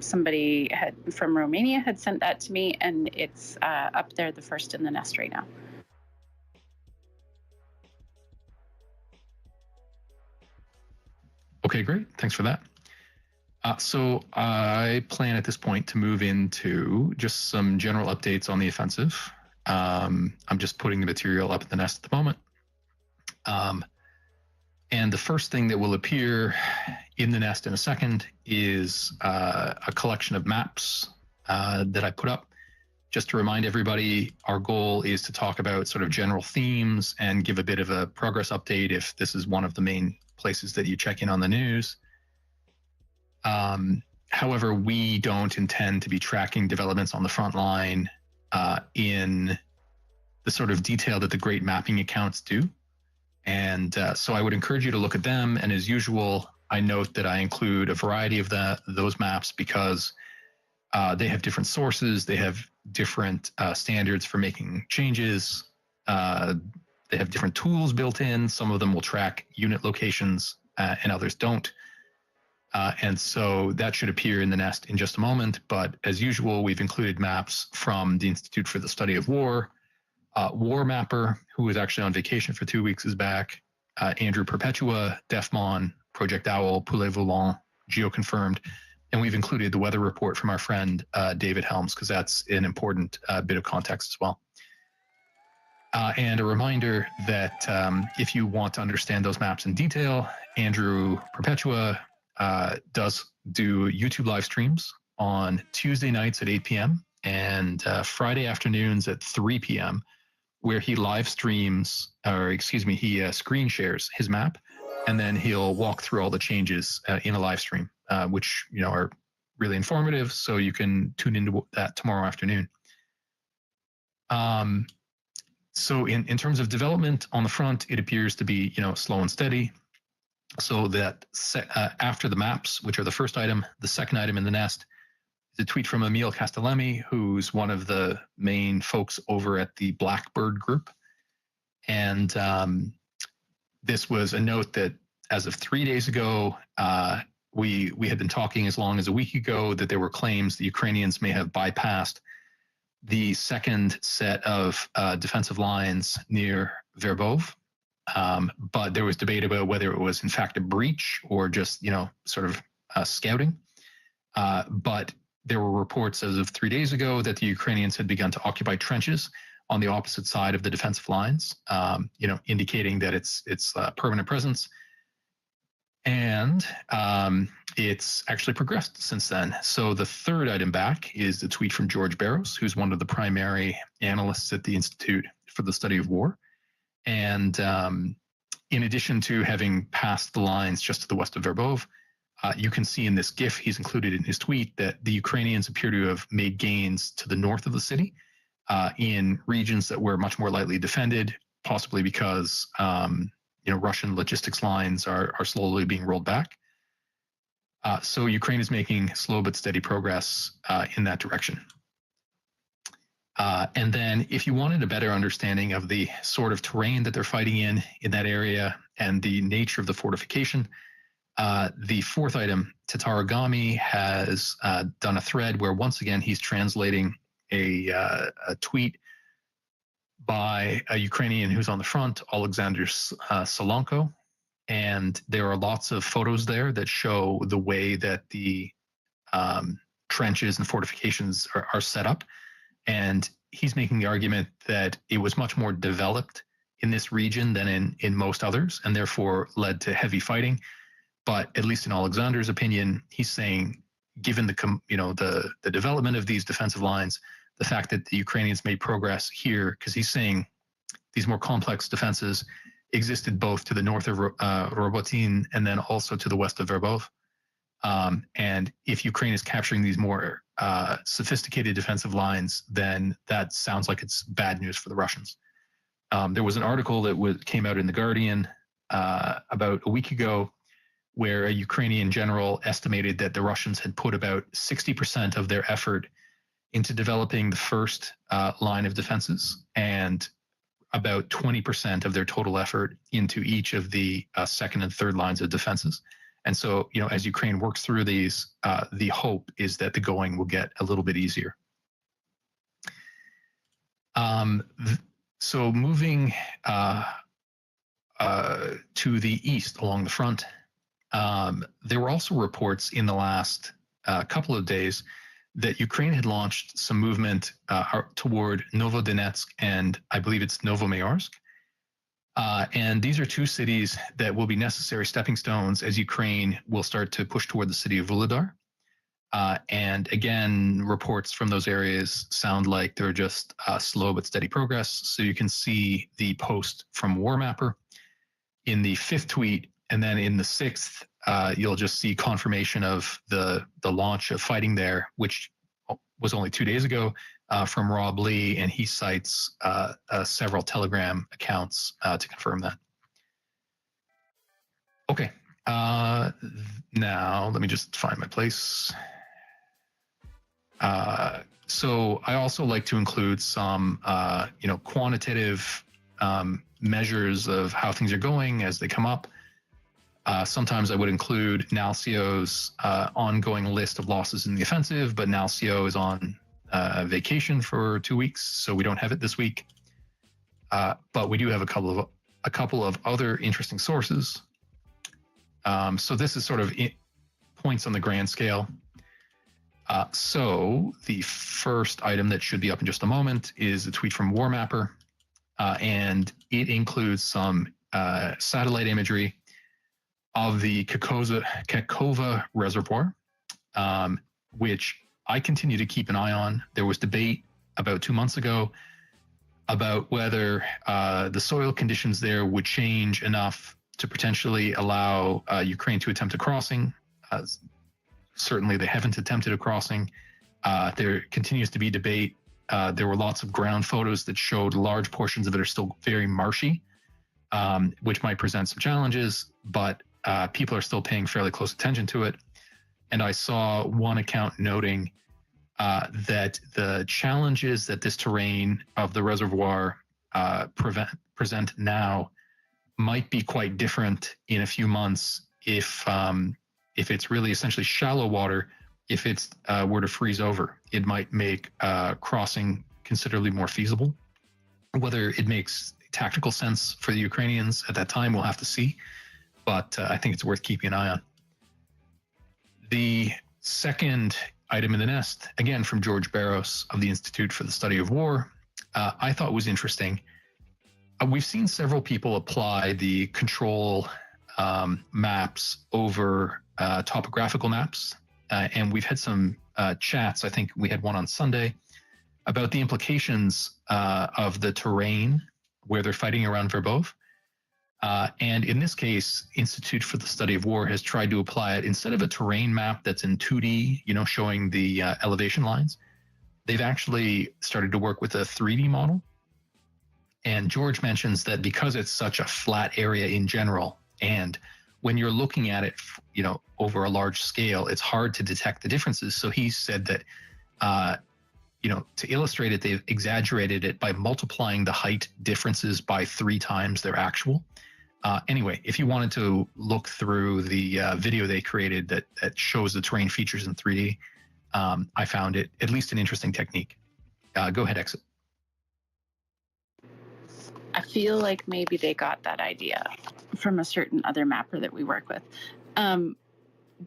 somebody from Romania had sent that to me, and it's up there, the first in the nest right now. Okay, great. Thanks for that. So I plan at this point to move into just some general updates on the offensive. I'm just putting the material up at the nest at the moment. And the first thing that will appear in the nest in a second is a collection of maps that I put up. Just to remind everybody, our goal is to talk about sort of general themes and give a bit of a progress update if this is one of the main places that you check in on the news. However, we don't intend to be tracking developments on the front line in the sort of detail that the great mapping accounts do. And so I would encourage you to look at them. And as usual, I note that I include a variety of those maps because they have different sources. They have different standards for making changes. They have different tools built in. Some of them will track unit locations and others don't. And so that should appear in the nest in just a moment. But as usual, we've included maps from the Institute for the Study of War. War Mapper, who was actually on vacation for 2 weeks, is back. Andrew Perpetua, DEFMON, Project Owl, Poulet Volant, GeoConfirmed. And we've included the weather report from our friend David Helms, because that's an important bit of context as well. And a reminder that if you want to understand those maps in detail, Andrew Perpetua does do YouTube live streams on Tuesday nights at 8 p.m. and Friday afternoons at 3 p.m., where he live streams, or excuse me, he screen shares his map, and then he'll walk through all the changes in a live stream, which are really informative. So you can tune into that tomorrow afternoon. So in terms of development on the front, it appears to be slow and steady. So that after the maps, which are the first item, the second item in the nest is a tweet from Emil Castellemi, who's one of the main folks over at the Blackbird group. And this was a note that as of 3 days ago, we had been talking as long as a week ago that there were claims the Ukrainians may have bypassed the second set of defensive lines near Verbov. But there was debate about whether it was in fact a breach or just, sort of scouting. But there were reports as of 3 days ago that the Ukrainians had begun to occupy trenches on the opposite side of the defensive lines, indicating that it's a permanent presence. And it's actually progressed since then. So the third item back is the tweet from George Barrows, who's one of the primary analysts at the Institute for the Study of War. And in addition to having passed the lines just to the west of Verbov, you can see in this GIF he's included in his tweet that the Ukrainians appear to have made gains to the north of the city in regions that were much more lightly defended, possibly because Russian logistics lines are slowly being rolled back. So Ukraine is making slow but steady progress in that direction. And then if you wanted a better understanding of the sort of terrain that they're fighting in that area and the nature of the fortification, the fourth item, Tataragami, has done a thread where once again he's translating a tweet by a Ukrainian who's on the front, Alexander Solonko. And there are lots of photos there that show the way that the trenches and fortifications are set up. And he's making the argument that it was much more developed in this region than in most others, and therefore led to heavy fighting. But at least in Alexander's opinion, he's saying, given the development of these defensive lines, the fact that the Ukrainians made progress here, because he's saying these more complex defenses existed both to the north of Robotin and then also to the west of Verbov. And if Ukraine is capturing these more sophisticated defensive lines, then that sounds like it's bad news for the Russians. There was an article that came out in The Guardian about a week ago where a Ukrainian general estimated that the Russians had put about 60% of their effort into developing the first line of defenses and about 20% of their total effort into each of the second and third lines of defenses. And so, as Ukraine works through these, the hope is that the going will get a little bit easier. So moving to the east along the front, there were also reports in the last couple of days that Ukraine had launched some movement toward Novodonetsk and I believe it's Novomayorsk. And these are two cities that will be necessary stepping stones as Ukraine will start to push toward the city of Vuhledar. And again, reports from those areas sound like they're just slow but steady progress. So you can see the post from War Mapper in the 5th tweet, and then in the 6th, you'll just see confirmation of the launch of fighting there, which was only 2 days ago, from Rob Lee, and he cites several Telegram accounts to confirm that. Okay, now let me just find my place. So I also like to include some, quantitative measures of how things are going as they come up. Sometimes I would include Nalcio's ongoing list of losses in the offensive, but Nalcio is on vacation for 2 weeks, so we don't have it this week. But we do have a couple of other interesting sources. So this is sort of points on the grand scale. So the first item that should be up in just a moment is a tweet from War Mapper, and it includes some satellite imagery of the Kakova Reservoir, which I continue to keep an eye on. There was debate about 2 months ago about whether the soil conditions there would change enough to potentially allow Ukraine to attempt a crossing. Certainly they haven't attempted a crossing. There continues to be debate. There were lots of ground photos that showed large portions of it are still very marshy, which might present some challenges, but people are still paying fairly close attention to it. And I saw one account noting that the challenges that this terrain of the reservoir present now might be quite different in a few months if it's really essentially shallow water. If it's were to freeze over, it might make crossing considerably more feasible. Whether it makes tactical sense for the Ukrainians at that time, we'll have to see. But I think it's worth keeping an eye on. The second item in the nest, again from George Barros of the Institute for the Study of War, I thought was interesting. We've seen several people apply the control maps over topographical maps, and we've had some chats. I think we had one on Sunday about the implications of the terrain where they're fighting around Verbov. And in this case, Institute for the Study of War has tried to apply it instead of a terrain map that's in 2D, showing the elevation lines. They've actually started to work with a 3D model. And George mentions that because it's such a flat area in general, and when you're looking at it, over a large scale, it's hard to detect the differences. So he said that, to illustrate it, they've exaggerated it by multiplying the height differences by 3 times their actual. Anyway, if you wanted to look through the video they created that shows the terrain features in 3D, I found it at least an interesting technique. Go ahead, Exit. I feel like maybe they got that idea from a certain other mapper that we work with.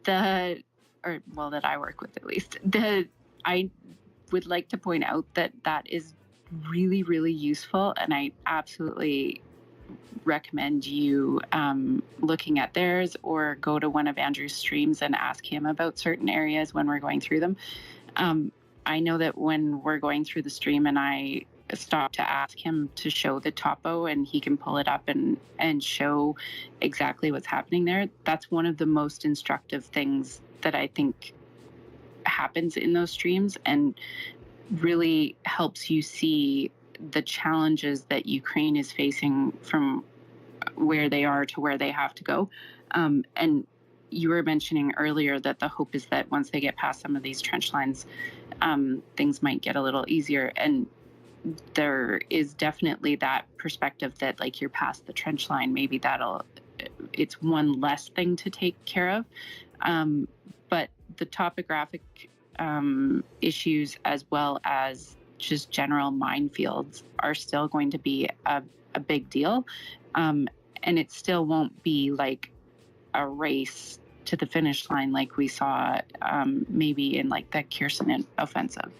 That I work with at least. I would like to point out that is really, really useful, and I absolutely recommend you looking at theirs or go to one of Andrew's streams and ask him about certain areas when we're going through them. I know that when we're going through the stream and I stop to ask him to show the topo and he can pull it up and show exactly what's happening there, that's one of the most instructive things that I think happens in those streams and really helps you see the challenges that Ukraine is facing from where they are to where they have to go. And you were mentioning earlier that the hope is that once they get past some of these trench lines, things might get a little easier. And there is definitely that perspective that, like, you're past the trench line, maybe it's one less thing to take care of. But the topographic issues, as well as just general minefields, are still going to be a big deal. And it still won't be like a race to the finish line like we saw maybe in like the Petersen offensive.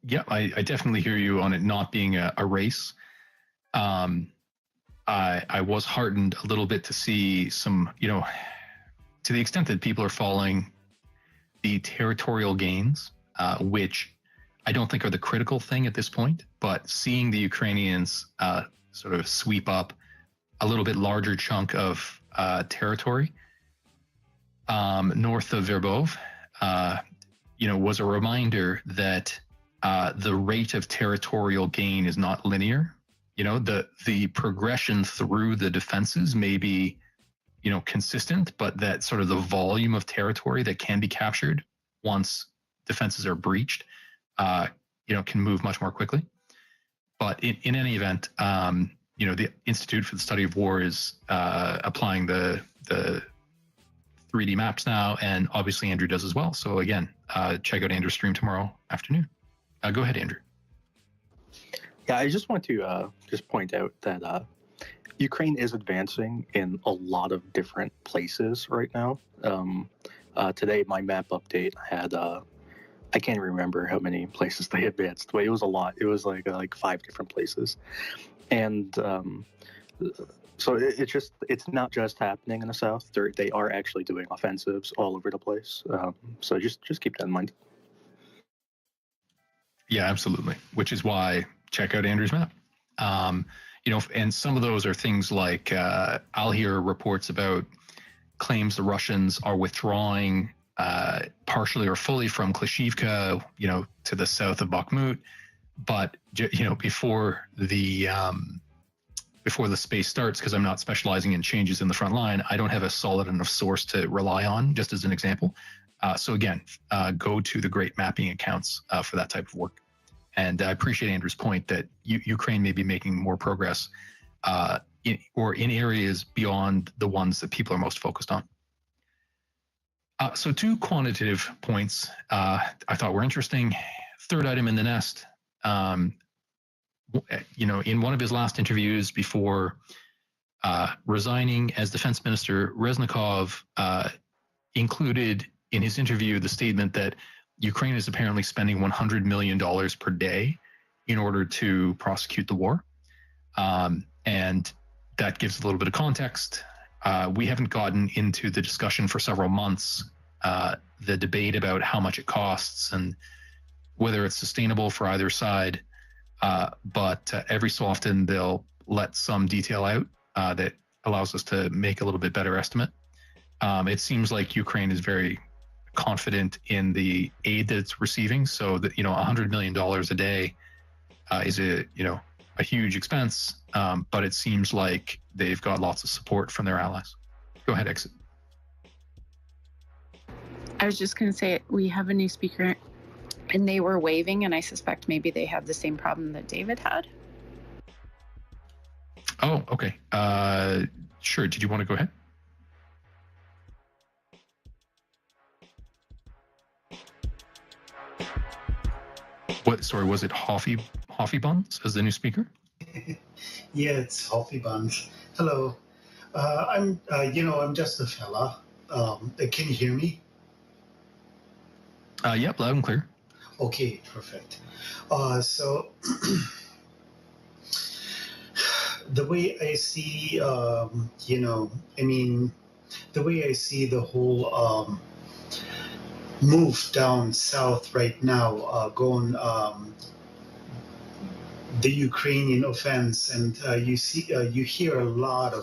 Yeah, I definitely hear you on it not being a race. I was heartened a little bit to see some, to the extent that people are following the territorial gains, which I don't think are the critical thing at this point, but seeing the Ukrainians sort of sweep up a little bit larger chunk of territory north of Verbov, was a reminder that the rate of territorial gain is not linear. The progression through the defenses may be, consistent, but that sort of the volume of territory that can be captured once defenses are breached, can move much more quickly. But in any event, the Institute for the Study of War is applying the 3D maps now, and obviously Andrew does as well. So again, check out Andrew's stream tomorrow afternoon. Go ahead, Andrew. Yeah, I just want to just point out that Ukraine is advancing in a lot of different places right now. Today, my map update had, I can't remember how many places they advanced, but it was a lot. It was like 5 different places. And so it's not just happening in the south. They are actually doing offensives all over the place. So just keep that in mind. Yeah, absolutely. Which is why check out Andrew's map. And some of those are things like I'll hear reports about claims the Russians are withdrawing partially or fully from Klishivka, to the south of Bakhmut. But before the space starts, because I'm not specializing in changes in the front line, I don't have a solid enough source to rely on, just as an example. So again, go to the great mapping accounts for that type of work. And I appreciate Andrew's point that Ukraine may be making more progress in areas beyond the ones that people are most focused on. So 2 quantitative points I thought were interesting. Third item in the nest, in one of his last interviews before resigning as defense minister, Reznikov included in his interview the statement that Ukraine is apparently spending $100 million per day in order to prosecute the war. And that gives a little bit of context. We haven't gotten into the discussion for several months, the debate about how much it costs and whether it's sustainable for either side. But every so often they'll let some detail out that allows us to make a little bit better estimate. It seems like Ukraine is very confident in the aid that it's receiving. So that, $100 million a day is a huge expense, but it seems like they've got lots of support from their allies. Go ahead, Exit. I was just going to say, we have a new speaker and they were waving, and I suspect maybe they have the same problem that David had. Oh, okay. Sure. Did you want to go ahead? What? Sorry, was it Hoffy Buns as the new speaker? Yeah, it's Hoffy Buns. Hello. I'm just a fella. Can you hear me? Yep, loud and clear. Okay, perfect. So the way I see, the way I see the whole move down south right now, going the Ukrainian offense, and you hear a lot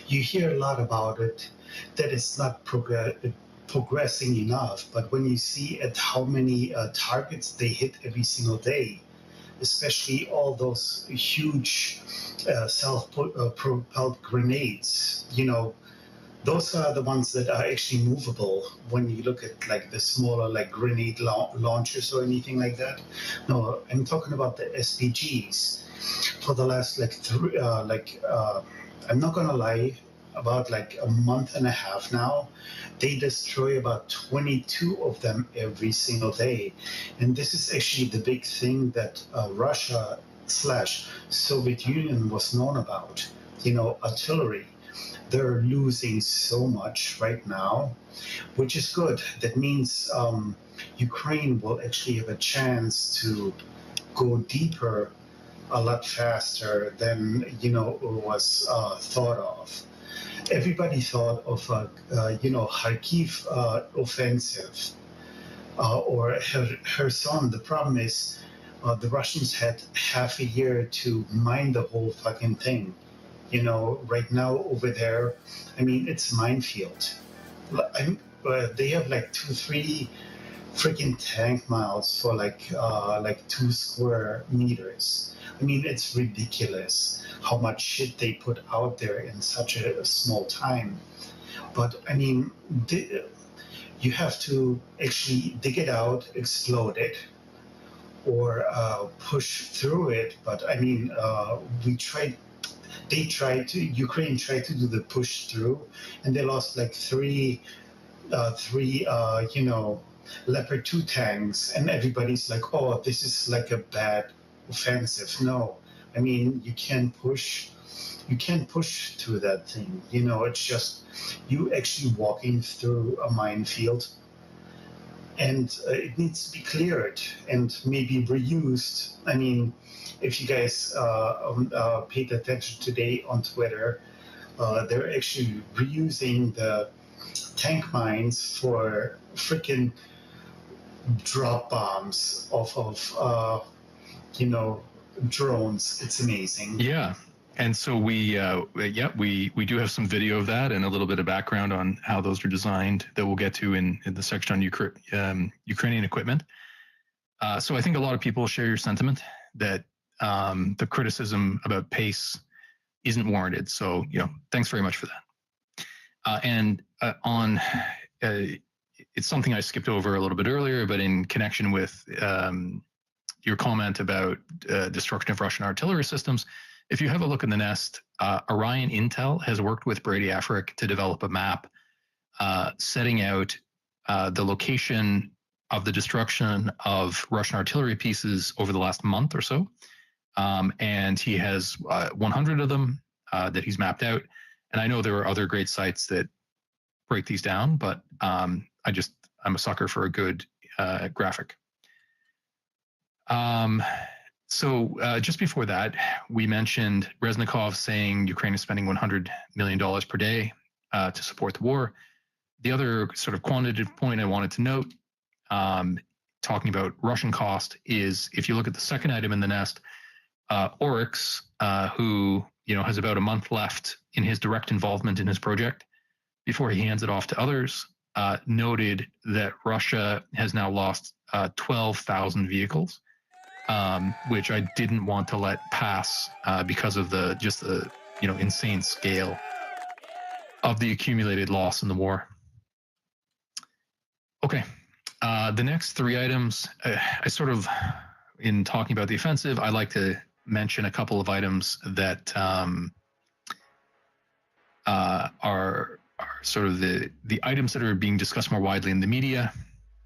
you hear a lot about it, that it's not progressing enough. But when you see at how many targets they hit every single day, especially all those huge self-propelled grenades, those are the ones that are actually movable when you look at like the smaller like grenade launchers or anything like that. No, I'm talking about the SPGs. For the last I'm not gonna lie, about like a month and a half now, they destroy about 22 of them every single day. And this is actually the big thing that Russia / Soviet Union was known about, artillery. They're losing so much right now, which is good. That means Ukraine will actually have a chance to go deeper a lot faster than was thought of. Everybody thought of Kharkiv offensive or Kherson. The problem is the Russians had half a year to mine the whole fucking thing. Right now over there, I mean, it's minefield. They have like 2-3 freaking tank miles for like 2 square meters. I mean, it's ridiculous how much shit they put out there in such a small time. But I mean, you have to actually dig it out, explode it, or push through it. But I mean, Ukraine tried to do the push through, and they lost like three Leopard 2 tanks, and everybody's like, oh, this is like a bad offensive. No, I mean, you can't push through that thing. It's just you actually walking through a minefield, and it needs to be cleared and maybe reused. I mean, if you guys paid attention today on Twitter, they're actually reusing the tank mines for freaking drop bombs off of drones. It's amazing. Yeah. And so we do have some video of that and a little bit of background on how those are designed that we'll get to in the section on Ukrainian equipment. So I think a lot of people share your sentiment that the criticism about pace isn't warranted. So, thanks very much for that. It's something I skipped over a little bit earlier, but in connection with your comment about destruction of Russian artillery systems, if you have a look in the nest, Orion Intel has worked with Brady Afric to develop a map setting out the location of the destruction of Russian artillery pieces over the last month or so. And he has 100 of them that he's mapped out. And I know there are other great sites that break these down, but I'm a sucker for a good graphic. So just before that, we mentioned Reznikov saying Ukraine is spending $100 million per day to support the war. The other sort of quantitative point I wanted to note, talking about Russian cost, is if you look at the second item in the nest, Oryx, who has about a month left in his direct involvement in his project before he hands it off to others, noted that Russia has now lost 12,000 vehicles, which I didn't want to let pass because of the insane scale of the accumulated loss in the war. Okay, the next three items, I sort of, in talking about the offensive, I like to mention a couple of items that are sort of the items that are being discussed more widely in the media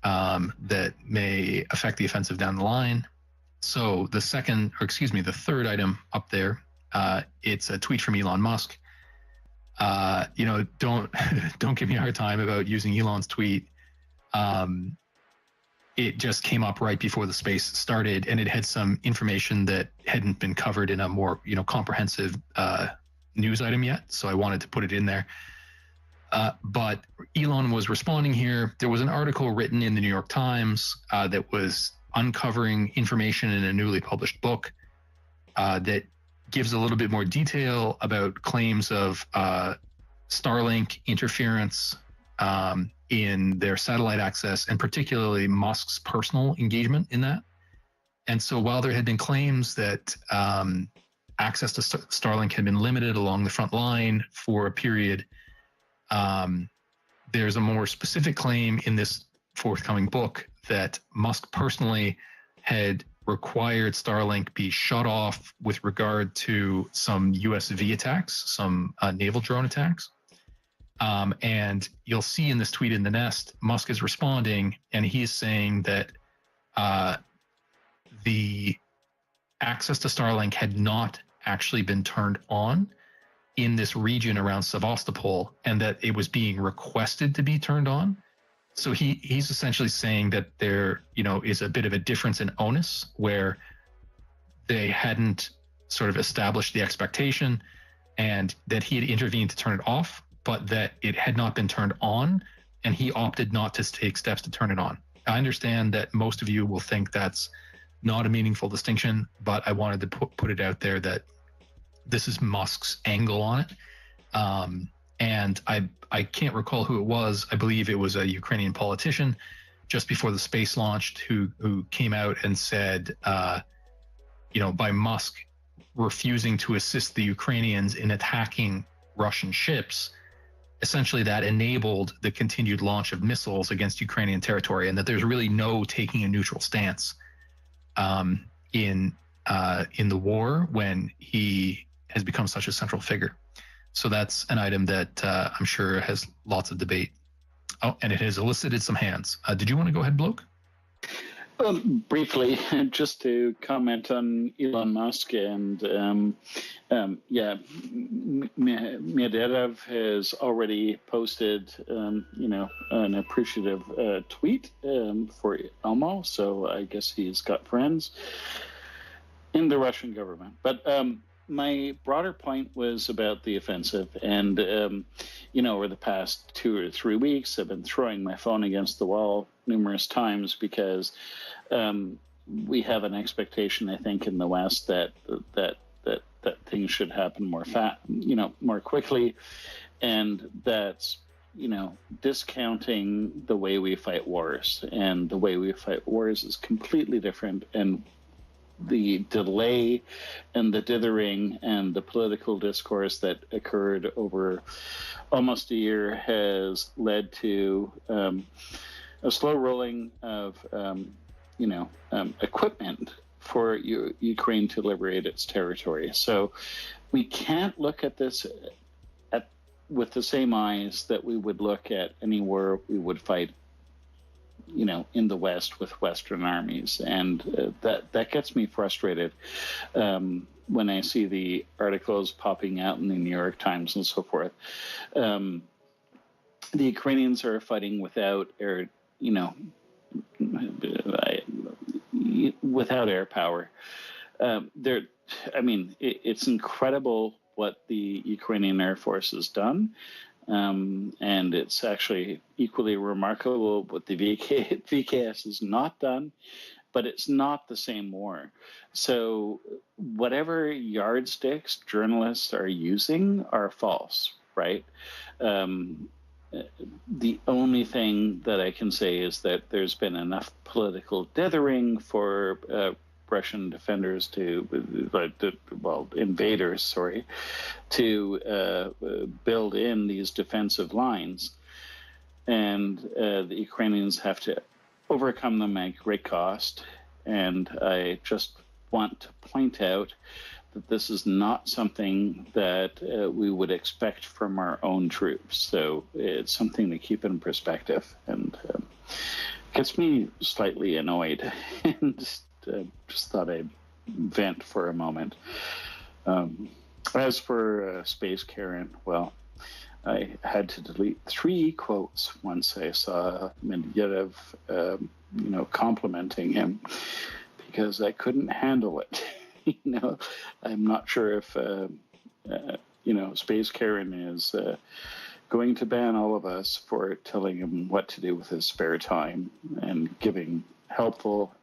that may affect the offensive down the line. So the third item up there, it's a tweet from Elon Musk. Don't give me a hard time about using Elon's tweet. it just came up right before the space started, and it had some information that hadn't been covered in a more comprehensive news item yet. So I wanted to put it in there. But Elon was responding here. There was an article written in the New York Times that was uncovering information in a newly published book that gives a little bit more detail about claims of Starlink interference in their satellite access, and particularly Musk's personal engagement in that. And so while there had been claims that access to Starlink had been limited along the front line for a period, there's a more specific claim in this forthcoming book that Musk personally had required Starlink be shut off with regard to some USV attacks, some naval drone attacks. And you'll see in this tweet in the Nest, Musk is responding, and he's saying that the access to Starlink had not actually been turned on in this region around Sevastopol, and that it was being requested to be turned on. So he's essentially saying that there, is a bit of a difference in onus, where they hadn't sort of established the expectation, and that he had intervened to turn it off, but that it had not been turned on, and he opted not to take steps to turn it on. I understand that most of you will think that's not a meaningful distinction, but I wanted to put it out there that this is Musk's angle on it. And I can't recall who it was. I believe it was a Ukrainian politician just before the space launched who came out and said, by Musk refusing to assist the Ukrainians in attacking Russian ships, essentially that enabled the continued launch of missiles against Ukrainian territory, and that there's really no taking a neutral stance in the war when he has become such a central figure. So that's an item that I'm sure has lots of debate. Oh, and it has elicited some hands. Did you want to go ahead, Bloke? Briefly, just to comment on Elon Musk and Medvedev has already posted, an appreciative tweet for Elmo. So I guess he's got friends in the Russian government. But my broader point was about the offensive, and over the past 2 or 3 weeks, I've been throwing my phone against the wall numerous times because we have an expectation, I think, in the West that things should happen more quickly, and that's discounting the way we fight wars, and the way we fight wars is completely different, and the delay and the dithering and the political discourse that occurred over almost a year has led to a slow rolling of equipment for Ukraine to liberate its territory. So we can't look at this with the same eyes that we would look at any war we would fight in the West with Western armies. And that gets me frustrated when I see the articles popping out in the New York Times and so forth. The Ukrainians are fighting without air, without air power. It's incredible what the Ukrainian Air Force has done. And it's actually equally remarkable what the VKS has not done, but it's not the same war. So whatever yardsticks journalists are using are false, right? The only thing that I can say is that there's been enough political dithering for Russian defenders invaders, to build in these defensive lines. And the Ukrainians have to overcome them at great cost. And I just want to point out that this is not something that we would expect from our own troops. So it's something to keep in perspective, and gets me slightly annoyed. And just thought I'd vent for a moment. As for Space Karen, well, I had to delete 3 quotes once I saw Medvedev, complimenting him, because I couldn't handle it. I'm not sure if, Space Karen is going to ban all of us for telling him what to do with his spare time and giving helpful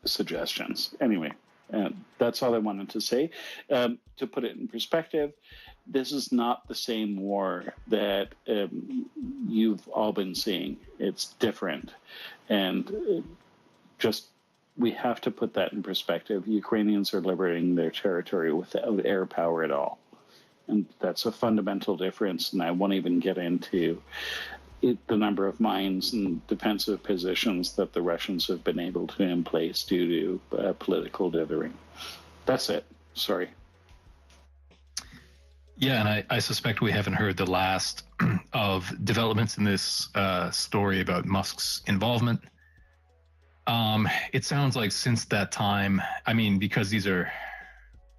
suggestions. Anyway, that's all I wanted to say. To put it in perspective, this is not the same war that you've all been seeing. It's different. And we have to put that in perspective. Ukrainians are liberating their territory without air power at all. And that's a fundamental difference. And I won't even get into the number of mines and defensive positions that the Russians have been able to in place due to political dithering. That's it. Sorry. Yeah, and I suspect we haven't heard the last of developments in this story about Musk's involvement. It sounds like since that time, because these are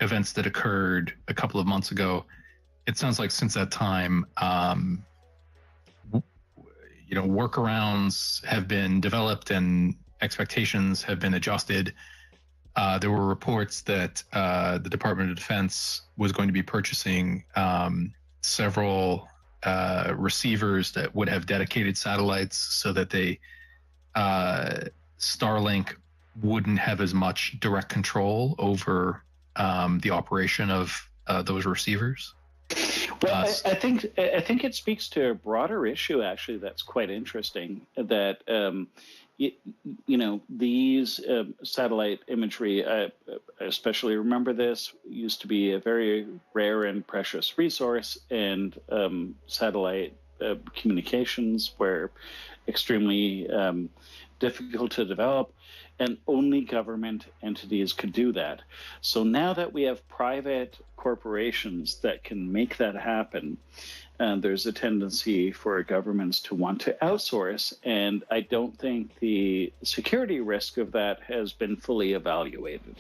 events that occurred a couple of months ago, it sounds like since that time, workarounds have been developed and expectations have been adjusted. There were reports that the Department of Defense was going to be purchasing several receivers that would have dedicated satellites so that Starlink wouldn't have as much direct control over the operation of those receivers. Well, I think it speaks to a broader issue, actually, that's quite interesting, that these satellite imagery, I especially remember this, used to be a very rare and precious resource, and satellite communications were extremely difficult to develop, and only government entities could do that. So now that we have private corporations that can make that happen, there's a tendency for governments to want to outsource, and I don't think the security risk of that has been fully evaluated.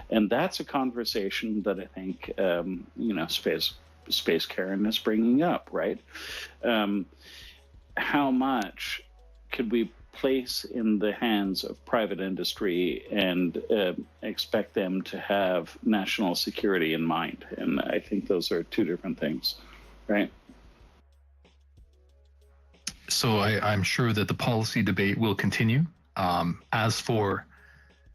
And that's a conversation that I think, Space Karen is bringing up, right? How much could we place in the hands of private industry and expect them to have national security in mind? And I think those are two different things, right? So I'm sure that the policy debate will continue. As for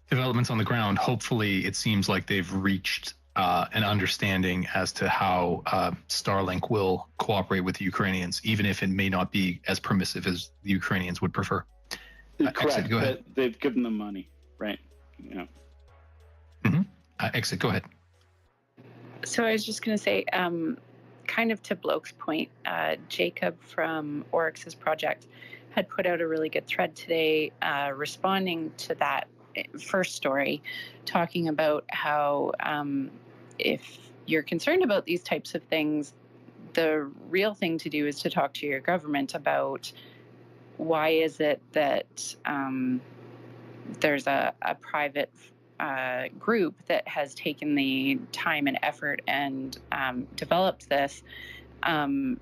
developments on the ground, hopefully it seems like they've reached an understanding as to how Starlink will cooperate with the Ukrainians, even if it may not be as permissive as the Ukrainians would prefer. Correct. Exit, go ahead. They've given them money, right? Yeah. Mm-hmm. Exit, go ahead. So I was just going to say, kind of to Bloke's point, Jacob from Oryx's project had put out a really good thread today responding to that first story, talking about how if you're concerned about these types of things, the real thing to do is to talk to your government about why is it that there's a private group that has taken the time and effort and developed this, and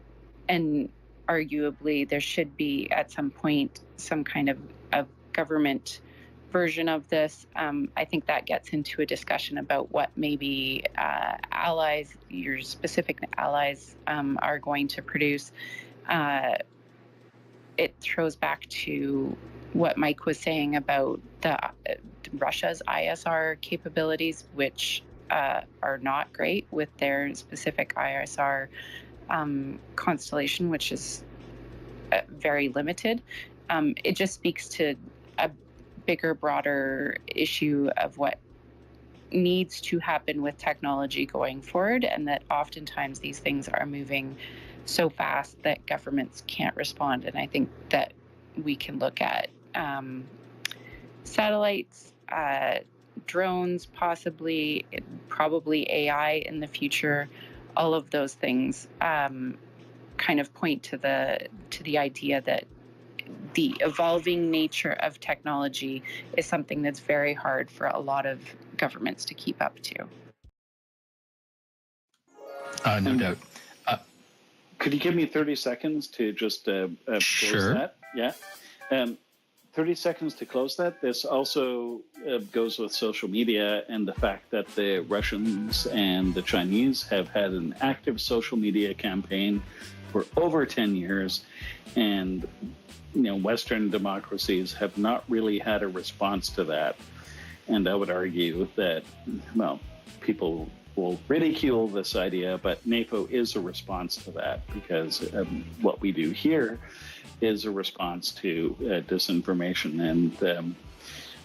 arguably there should be at some point some kind of government version of this. I think that gets into a discussion about what maybe allies, your specific allies, are going to produce. It throws back to what Mike was saying about Russia's ISR capabilities, which are not great with their specific ISR constellation, which is very limited. It just speaks to a bigger, broader issue of what needs to happen with technology going forward, and that oftentimes these things are moving so fast that governments can't respond. And I think that we can look at satellites, drones, probably AI in the future. All of those things kind of point to the idea that the evolving nature of technology is something that's very hard for a lot of governments to keep up to. No doubt. Could you give me 30 seconds to just close that? Yeah. 30 seconds to close that. This also goes with social media and the fact that the Russians and the Chinese have had an active social media campaign for over 10 years. And, Western democracies have not really had a response to that. And I would argue that, people will ridicule this idea, but NATO is a response to that, because what we do here is a response to disinformation. And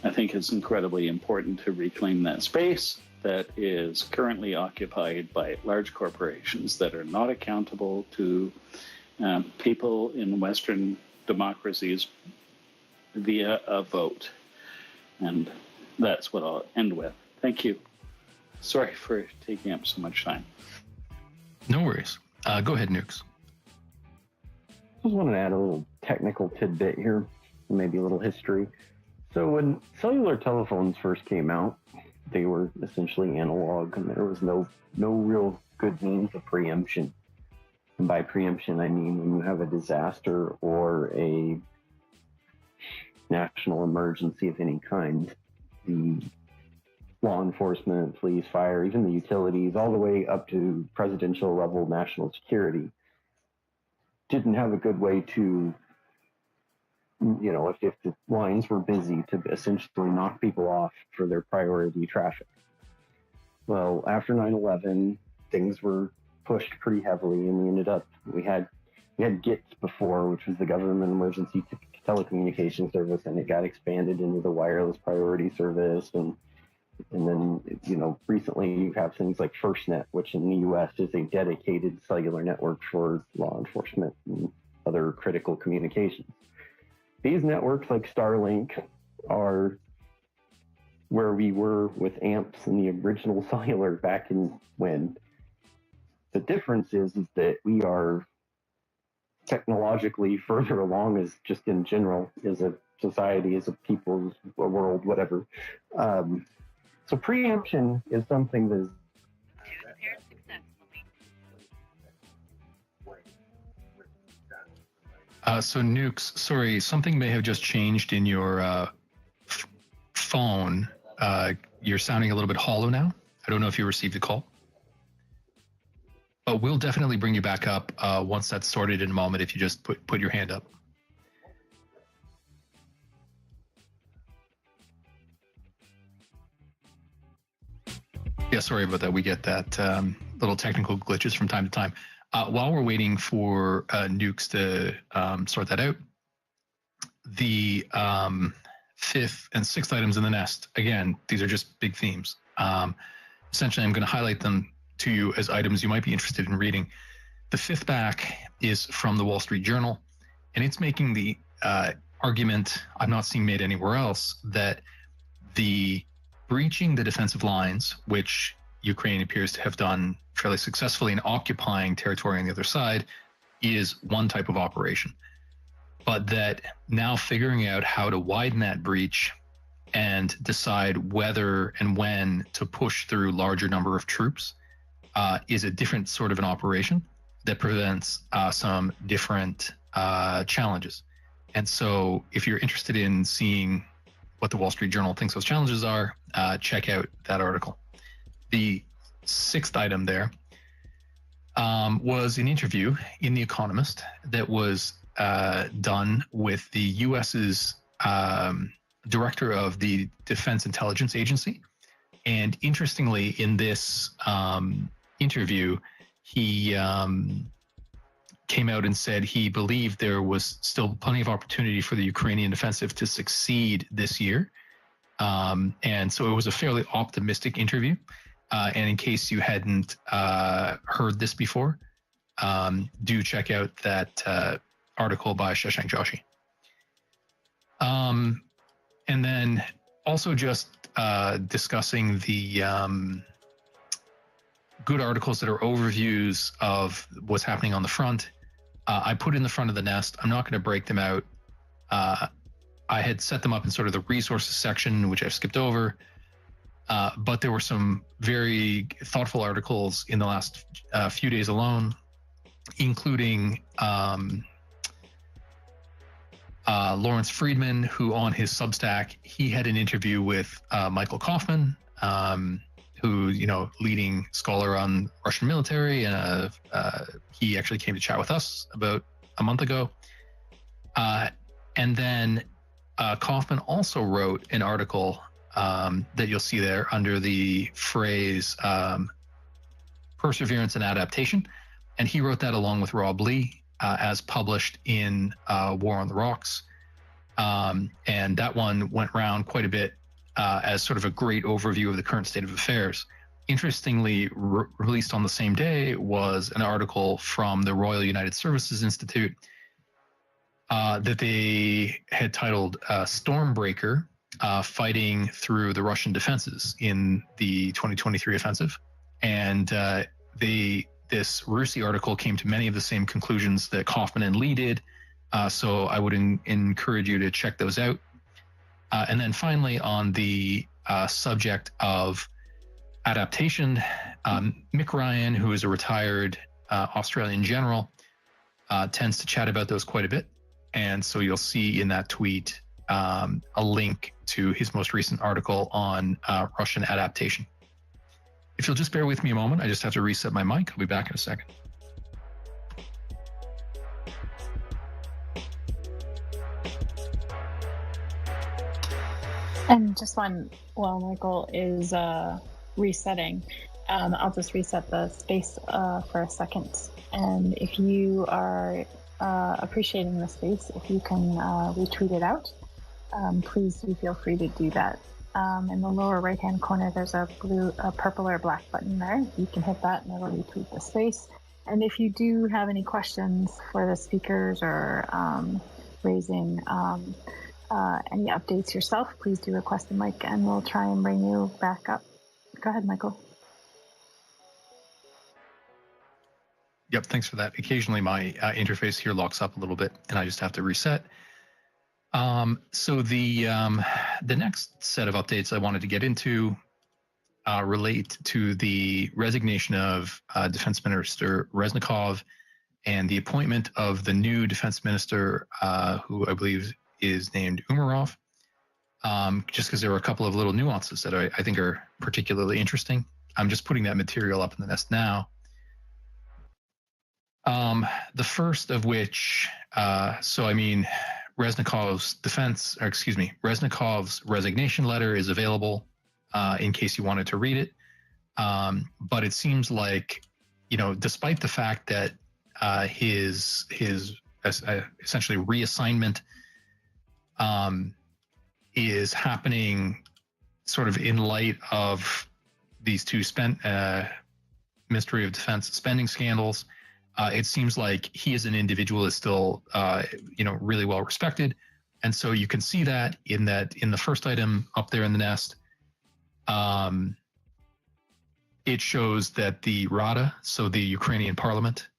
I think it's incredibly important to reclaim that space that is currently occupied by large corporations that are not accountable to people in Western democracies via a vote. And that's what I'll end with. Thank you. Sorry for taking up so much time. No worries. Go ahead, Nukes. Just want to add a little technical tidbit here, maybe a little history. So when cellular telephones first came out, they were essentially analog, and there was no real good means of preemption. And by preemption, I mean when you have a disaster or a national emergency of any kind, the law enforcement, police, fire, even the utilities, all the way up to presidential level national security, didn't have a good way to, if the lines were busy, to essentially knock people off for their priority traffic. Well, after 9/11, things were pushed pretty heavily, and we ended up, we had GITS before, which was the Government Emergency Telecommunications Service, and it got expanded into the Wireless Priority Service, and then, recently you have things like FirstNet, which in the U.S. is a dedicated cellular network for law enforcement and other critical communications. These networks, like Starlink, are where we were with AMPS and the original cellular back in when. The difference is that we are technologically further along as just in general, as a society, as a people, a world, whatever. So preemption is something that is so Nukes, sorry, something may have just changed in your phone. You're sounding a little bit hollow now. I don't know if you received the call. But we'll definitely bring you back up once that's sorted in a moment if you just put your hand up. Yeah, sorry about that. We get that little technical glitches from time to time. While we're waiting for Nukes to sort that out, the fifth and sixth items in the nest, again, these are just big themes. Essentially, I'm going to highlight them to you as items you might be interested in reading. The fifth back is from the Wall Street Journal, and it's making the argument I'm not seeing made anywhere else that the breaching the defensive lines, which Ukraine appears to have done fairly successfully in occupying territory on the other side, is one type of operation. But that now figuring out how to widen that breach and decide whether and when to push through larger number of troops is a different sort of an operation that presents some different challenges. And so if you're interested in seeing what the Wall Street Journal thinks those challenges are, check out that article. The sixth item there was an interview in The Economist that was done with the U.S.'s director of the Defense Intelligence Agency. And interestingly, in this interview, he came out and said he believed there was still plenty of opportunity for the Ukrainian offensive to succeed this year. And so it was a fairly optimistic interview. And in case you hadn't heard this before, do check out that article by Shashank Joshi. And then also just discussing the good articles that are overviews of what's happening on the front. I put in the front of the nest. I'm not going to break them out. I had set them up in sort of the resources section, which I've skipped over. But there were some very thoughtful articles in the last few days alone including Lawrence Friedman, who on his Substack, he had an interview with Michael Kaufman, who, leading scholar on Russian military, and he actually came to chat with us about a month ago. And then Kaufman also wrote an article that you'll see there under the phrase perseverance and adaptation. And he wrote that along with Rob Lee, as published in War on the Rocks. And that one went around quite a bit as sort of a great overview of the current state of affairs. Interestingly, released on the same day was an article from the Royal United Services Institute that they had titled Stormbreaker, Fighting Through the Russian Defenses in the 2023 Offensive. And this Rusi article came to many of the same conclusions that Kaufman and Lee did. So I would encourage you to check those out. And then finally, on the subject of adaptation, Mick Ryan, who is a retired Australian general, tends to chat about those quite a bit. And so you'll see in that tweet a link to his most recent article on Russian adaptation. If you'll just bear with me a moment, I just have to reset my mic. I'll be back in a second. And just while Michael is resetting, I'll just reset the space for a second. And if you are appreciating the space, if you can retweet it out, please do feel free to do that. In the lower right-hand corner, there's a purple or black button there. You can hit that and it'll retweet the space. And if you do have any questions for the speakers or raising any updates yourself, please do request the mic and we'll try and bring you back up. Go ahead, Michael. Yep, thanks for that. Occasionally my interface here locks up a little bit and I just have to reset. So the next set of updates I wanted to get into relate to the resignation of Defense Minister Reznikov and the appointment of the new Defense Minister, who I believe is named Umerov, just because there were a couple of little nuances that I think are particularly interesting. I'm just putting that material up in the nest now. The first of which, Reznikov's resignation letter is available in case you wanted to read it. But it seems like, despite the fact that his essentially reassignment is happening sort of in light of these two Ministry of Defense spending scandals, it seems like he as an individual is still, really well respected. And so you can see that in the first item up there in the nest, it shows that the Rada, so the Ukrainian parliament,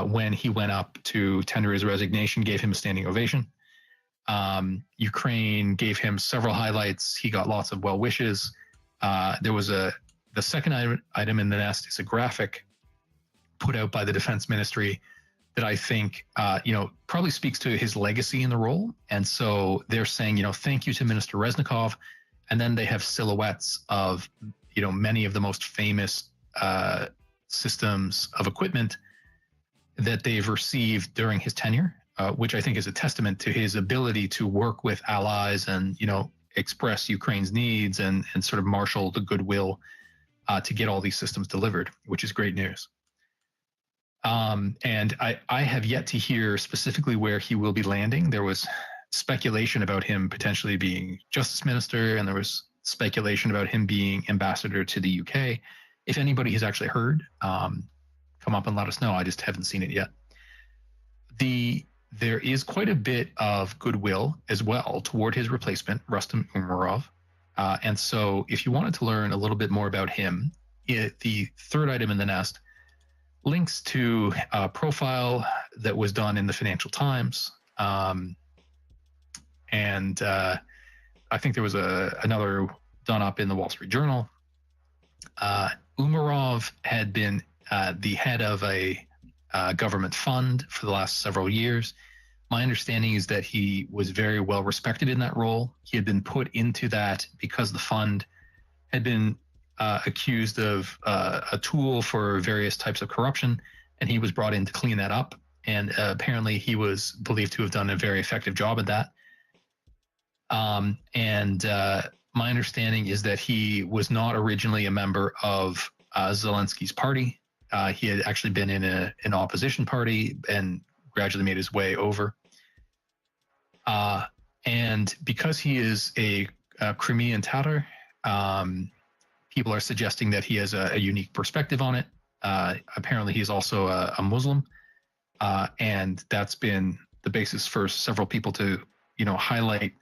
when he went up to tender his resignation, gave him a standing ovation. Ukraine gave him several highlights. He got lots of well wishes. There was the second item in the nest is a graphic put out by the Defense Ministry that I think, probably speaks to his legacy in the role. And so they're saying, thank you to Minister Reznikov. And then they have silhouettes of, many of the most famous systems of equipment that they've received during his tenure, which I think is a testament to his ability to work with allies and, express Ukraine's needs and sort of marshal the goodwill to get all these systems delivered, which is great news. And I have yet to hear specifically where he will be landing. There was speculation about him potentially being justice minister, and there was speculation about him being ambassador to the UK. If anybody has actually heard, come up and let us know. I just haven't seen it yet. There is quite a bit of goodwill as well toward his replacement, Rustem Umerov. And so if you wanted to learn a little bit more about him, the third item in the nest links to a profile that was done in the Financial Times. And I think there was another done up in the Wall Street Journal. Umerov had been the head of a government fund for the last several years. My understanding is that he was very well respected in that role. He had been put into that because the fund had been accused of a tool for various types of corruption, and he was brought in to clean that up. And apparently he was believed to have done a very effective job at that. My understanding is that he was not originally a member of Zelensky's party. He had actually been in an opposition party and gradually made his way over. And because he is a Crimean Tatar, people are suggesting that he has a unique perspective on it. Apparently he's also a Muslim. And that's been the basis for several people to, highlight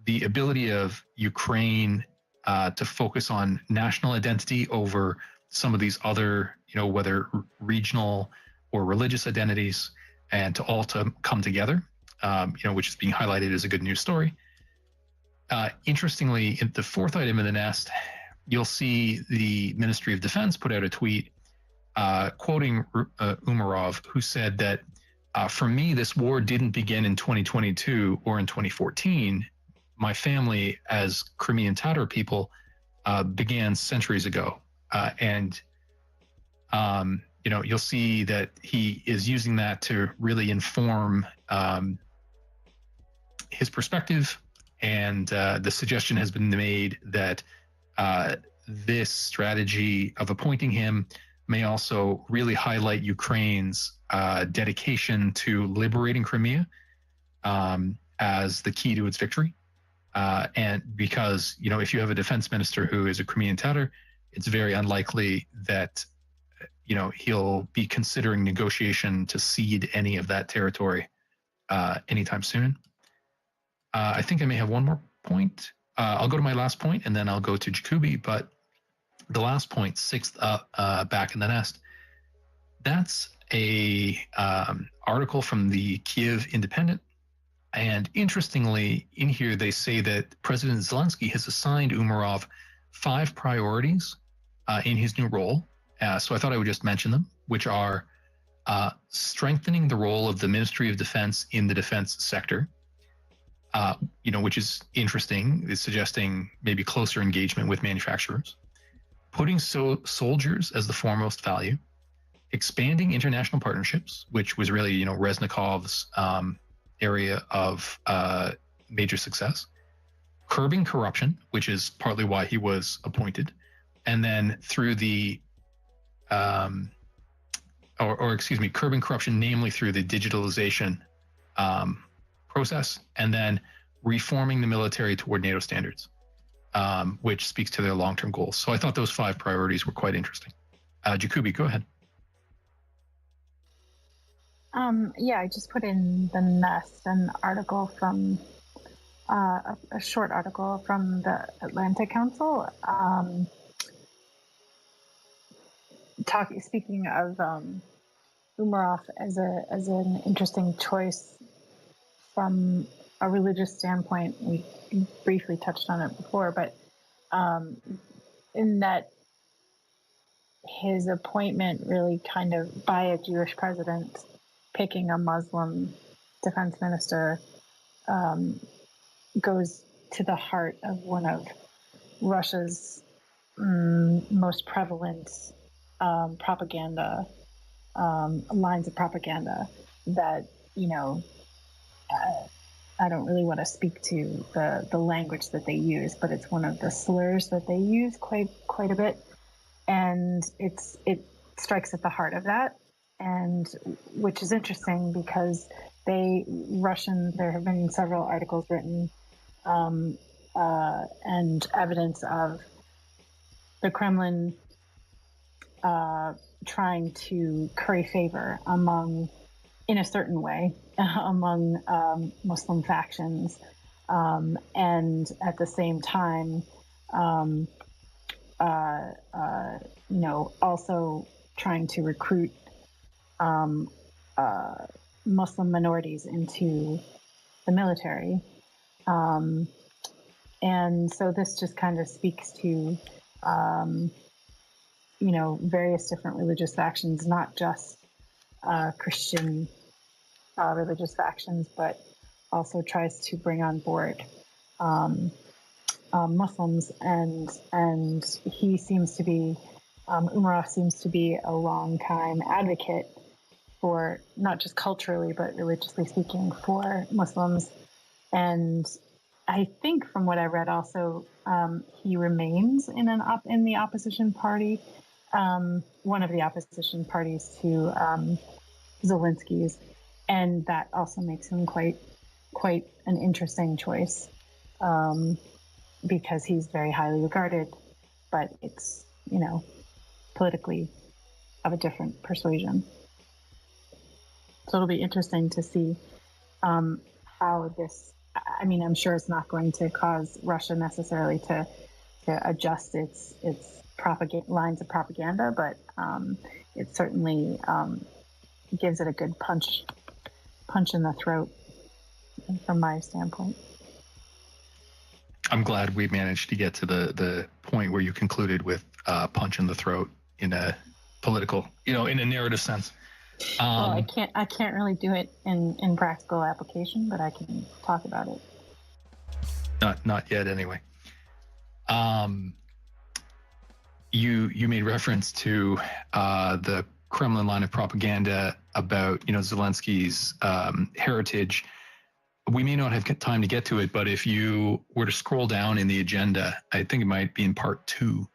the ability of Ukraine to focus on national identity over some of these other, whether regional or religious identities, and to all to come together, which is being highlighted as a good news story. Interestingly, in the fourth item in the nest, you'll see the Ministry of Defense put out a tweet quoting Umarov, who said that, for me, this war didn't begin in 2022 or in 2014. My family, as Crimean Tatar people, began centuries ago. You'll see that he is using that to really inform his perspective. And the suggestion has been made that this strategy of appointing him may also really highlight Ukraine's dedication to liberating Crimea as the key to its victory. And because, if you have a defense minister who is a Crimean Tatar, it's very unlikely that, he'll be considering negotiation to cede any of that territory anytime soon. I think I may have one more point. I'll go to my last point and then I'll go to Jacoby. But the last point, sixth up, back in the nest, that's a article from the Kiev Independent. And interestingly, in here, they say that President Zelensky has assigned Umarov 5 priorities in his new role. So I thought I would just mention them, which are strengthening the role of the Ministry of Defense in the defense sector, which is interesting. It's suggesting maybe closer engagement with manufacturers, putting soldiers as the foremost value, expanding international partnerships, which was really, Reznikov's area of major success, curbing corruption, which is partly why he was appointed, and then through the curbing corruption, namely through the digitalization process, and then reforming the military toward NATO standards, which speaks to their long-term goals. So I thought those 5 priorities were quite interesting. Jacoby, go ahead. I just put in the nest an article from a short article from the Atlantic Council. Speaking of Umarov as an interesting choice from a religious standpoint, we briefly touched on it before, but in that his appointment really kind of by a Jewish president picking a Muslim defense minister goes to the heart of one of Russia's most prevalent propaganda lines of propaganda that, I don't really want to speak to the language that they use, but it's one of the slurs that they use quite a bit. And it strikes at the heart of that. And which is interesting because there have been several articles written and evidence of the Kremlin trying to curry favor in a certain way among Muslim factions, and at the same time, also trying to recruit Muslim minorities into the military. And so this just kind of speaks to various different religious factions, not just Christian religious factions, but also tries to bring on board Muslims, and he seems to be, Umarov seems to be a long-time advocate for, not just culturally, but religiously speaking, for Muslims. And I think from what I read also, he remains in the opposition party, one of the opposition parties to Zelensky's, and that also makes him quite an interesting choice, because he's very highly regarded, but it's, politically of a different persuasion. So it'll be interesting to see how this, I'm sure it's not going to cause Russia necessarily to adjust its lines of propaganda, but it certainly gives it a good punch in the throat from my standpoint. I'm glad we managed to get to the point where you concluded with punch in the throat in a political, in a narrative sense. Well, I can't really do it in practical application, but I can talk about it. Not yet, anyway. You made reference to the Kremlin line of propaganda about Zelensky's heritage. We may not have time to get to it, but if you were to scroll down in the agenda, I think it might be in part 2.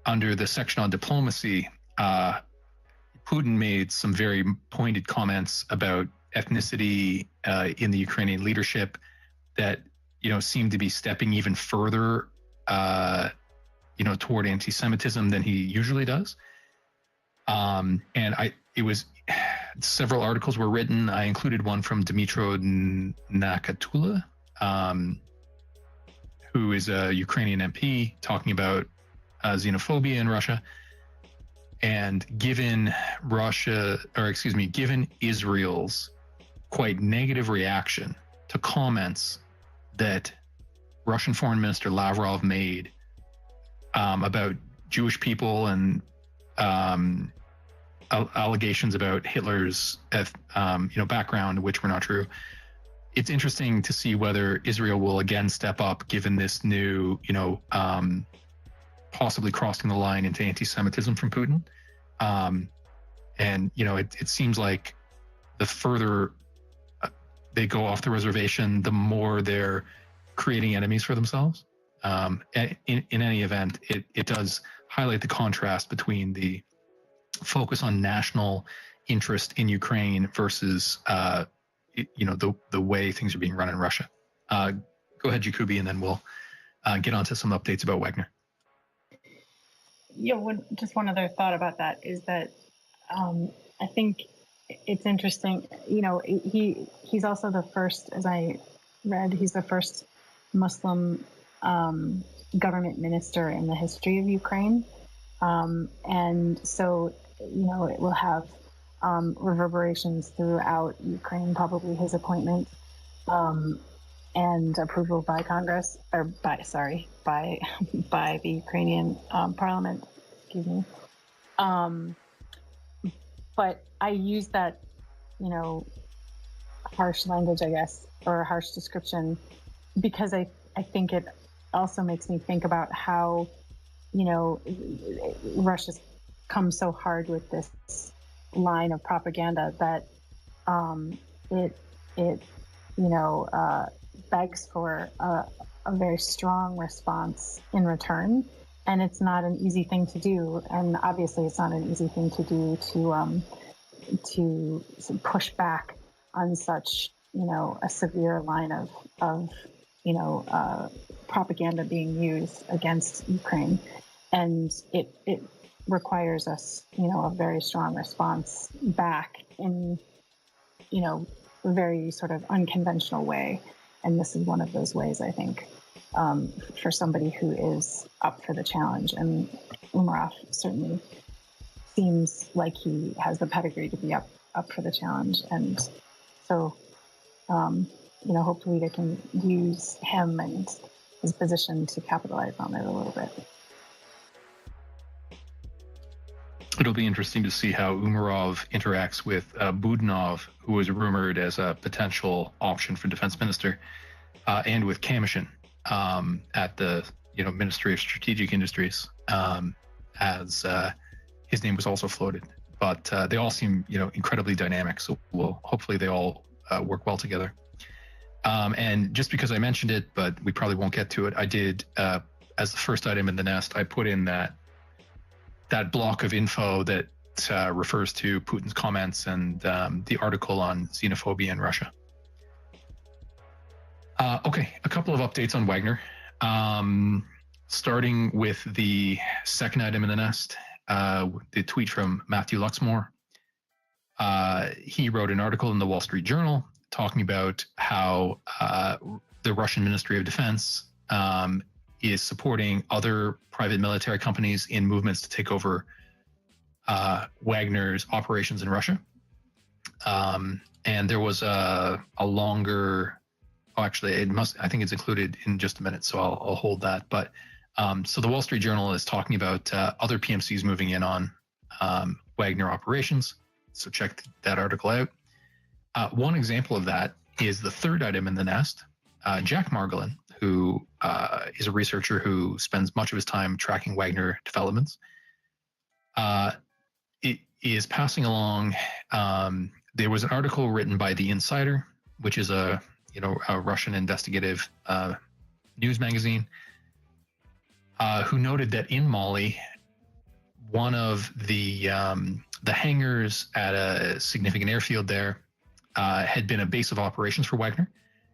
Under the section on diplomacy, Putin made some very pointed comments about ethnicity in the Ukrainian leadership that seemed to be stepping even further toward anti-Semitism than he usually does. Several articles were written. I included one from Dmytro Nakatula, who is a Ukrainian MP, talking about xenophobia in Russia. And given Israel's quite negative reaction to comments that Russian Foreign Minister Lavrov made about Jewish people and allegations about Hitler's background, which were not true. It's interesting to see whether Israel will again step up, given this new, possibly crossing the line into anti-Semitism from Putin. It seems like the further they go off the reservation, the more they're creating enemies for themselves. In any event, it does highlight the contrast between the focus on national interest in Ukraine versus, the way things are being run in Russia. Go ahead, Jacoby, and then we'll get on to some updates about Wagner. Yeah, just one other thought about that is that I think it's interesting. He's also the first, as I read, he's the first Muslim government minister in the history of Ukraine. And so, it will have reverberations throughout Ukraine, probably his appointment and approval by Congress, or by the Ukrainian parliament, excuse me. But I use that, harsh language, I guess, or harsh description, because I think it also makes me think about how, Russia's come so hard with this line of propaganda that it begs for a very strong response in return, and it's not an easy thing to do. And obviously, it's not an easy thing to do to push back on such a severe line of propaganda being used against Ukraine, and it requires us a very strong response back in a very sort of unconventional way. And this is one of those ways, I think, for somebody who is up for the challenge. And Umarov certainly seems like he has the pedigree to be up for the challenge. And so, hopefully they can use him and his position to capitalize on it a little bit. it'll be interesting to see how Umarov interacts with Budanov, who is rumored as a potential option for defense minister, and with Kamyshin at the Ministry of Strategic Industries, as his name was also floated. But they all seem incredibly dynamic, so hopefully they all work well together. And just because I mentioned it, but we probably won't get to it, I did, as the first item in the nest, I put in that block of info that refers to Putin's comments and the article on xenophobia in Russia. Okay, a couple of updates on Wagner. Starting with the second item in the nest, the tweet from Matthew Luxmore. He wrote an article in the Wall Street Journal talking about how the Russian Ministry of Defense is supporting other private military companies in movements to take over Wagner's operations in Russia. And there was a longer, I think it's included in just a minute, so I'll hold that. But so the Wall Street Journal is talking about other PMCs moving in on Wagner operations. So check that article out. One example of that is the third item in the nest. Jack Margolin, who is a researcher who spends much of his time tracking Wagner developments, it is passing along. There was an article written by The Insider, which is a Russian investigative news magazine, who noted that in Mali, one of the hangars at a significant airfield there had been a base of operations for Wagner,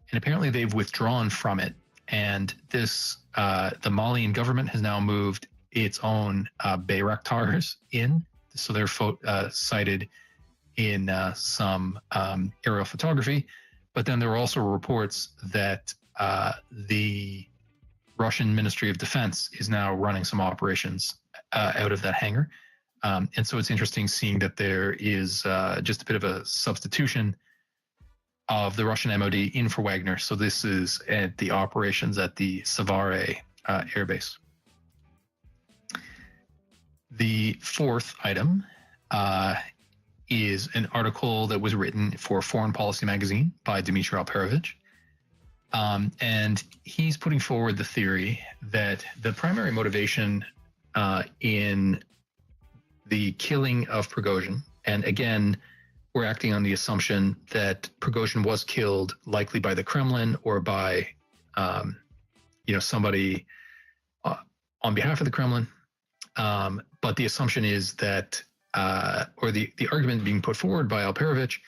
and apparently they've withdrawn from it. And this, the Malian government has now moved its own Bayraktars in, so they're cited in some aerial photography. But then there were also reports that the Russian Ministry of Defense is now running some operations out of that hangar. And so it's interesting seeing that there is just a bit of a substitution of the Russian MOD in for Wagner. So this is at the operations at the Savare Air Base. The fourth item is an article that was written for Foreign Policy magazine by Dmitry Alperovich. And he's putting forward the theory that the primary motivation in the killing of Prigozhin, and again, we're acting on the assumption that Prigozhin was killed likely by the Kremlin or by, somebody on behalf of the Kremlin. But the assumption is that, or the argument being put forward by Alperovich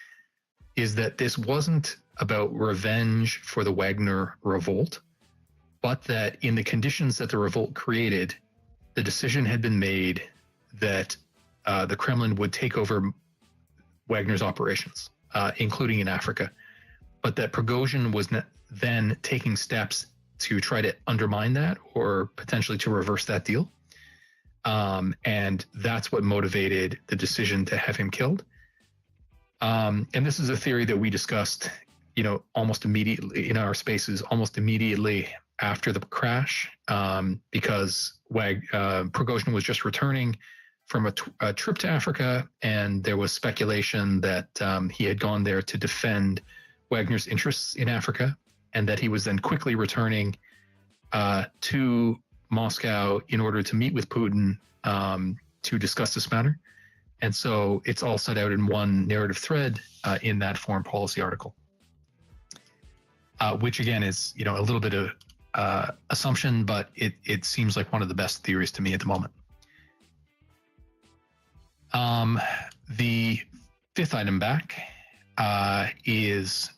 is that this wasn't about revenge for the Wagner revolt, but that in the conditions that the revolt created, the decision had been made that the Kremlin would take over Wagner's operations, including in Africa, but that Prigozhin was then taking steps to try to undermine that or potentially to reverse that deal. And that's what motivated the decision to have him killed. And this is a theory that we discussed, almost immediately in our spaces, almost immediately after the crash, because Prigozhin was just returning from a trip to Africa, and there was speculation that he had gone there to defend Wagner's interests in Africa, and that he was then quickly returning to Moscow in order to meet with Putin to discuss this matter. And so it's all set out in one narrative thread in that foreign policy article, which again is, a little bit of assumption, but it seems like one of the best theories to me at the moment. The fifth item back is,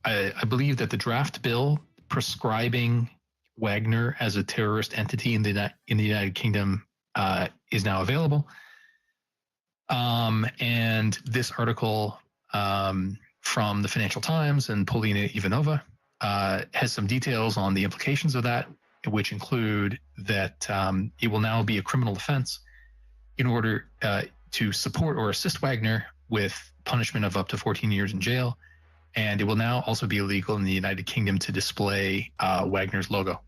I believe that the draft bill prescribing Wagner as a terrorist entity in the United Kingdom is now available. And this article from the Financial Times and Polina Ivanova has some details on the implications of that, which include that it will now be a criminal offense in order to support or assist Wagner with punishment of up to 14 years in jail. And it will now also be illegal in the United Kingdom to display Wagner's logo,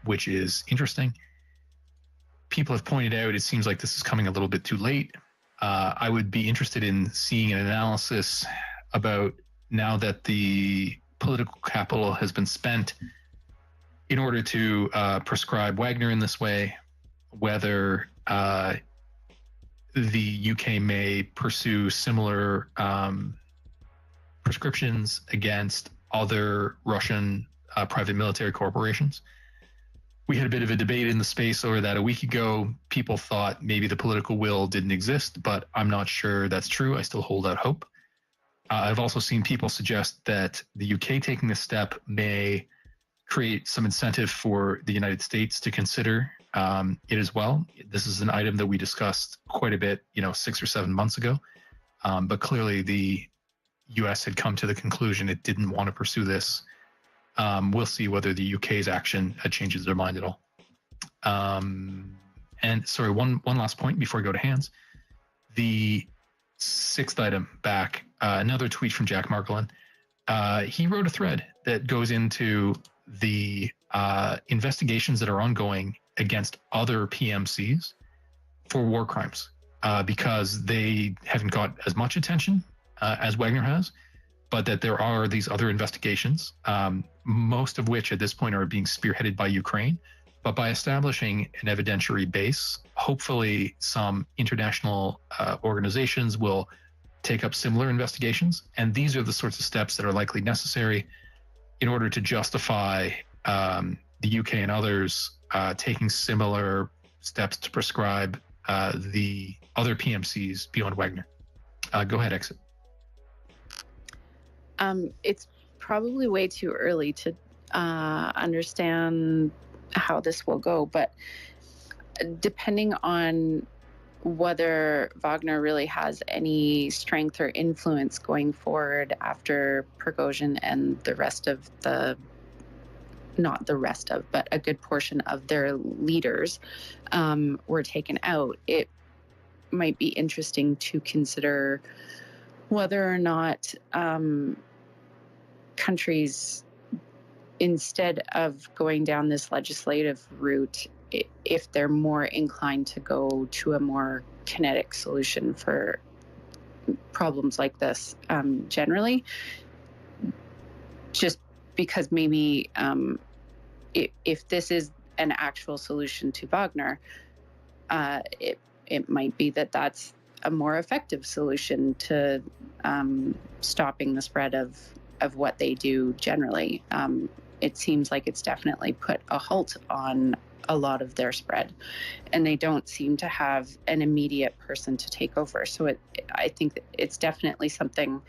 which is interesting. people have pointed out, it seems like this is coming a little bit too late. I would be interested in seeing an analysis about, now that the political capital has been spent in order to prescribe Wagner in this way, whether the UK may pursue similar prescriptions against other Russian private military corporations. We had a bit of a debate in the space over that a week ago. People thought maybe the political will didn't exist, but I'm not sure that's true. I still hold out hope. I've also seen people suggest that the UK taking this step may create some incentive for the United States to consider it as well. This is an item that we discussed quite a bit, 6 or 7 months ago. But clearly the US had come to the conclusion it didn't want to pursue this. We'll see whether the UK's action changes their mind at all. And sorry, one last point before I go to hands. The 6th item back, another tweet from Jack Margolin. He wrote a thread that goes into the investigations that are ongoing against other PMCs for war crimes, because they haven't got as much attention as Wagner has, but that there are these other investigations, most of which at this point are being spearheaded by Ukraine. But by establishing an evidentiary base, hopefully some international organizations will take up similar investigations. And these are the sorts of steps that are likely necessary in order to justify the UK and others taking similar steps to prescribe the other PMCs beyond Wagner. Go ahead, Exit. It's probably way too early to understand how this will go, but depending on whether Wagner really has any strength or influence going forward after Prigozhin and the rest of not the rest of, but a good portion of their leaders were taken out, it might be interesting to consider whether or not countries, instead of going down this legislative route, if they're more inclined to go to a more kinetic solution for problems like this generally, just because maybe if this is an actual solution to Wagner, it might be that that's a more effective solution to stopping the spread of what they do generally. It seems like it's definitely put a halt on a lot of their spread, and they don't seem to have an immediate person to take over. So I think that it's definitely something,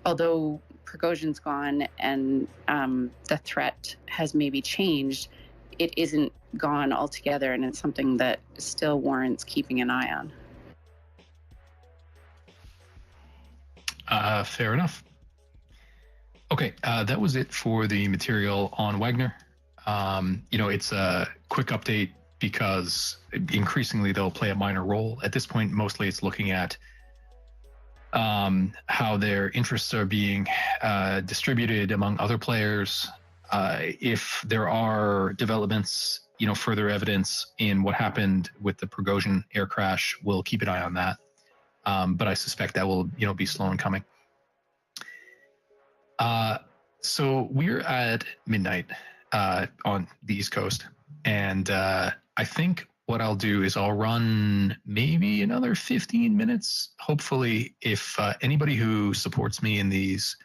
although Prigozhin's gone and the threat has maybe changed, it isn't gone altogether, and it's something that still warrants keeping an eye on. Fair enough. Okay, that was it for the material on Wagner. It's a quick update because increasingly they'll play a minor role. At this point, mostly it's looking at how their interests are being distributed among other players. If there are developments, further evidence in what happened with the Prigozhin air crash, we'll keep an eye on that. But I suspect that will, be slow in coming. So we're at midnight on the East Coast, and I think what I'll do is I'll run maybe another 15 minutes. Hopefully, if anybody who supports me in these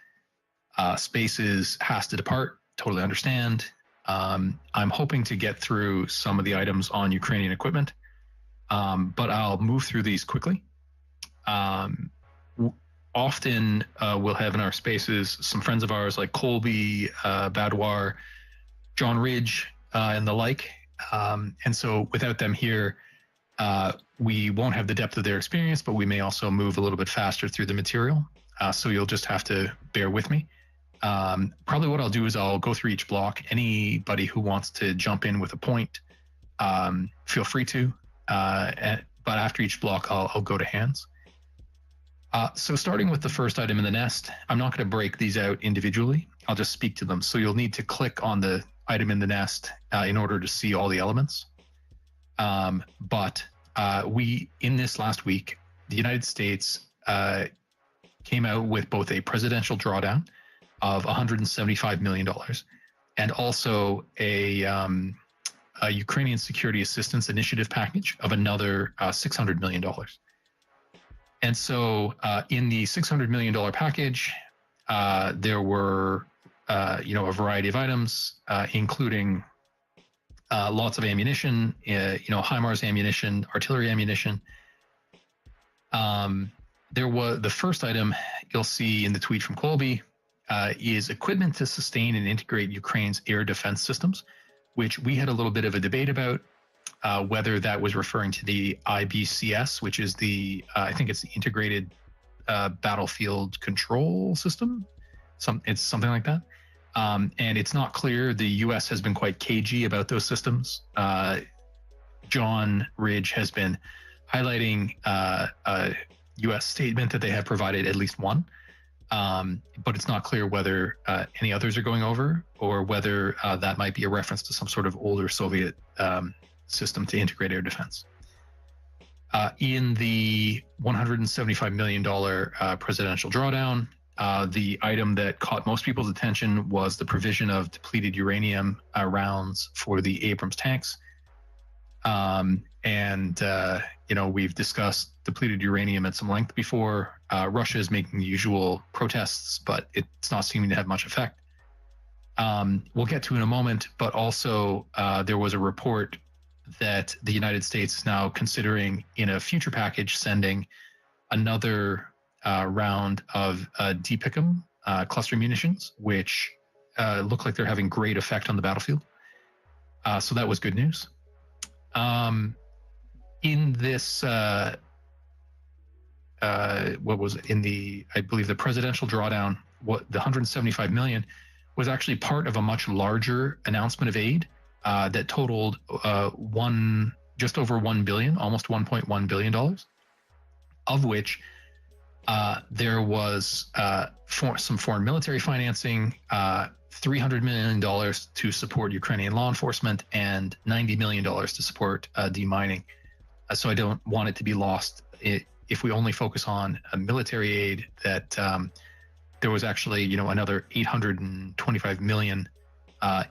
spaces has to depart, totally understand. I'm hoping to get through some of the items on Ukrainian equipment, but I'll move through these quickly. Often we'll have in our spaces some friends of ours like Colby, Badwar, John Ridge, and the like. And so without them here, we won't have the depth of their experience, but we may also move a little bit faster through the material. So you'll just have to bear with me. Probably what I'll do is I'll go through each block. Anybody who wants to jump in with a point, feel free to. But after each block, I'll go to hands. So starting with the first item in the nest, I'm not going to break these out individually. I'll just speak to them. So you'll need to click on the item in the nest in order to see all the elements. But we, in this last week, the United States came out with both a presidential drawdown of $175 million and also a Ukrainian security assistance initiative package of another $600 million. And so in the $600 million package, there were, a variety of items, including lots of ammunition, HIMARS ammunition, artillery ammunition. There was the first item you'll see in the tweet from Colby is equipment to sustain and integrate Ukraine's air defense systems, which we had a little bit of a debate about whether that was referring to the IBCS, which is I think it's the integrated battlefield control system. It's something like that. And it's not clear. The U.S. has been quite cagey about those systems. John Ridge has been highlighting a U.S. statement that they have provided at least one, but it's not clear whether any others are going over or whether that might be a reference to some sort of older Soviet system to integrate air defense. In the $175 million presidential drawdown, the item that caught most people's attention was the provision of depleted uranium rounds for the Abrams tanks. We've discussed depleted uranium at some length before. Russia is making the usual protests, but it's not seeming to have much effect. We'll get to in a moment, but also there was a report that the United States is now considering in a future package sending another round of DPICM cluster munitions, which look like they're having great effect on the battlefield. So that was good news. In this, what was it? I believe the presidential drawdown, the 175 million was actually part of a much larger announcement of aid that totaled just over $1 billion, almost $1.1 billion, of which there was some foreign military financing, $300 million to support Ukrainian law enforcement, and $90 million to support demining. So I don't want it to be lost if we only focus on a military aid that there was actually another $825 million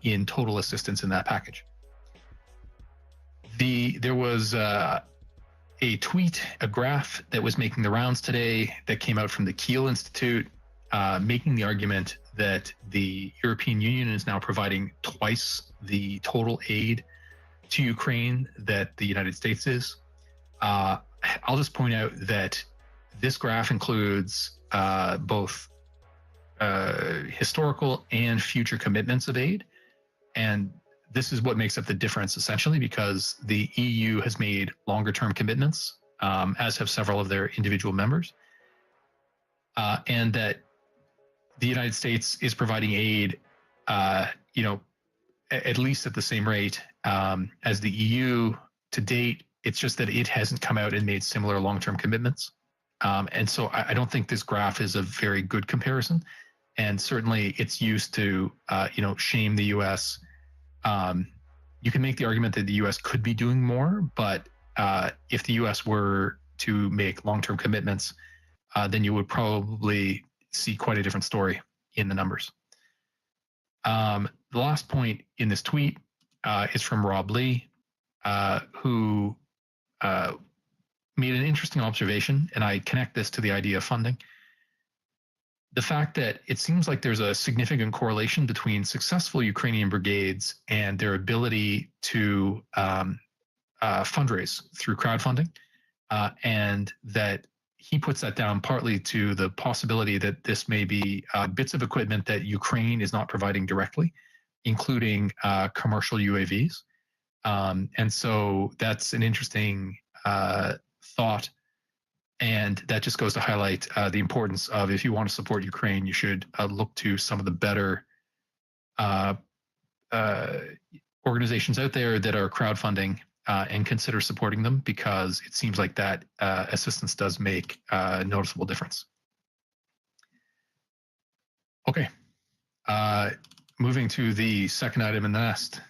in total assistance in that package. There was a tweet, a graph that was making the rounds today that came out from the Kiel Institute, making the argument that the European Union is now providing twice the total aid to Ukraine that the United States is. I'll just point out that this graph includes both historical and future commitments of aid. And this is what makes up the difference, essentially, because the EU has made longer-term commitments, as have several of their individual members, and that the United States is providing aid, at least at the same rate as the EU to date. It's just that it hasn't come out and made similar long-term commitments. And so I don't think this graph is a very good comparison. And certainly it's used to, shame the U.S. You can make the argument that the U.S. could be doing more, but if the U.S. were to make long-term commitments, then you would probably see quite a different story in the numbers. The last point in this tweet is from Rob Lee, who made an interesting observation, and I connect this to the idea of funding. The fact that it seems like there's a significant correlation between successful Ukrainian brigades and their ability to fundraise through crowdfunding, and that he puts that down partly to the possibility that this may be bits of equipment that Ukraine is not providing directly, including commercial UAVs. And so that's an interesting thought. And that just goes to highlight the importance of, if you want to support Ukraine, you should look to some of the better organizations out there that are crowdfunding and consider supporting them, because it seems like that assistance does make a noticeable difference. Okay, moving to the second item in the nest,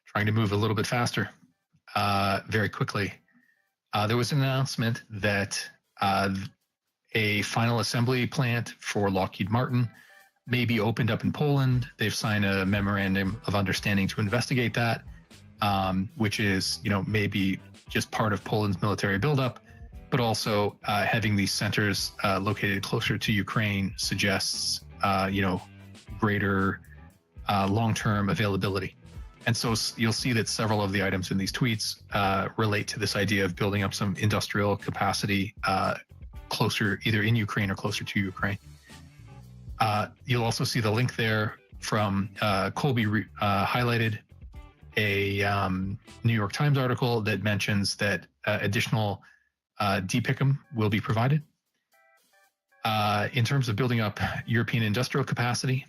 trying to move a little bit faster. very quickly. There was an announcement that a final assembly plant for Lockheed Martin may be opened up in Poland. They've signed a memorandum of understanding to investigate that, which is, maybe just part of Poland's military buildup, but also having these centers located closer to Ukraine suggests, greater long-term availability. And so you'll see that several of the items in these tweets relate to this idea of building up some industrial capacity closer, either in Ukraine or closer to Ukraine. You'll also see the link there from Colby highlighted a New York Times article that mentions that additional DPICM will be provided. In terms of building up European industrial capacity,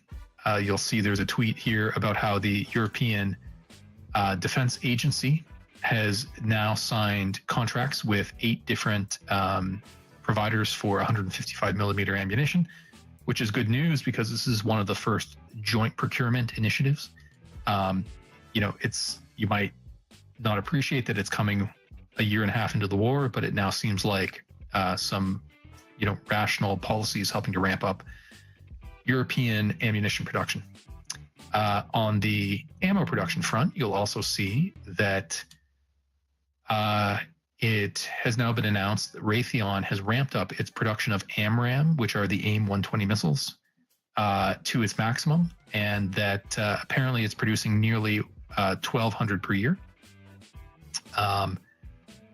you'll see there's a tweet here about how the European Defense Agency has now signed contracts with 8 different providers for 155 millimeter ammunition, which is good news because this is one of the first joint procurement initiatives. You might not appreciate that it's coming a year and a half into the war, but it now seems like some, rational policies helping to ramp up European ammunition production. On the ammo production front, you'll also see that it has now been announced that Raytheon has ramped up its production of AMRAAM, which are the AIM-120 missiles, to its maximum, and that apparently it's producing nearly 1,200 per year.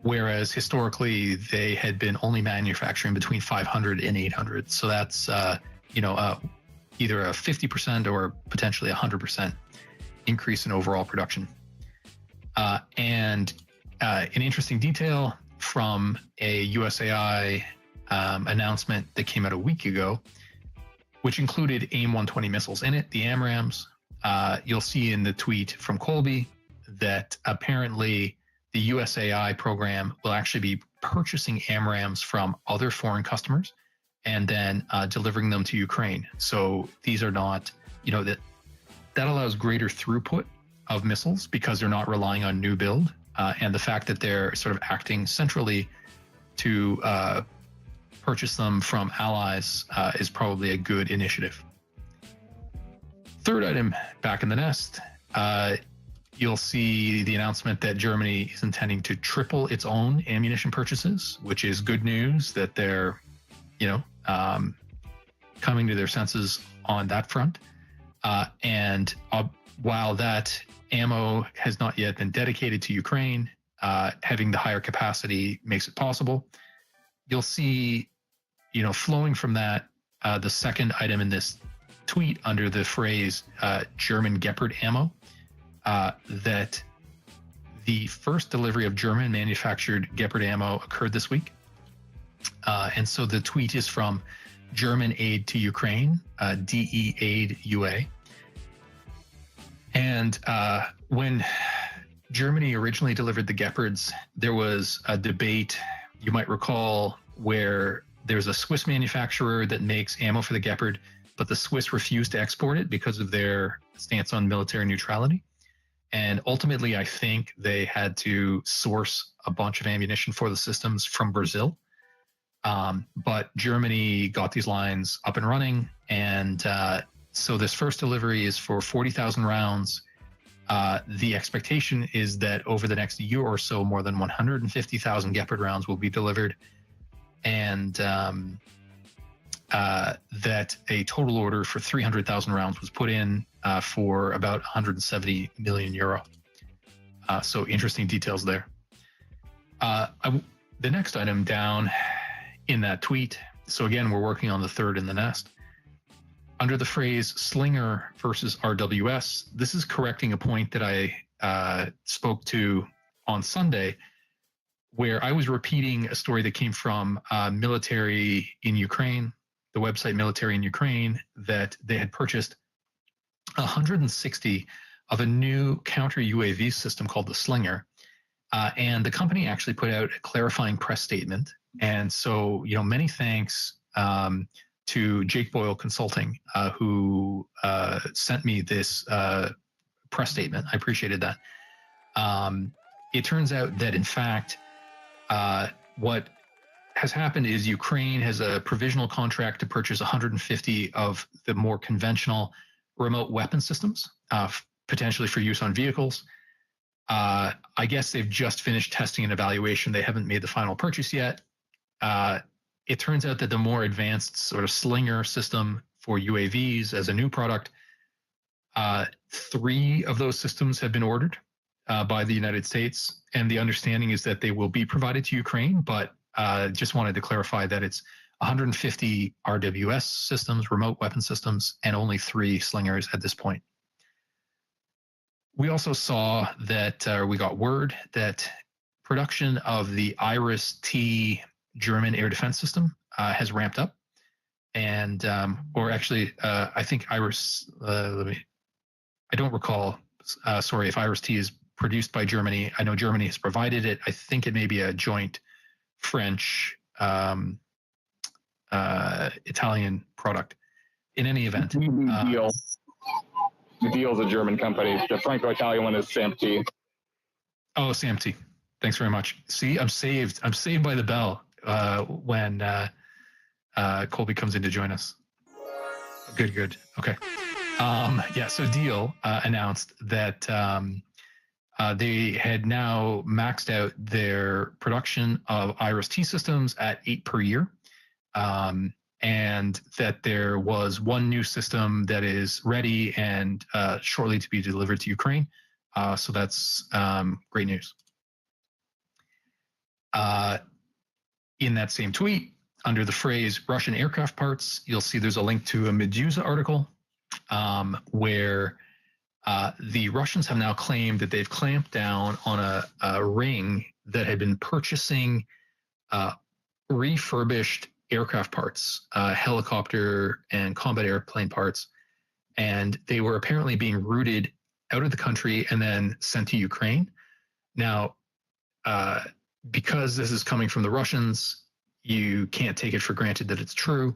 Whereas historically they had been only manufacturing between 500 and 800. So that's, either a 50% or potentially 100% increase in overall production. And an interesting detail from a USAI announcement that came out a week ago, which included AIM-120 missiles in it, the AMRAAMs. You'll see in the tweet from Colby that apparently the USAI program will actually be purchasing AMRAAMs from other foreign customers and then delivering them to Ukraine. So these are not, that allows greater throughput of missiles because they're not relying on new build. And the fact that they're sort of acting centrally to purchase them from allies is probably a good initiative. Third item back in the nest, you'll see the announcement that Germany is intending to triple its own ammunition purchases, which is good news that they're, coming to their senses on that front. And while that ammo has not yet been dedicated to Ukraine, having the higher capacity makes it possible. You'll see, flowing from that, the second item in this tweet under the phrase German Gepard ammo, that the first delivery of German manufactured Gepard ammo occurred this week. And so the tweet is from German Aid to Ukraine, DE Aid UA. And when Germany originally delivered the Gepards, there was a debate, you might recall, where there's a Swiss manufacturer that makes ammo for the Gepard, but the Swiss refused to export it because of their stance on military neutrality. And ultimately, I think they had to source a bunch of ammunition for the systems from Brazil. But Germany got these lines up and running. And so this first delivery is for 40,000 rounds. The expectation is that over the next year or so, more than 150,000 Gepard rounds will be delivered. And that a total order for 300,000 rounds was put in for about 170 million euro. So interesting details there. The next item down in that tweet, so again, we're working on the third in the nest. Under the phrase Slinger versus RWS, this is correcting a point that I spoke to on Sunday, where I was repeating a story that came from military in Ukraine, the website Military in Ukraine, that they had purchased 160 of a new counter UAV system called the Slinger. And the company actually put out a clarifying press statement. And so, many thanks to Jake Boyle Consulting, who sent me this press statement. I appreciated that. it turns out that, in fact, what has happened is Ukraine has a provisional contract to purchase 150 of the more conventional remote weapon systems, potentially for use on vehicles. I guess they've just finished testing and evaluation. They haven't made the final purchase yet. It turns out that the more advanced sort of Slinger system for UAVs as a new product, 3 of those systems have been ordered by the United States. And the understanding is that they will be provided to Ukraine, but just wanted to clarify that it's 150 RWS systems, remote weapon systems, and only 3 Slingers at this point. We also saw that, we got word that production of the IRIS-T German air defense system has ramped up. And, or actually, I think IRIS, I don't recall, sorry, if IRIS-T is produced by Germany. I know Germany has provided it. I think it may be a joint French, Italian product. In any event. Deal's a German company. The Franco-Italian one is SAMT. Oh, SAMT. Thanks very much. See, I'm saved. I'm saved by the bell when Colby comes in to join us. Good. Okay. Yeah, so Deal announced that they had now maxed out their production of IRIS-T systems at 8 per year. And that there was 1 new system that is ready and shortly to be delivered to Ukraine. So that's great news. In that same tweet, under the phrase Russian aircraft parts, you'll see there's a link to a Medusa article where the Russians have now claimed that they've clamped down on a ring that had been purchasing refurbished aircraft parts, helicopter and combat airplane parts, and they were apparently being routed out of the country and then sent to Ukraine. Now, because this is coming from the Russians, you can't take it for granted that it's true.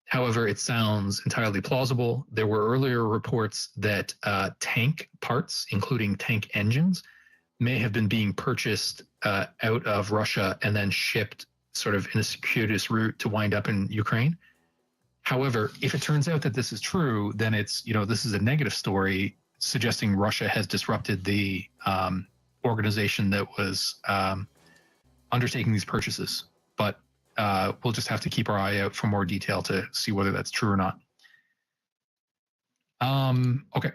However, it sounds entirely plausible. There were earlier reports that tank parts, including tank engines, may have been being purchased out of Russia and then shipped sort of in a circuitous route to wind up in Ukraine. However, if it turns out that this is true, then it's, this is a negative story suggesting Russia has disrupted the organization that was undertaking these purchases. But we'll just have to keep our eye out for more detail to see whether that's true or not. Okay.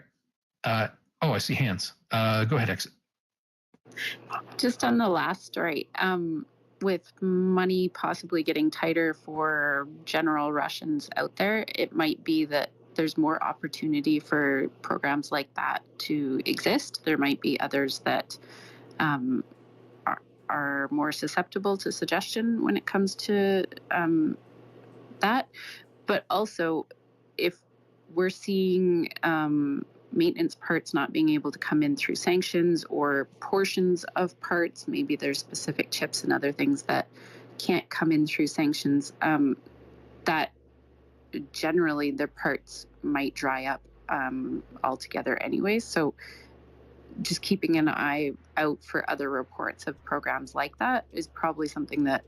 I see hands. Go ahead, Exit. Just on the last story, with money possibly getting tighter for general Russians out there, it might be that there's more opportunity for programs like that to exist. There might be others that are more susceptible to suggestion when it comes to that. But also, if we're seeing maintenance parts not being able to come in through sanctions, or portions of parts, maybe there's specific chips and other things that can't come in through sanctions, that generally the parts might dry up altogether anyway. So just keeping an eye out for other reports of programs like that is probably something that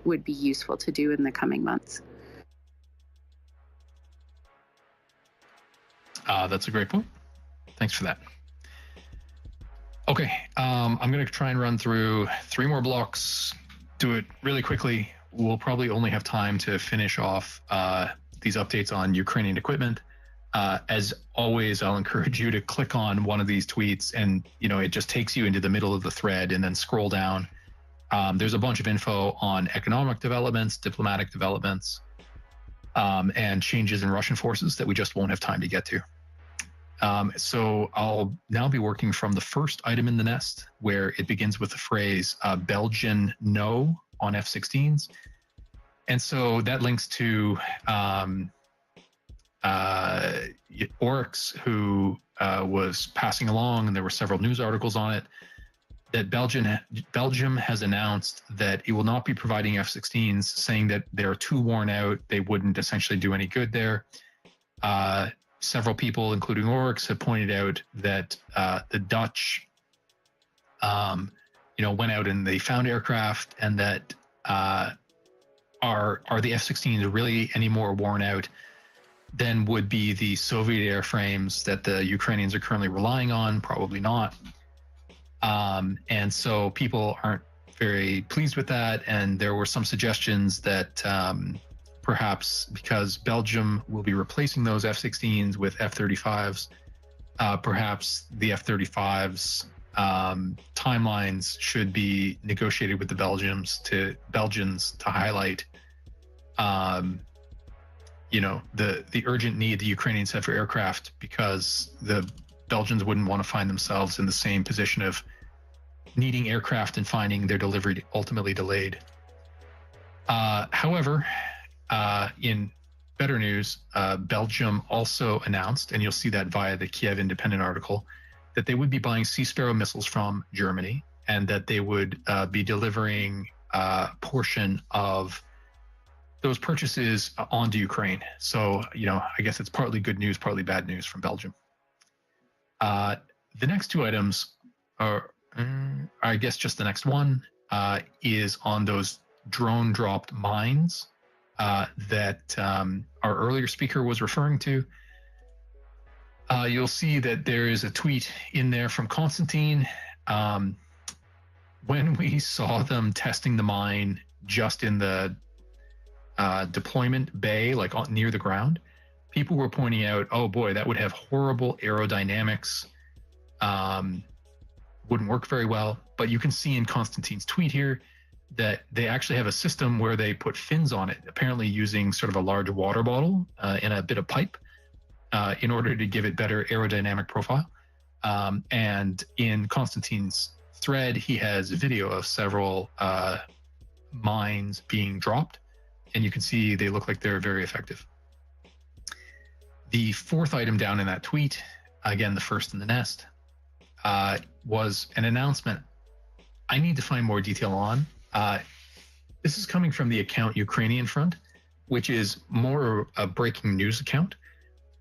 would be useful to do in the coming months. That's a great point. Thanks for that. Okay, I'm going to try and run through 3 more blocks, do it really quickly. We'll probably only have time to finish off these updates on Ukrainian equipment. As always, I'll encourage you to click on one of these tweets and, it just takes you into the middle of the thread, and then scroll down. There's a bunch of info on economic developments, diplomatic developments, and changes in Russian forces that we just won't have time to get to. So I'll now be working from the first item in the nest, where it begins with the phrase Belgian no on F-16s. And so that links to Oryx, who was passing along, and there were several news articles on it, that Belgium has announced that it will not be providing F-16s, saying that they're too worn out. They wouldn't essentially do any good there. Several people, including Oryx, have pointed out that the Dutch went out and they found aircraft, and that are the F-16s really any more worn out than would be the Soviet airframes that the Ukrainians are currently relying on? Probably not. And so people aren't very pleased with that. And there were some suggestions that perhaps because Belgium will be replacing those F-16s with F-35s, perhaps the F-35s timelines should be negotiated with the Belgians to highlight the urgent need the Ukrainians have for aircraft, because the Belgians wouldn't want to find themselves in the same position of needing aircraft and finding their delivery ultimately delayed. However, in better news, Belgium also announced, and you'll see that via the Kiev Independent article, that they would be buying Sea Sparrow missiles from Germany, and that they would be delivering a portion of those purchases onto Ukraine. So, I guess it's partly good news, partly bad news from Belgium. The next two items are, I guess just the next one, is on those drone-dropped mines that our earlier speaker was referring to. You'll see that there is a tweet in there from Constantine. When we saw them testing the mine just in the deployment bay, like near the ground, people were pointing out, oh boy, that would have horrible aerodynamics, wouldn't work very well. But you can see in Constantine's tweet here that they actually have a system where they put fins on it, apparently using sort of a large water bottle and a bit of pipe in order to give it better aerodynamic profile. And in Constantine's thread, he has a video of several mines being dropped, and you can see they look like they're very effective. The fourth item down in that tweet, again, the first in the nest, was an announcement I need to find more detail on. This is coming from the account Ukrainian Front, which is more a breaking news account,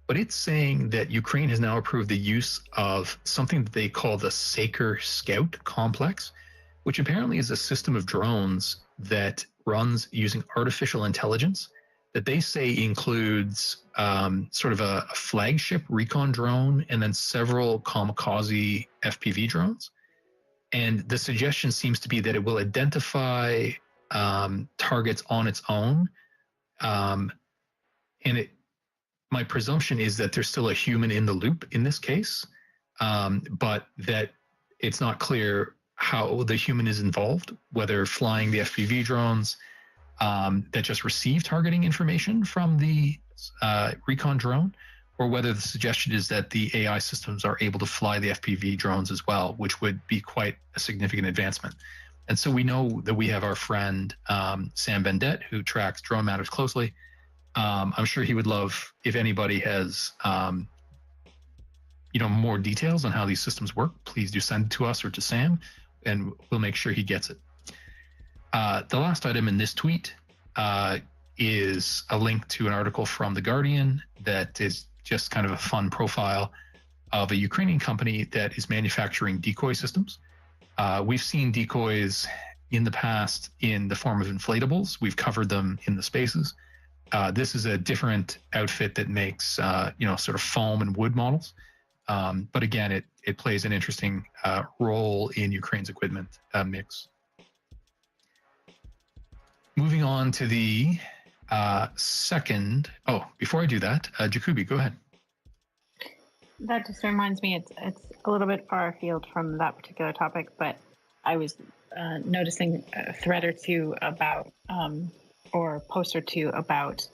but it's saying that Ukraine has now approved the use of something that they call the Saker Scout complex, which apparently is a system of drones that runs using artificial intelligence that they say includes sort of a flagship recon drone and then several kamikaze FPV drones. And the suggestion seems to be that it will identify targets on its own. My presumption is that there's still a human in the loop in this case, but that it's not clear how the human is involved, whether flying the FPV drones that just receive targeting information from the recon drone, or whether the suggestion is that the AI systems are able to fly the FPV drones as well, which would be quite a significant advancement. And so we know that we have our friend Sam Bendett, who tracks drone matters closely. I'm sure he would love if anybody has more details on how these systems work. Please do send it to us or to Sam, and we'll make sure he gets it. The last item in this tweet is a link to an article from The Guardian that is just kind of a fun profile of a Ukrainian company that is manufacturing decoy systems. We've seen decoys in the past in the form of inflatables. We've covered them in the spaces. This is a different outfit that makes, sort of foam and wood models. But again, it plays an interesting role in Ukraine's equipment mix. Moving on to the second. Oh, before I do that, Jacoby, go ahead. That just reminds me, it's a little bit far afield from that particular topic, but I was noticing a thread or two about, or post or two about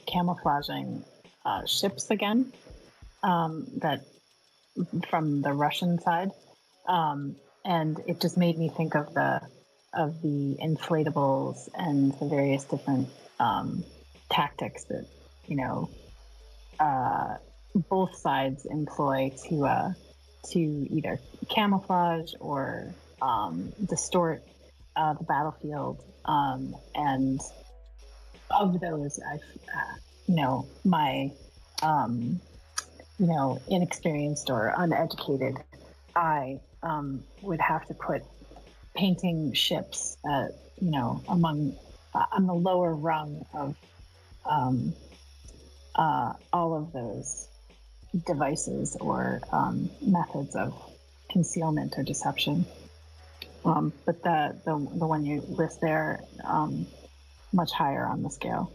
camouflaging ships again, that from the Russian side, and it just made me think of the inflatables and the various different tactics that both sides employ to either camouflage or distort the battlefield. And of those, my inexperienced or uneducated I would have to put painting ships, among on the lower rung of all of those devices or methods of concealment or deception. But the one you list there, much higher on the scale.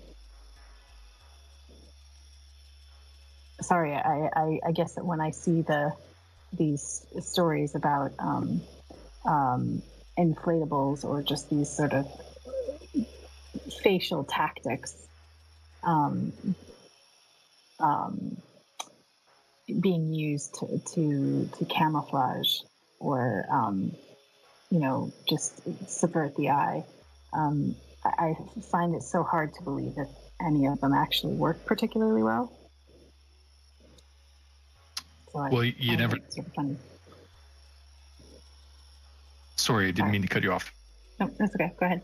Sorry, I guess that when I see these stories about inflatables or just these sort of facial tactics being used to camouflage or just subvert the eye, I find it so hard to believe that any of them actually work particularly well. So well, you never. Sort of funny. Sorry, I didn't mean to cut you off. No, that's okay. Go ahead.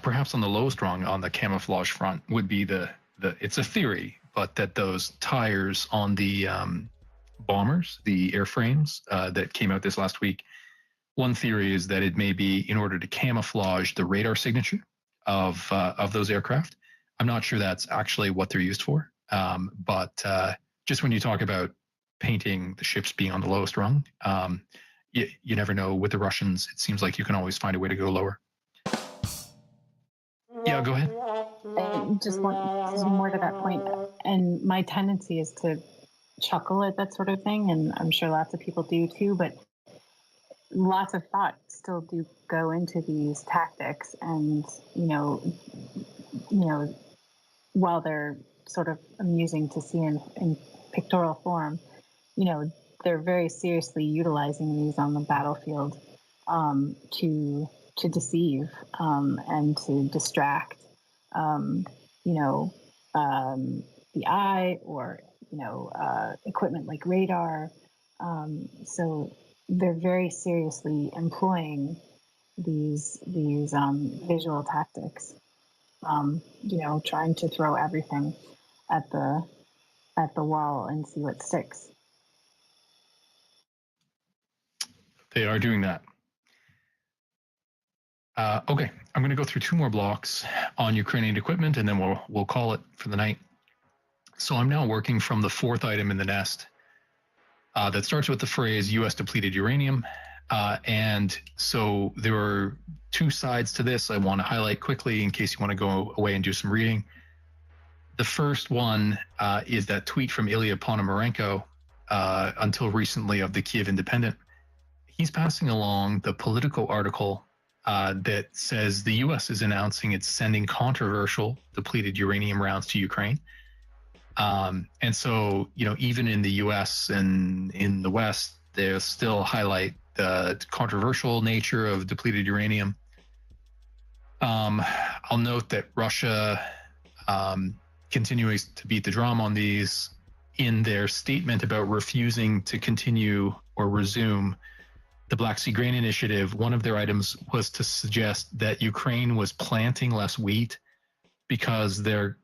Perhaps on the lowest rung on the camouflage front would be the it's a theory, but that those tires on the bombers, the airframes that came out this last week, one theory is that it may be in order to camouflage the radar signature of those aircraft. I'm not sure that's actually what they're used for, but just when you talk about painting the ships being on the lowest rung, you never know. With the Russians, it seems like you can always find a way to go lower. Yeah, go ahead. Just more to that point, and my tendency is to chuckle at that sort of thing, and I'm sure lots of people do too, but lots of thought still do go into these tactics, and while they're sort of amusing to see in pictorial form, they're very seriously utilizing these on the battlefield to deceive and to distract the eye or equipment like radar. So they're very seriously employing these visual tactics. Trying to throw everything at the wall and see what sticks. They are doing that. Okay, I'm going to go through two more blocks on Ukrainian equipment, and then we'll call it for the night. So I'm now working from the fourth item in the nest that starts with the phrase U.S. depleted uranium. And so there are two sides to this I want to highlight quickly in case you want to go away and do some reading. The first one is that tweet from Ilya Ponomarenko, until recently of the Kiev Independent. He's passing along the Politico article that says the U.S. is announcing it's sending controversial depleted uranium rounds to Ukraine. And so, even in the U.S. and in the West, they still highlight the controversial nature of depleted uranium. I'll note that Russia continues to beat the drum on these in their statement about refusing to continue or resume the Black Sea Grain Initiative. One of their items was to suggest that Ukraine was planting less wheat because their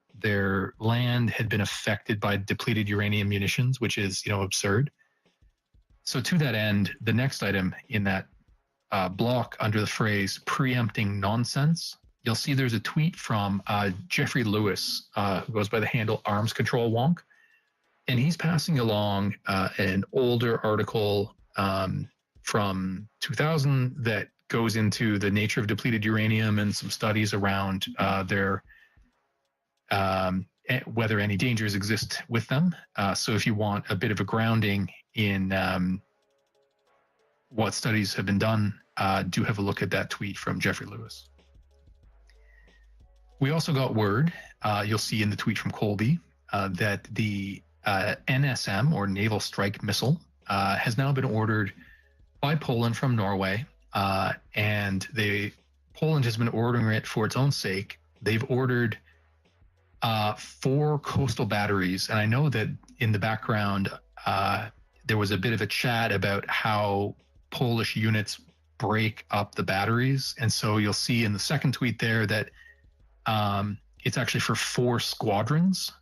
land had been affected by depleted uranium munitions, which is, absurd. So to that end, the next item in that block under the phrase preempting nonsense, you'll see there's a tweet from Jeffrey Lewis, who goes by the handle Arms Control Wonk. And he's passing along an older article from 2000 that goes into the nature of depleted uranium and some studies around whether any dangers exist with them. So if you want a bit of a grounding in what studies have been done, do have a look at that tweet from Jeffrey Lewis. We also got word, you'll see in the tweet from Colby, that the NSM, or Naval Strike Missile, has now been ordered by Poland from Norway, and Poland has been ordering it for its own sake. They've ordered 4 coastal batteries, and I know that in the background there was a bit of a chat about how Polish units break up the batteries, and so you'll see in the second tweet there that it's actually for 4 squadrons,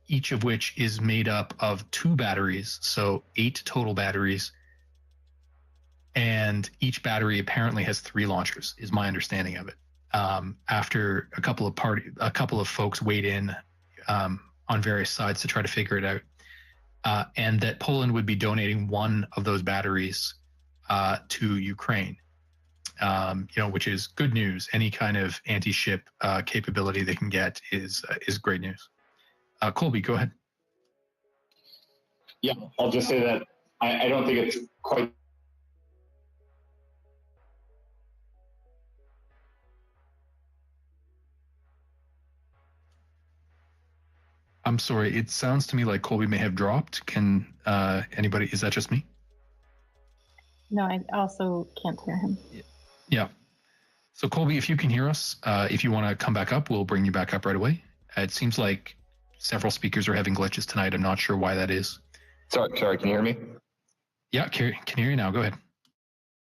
each of which is made up of 2 batteries, so 8 total batteries. and each battery apparently has 3 launchers, is my understanding of it. After a couple of folks weighed in on various sides to try to figure it out, and that Poland would be donating one of those batteries to Ukraine. Which is good news. Any kind of anti-ship capability they can get is great news. Colby, go ahead. Yeah, I'll just say that I don't think it's quite. I'm sorry. It sounds to me like Colby may have dropped. Can anybody? Is that just me? No, I also can't hear him. Yeah. So Colby, if you can hear us, if you want to come back up, we'll bring you back up right away. It seems like several speakers are having glitches tonight. I'm not sure why that is. Sorry, can you hear me? Yeah, can hear you now. Go ahead.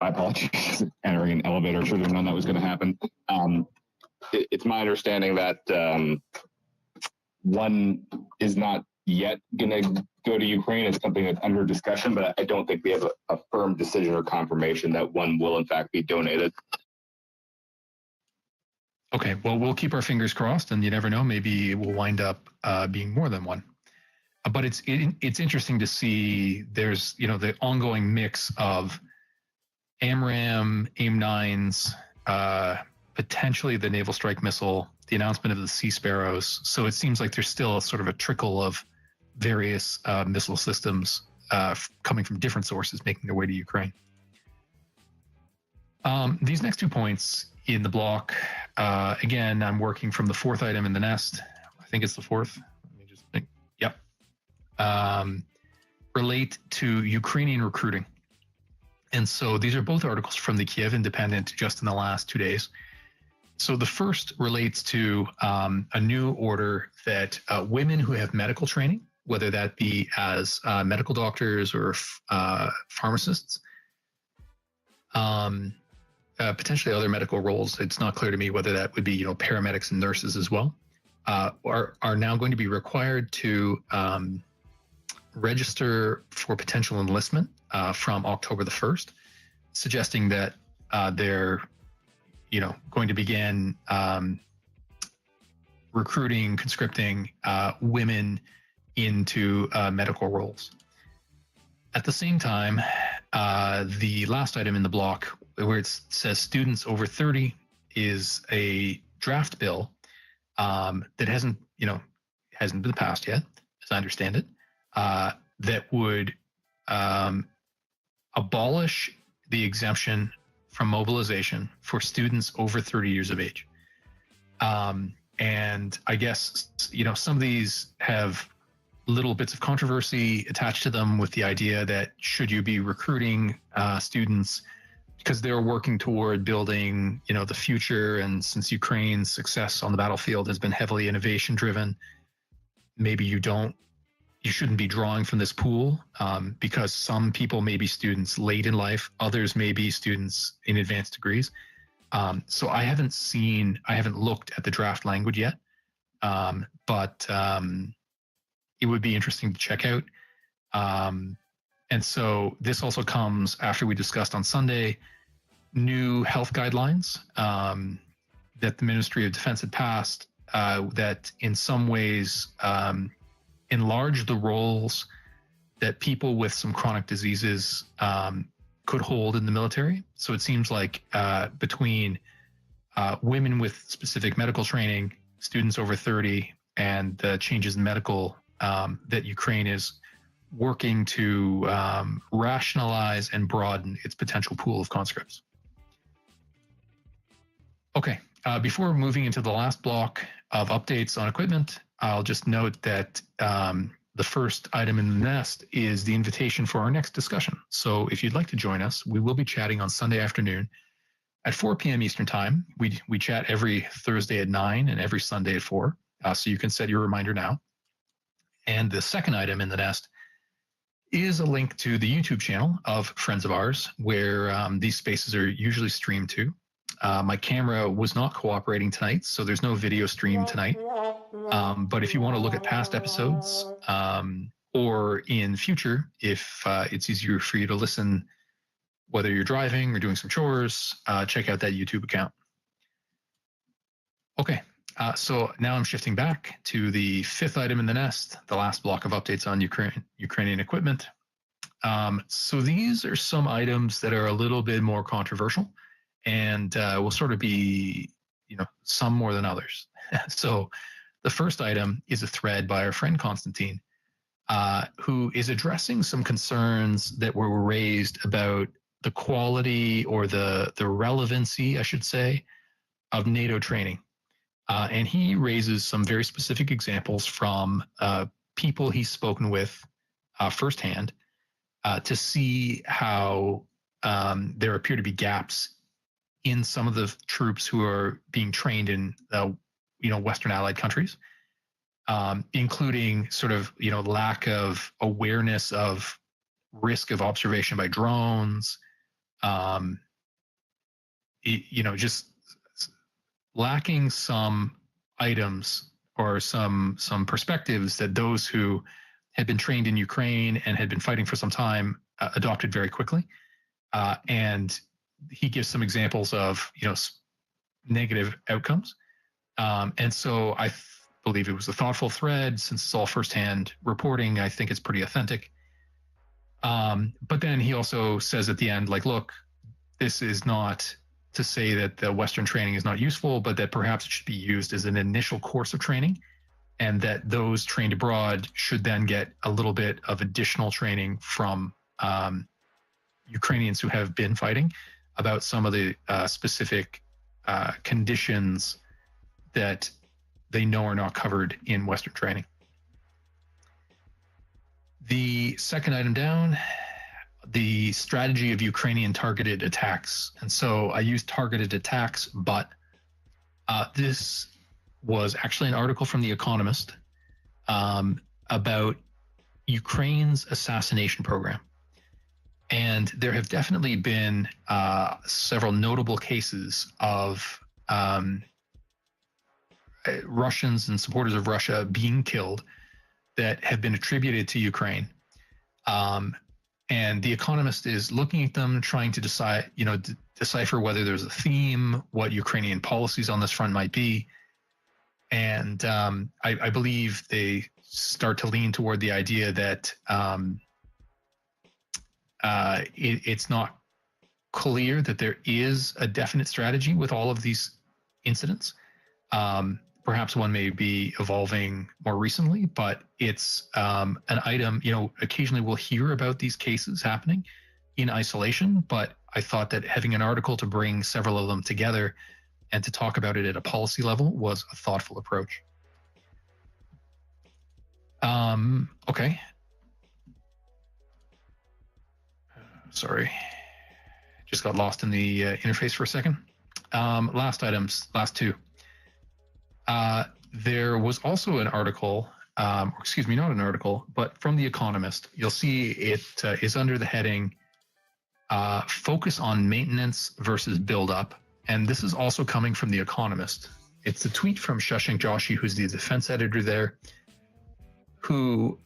I apologize. Entering an elevator, should have known that was going to happen. It's my understanding that one is not yet going to go to Ukraine. It's something that's under discussion, but I don't think we have a firm decision or confirmation that one will in fact be donated. Okay, well, we'll keep our fingers crossed, and you never know, maybe it will wind up being more than one. But it's interesting to see there's, the ongoing mix of AMRAAM, AIM-9s, potentially the Naval Strike Missile, the announcement of the Sea Sparrows. So it seems like there's still sort of a trickle of various missile systems coming from different sources making their way to Ukraine. These next 2 points in the block, again, I'm working from the 4th item in the nest. I think it's the 4th. Let me just think. Yep. Relate to Ukrainian recruiting. And so these are both articles from the Kiev Independent just in the last 2 days. So the first relates to a new order that women who have medical training, whether that be as medical doctors or pharmacists, potentially other medical roles. It's not clear to me whether that would be, paramedics and nurses as well, are now going to be required to register for potential enlistment from October the 1st, suggesting that they're, going to begin recruiting, conscripting women into medical roles. At the same time, the last item in the block, where it says students over 30, is a draft bill that hasn't been passed yet, as I understand it, that would abolish the exemption from mobilization for students over 30 years of age. And I guess, some of these have little bits of controversy attached to them, with the idea that should you be recruiting students because they're working toward building, the future. And since Ukraine's success on the battlefield has been heavily innovation driven, maybe you shouldn't be drawing from this pool, because some people may be students late in life, others may be students in advanced degrees. So I haven't looked at the draft language yet, but it would be interesting to check out. And so this also comes after we discussed on Sunday new health guidelines that the Ministry of Defense had passed, that in some ways enlarge the roles that people with some chronic diseases could hold in the military. So it seems like between women with specific medical training, students over 30, and the changes in medical that Ukraine is working to rationalize and broaden its potential pool of conscripts. Okay, before moving into the last block of updates on equipment, I'll just note that the first item in the nest is the invitation for our next discussion. So if you'd like to join us, we will be chatting on Sunday afternoon at 4 p.m. Eastern Time. We chat every Thursday at 9 and every Sunday at 4, so you can set your reminder now. And the second item in the nest is a link to the YouTube channel of friends of ours, where these spaces are usually streamed to. My camera was not cooperating tonight, so there's no video stream tonight. But if you want to look at past episodes, or in future, if it's easier for you to listen whether you're driving or doing some chores, check out that YouTube account. Okay, so now I'm shifting back to the fifth item in the nest, the last block of updates on Ukrainian equipment. So these are some items that are a little bit more controversial and will sort of be, some more than others. So the first item is a thread by our friend Constantine, who is addressing some concerns that were raised about the quality or the relevancy, I should say, of NATO training. And he raises some very specific examples from people he's spoken with firsthand to see how there appear to be gaps in some of the troops who are being trained in Western allied countries, including sort of lack of awareness of risk of observation by drones, just lacking some items or some perspectives that those who had been trained in Ukraine and had been fighting for some time adopted very quickly. And he gives some examples of, negative outcomes. And so I believe it was a thoughtful thread. Since it's all firsthand reporting, I think it's pretty authentic. But then he also says at the end, look, this is not to say that the Western training is not useful, but that perhaps it should be used as an initial course of training, and that those trained abroad should then get a little bit of additional training from Ukrainians who have been fighting about some of the specific conditions that they know are not covered in Western training. The second item down, the strategy of Ukrainian targeted attacks. And so I used targeted attacks, but this was actually an article from The Economist about Ukraine's assassination program. And there have definitely been several notable cases of Russians and supporters of Russia being killed that have been attributed to Ukraine. And The Economist is looking at them, trying to decipher whether there's a theme, what Ukrainian policies on this front might be. And I believe they start to lean toward the idea that it's not clear that there is a definite strategy with all of these incidents. Perhaps one may be evolving more recently, but it's an item, occasionally we'll hear about these cases happening in isolation, but I thought that having an article to bring several of them together and to talk about it at a policy level was a thoughtful approach. Okay. Sorry, just got lost in the interface for a second. Last two. There was also an article, not an article, but from The Economist. You'll see it is under the heading Focus on Maintenance versus Build-Up. And this is also coming from The Economist. It's a tweet from Shashank Joshi, who's the defense editor there, who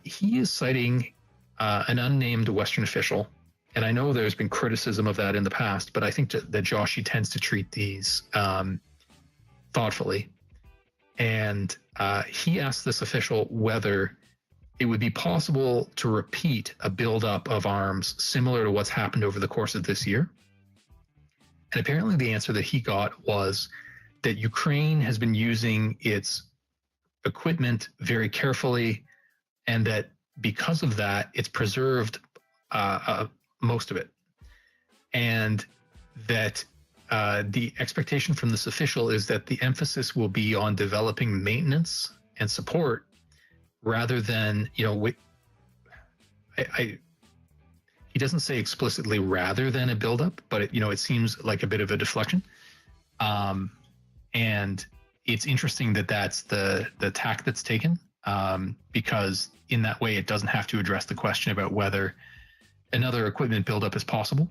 he is citing an unnamed Western official. And I know there's been criticism of that in the past, but I think that Joshi tends to treat these thoughtfully. And he asked this official whether it would be possible to repeat a buildup of arms similar to what's happened over the course of this year. And apparently the answer that he got was that Ukraine has been using its equipment very carefully, and that because of that, it's preserved most of it. And that the expectation from this official is that the emphasis will be on developing maintenance and support rather than, he doesn't say explicitly rather than a buildup, but it seems like a bit of a deflection. And it's interesting that that's the tack that's taken, because in that way, it doesn't have to address the question about whether another equipment buildup is possible.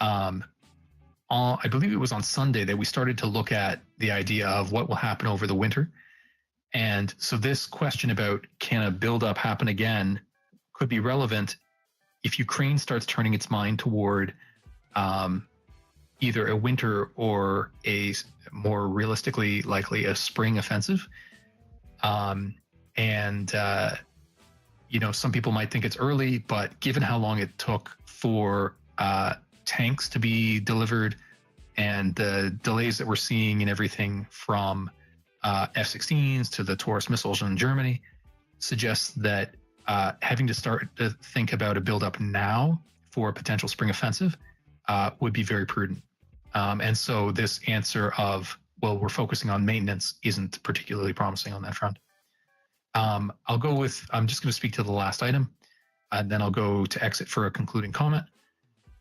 I believe it was on Sunday that we started to look at the idea of what will happen over the winter. And so this question about can a buildup happen again could be relevant if Ukraine starts turning its mind toward either a winter or a more realistically likely a spring offensive. Some people might think it's early, but given how long it took for tanks to be delivered and the delays that we're seeing in everything from F-16s to the Taurus missiles in Germany, suggests that having to start to think about a buildup now for a potential spring offensive would be very prudent. And so this answer of, well, we're focusing on maintenance isn't particularly promising on that front. I'm just going to speak to the last item, and then I'll go to exit for a concluding comment.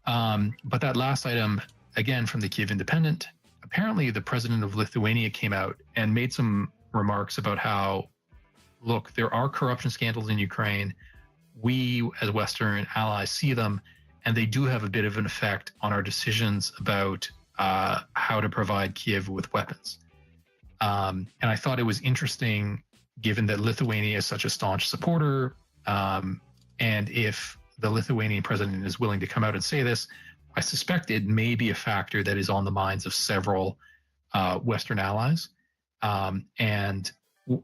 But that last item, again, from the Kyiv Independent, apparently the president of Lithuania came out and made some remarks about how, look, there are corruption scandals in Ukraine. We, as Western allies, see them, and they do have a bit of an effect on our decisions about how to provide Kyiv with weapons. And I thought it was interesting, given that Lithuania is such a staunch supporter, and if the Lithuanian president is willing to come out and say this, I suspect it may be a factor that is on the minds of several Western allies. And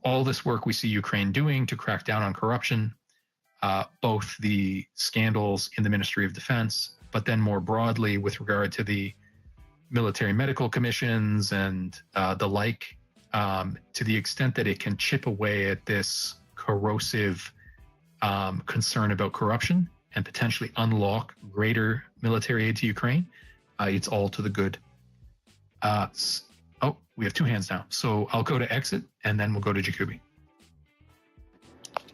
all this work we see Ukraine doing to crack down on corruption, both the scandals in the Ministry of Defense, but then more broadly with regard to the military medical commissions and the like, to the extent that it can chip away at this corrosive concern about corruption and potentially unlock greater military aid to Ukraine, it's all to the good. We have two hands now. So I'll go to exit and then we'll go to Jacoby.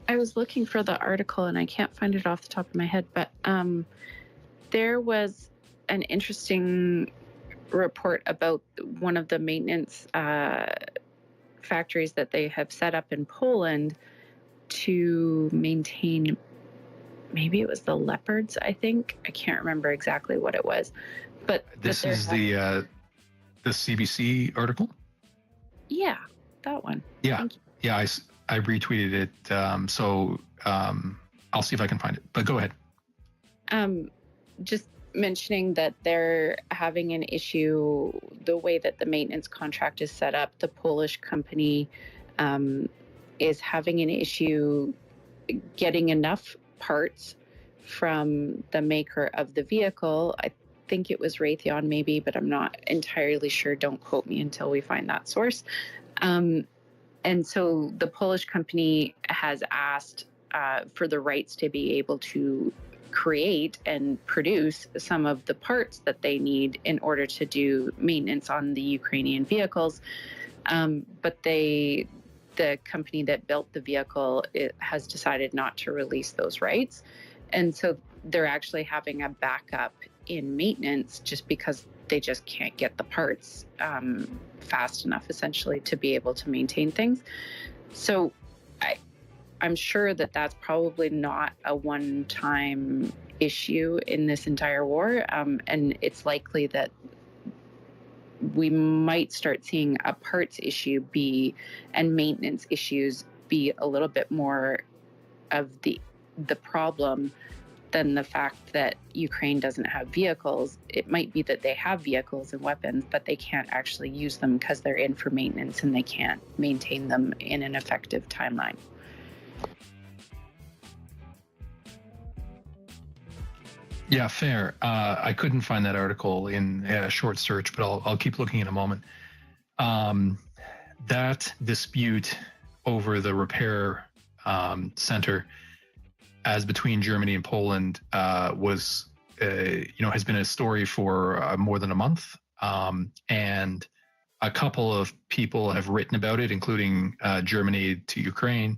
I was looking for the article and I can't find it off the top of my head, but there was an interesting report about one of the maintenance factories that they have set up in Poland to maintain, maybe it was the Leopards, I think. I can't remember exactly what it was. But this is the CBC article? Yeah, that one. Yeah, yeah, I retweeted it, so I'll see if I can find it. But go ahead. Just mentioning that they're having an issue, the way that the maintenance contract is set up, the Polish company is having an issue getting enough parts from the maker of the vehicle. I think it was Raytheon maybe, but I'm not entirely sure. Don't quote me until we find that source. And so the Polish company has asked for the rights to be able to create and produce some of the parts that they need in order to do maintenance on the Ukrainian vehicles. But the company that built the vehicle has decided not to release those rights. And so they're actually having a backup in maintenance just because they just can't get the parts fast enough, essentially, to be able to maintain things. So I'm sure that that's probably not a one-time issue in this entire war. And it's likely that we might start seeing a parts issue and maintenance issues be a little bit more of the problem than the fact that Ukraine doesn't have vehicles. It might be that they have vehicles and weapons, but they can't actually use them because they're in for maintenance and they can't maintain them in an effective timeline. Yeah, fair. I couldn't find that article in a short search, but I'll keep looking in a moment. That dispute over the repair center, as between Germany and Poland, has been a story for more than a month, and a couple of people have written about it, including Germany to Ukraine.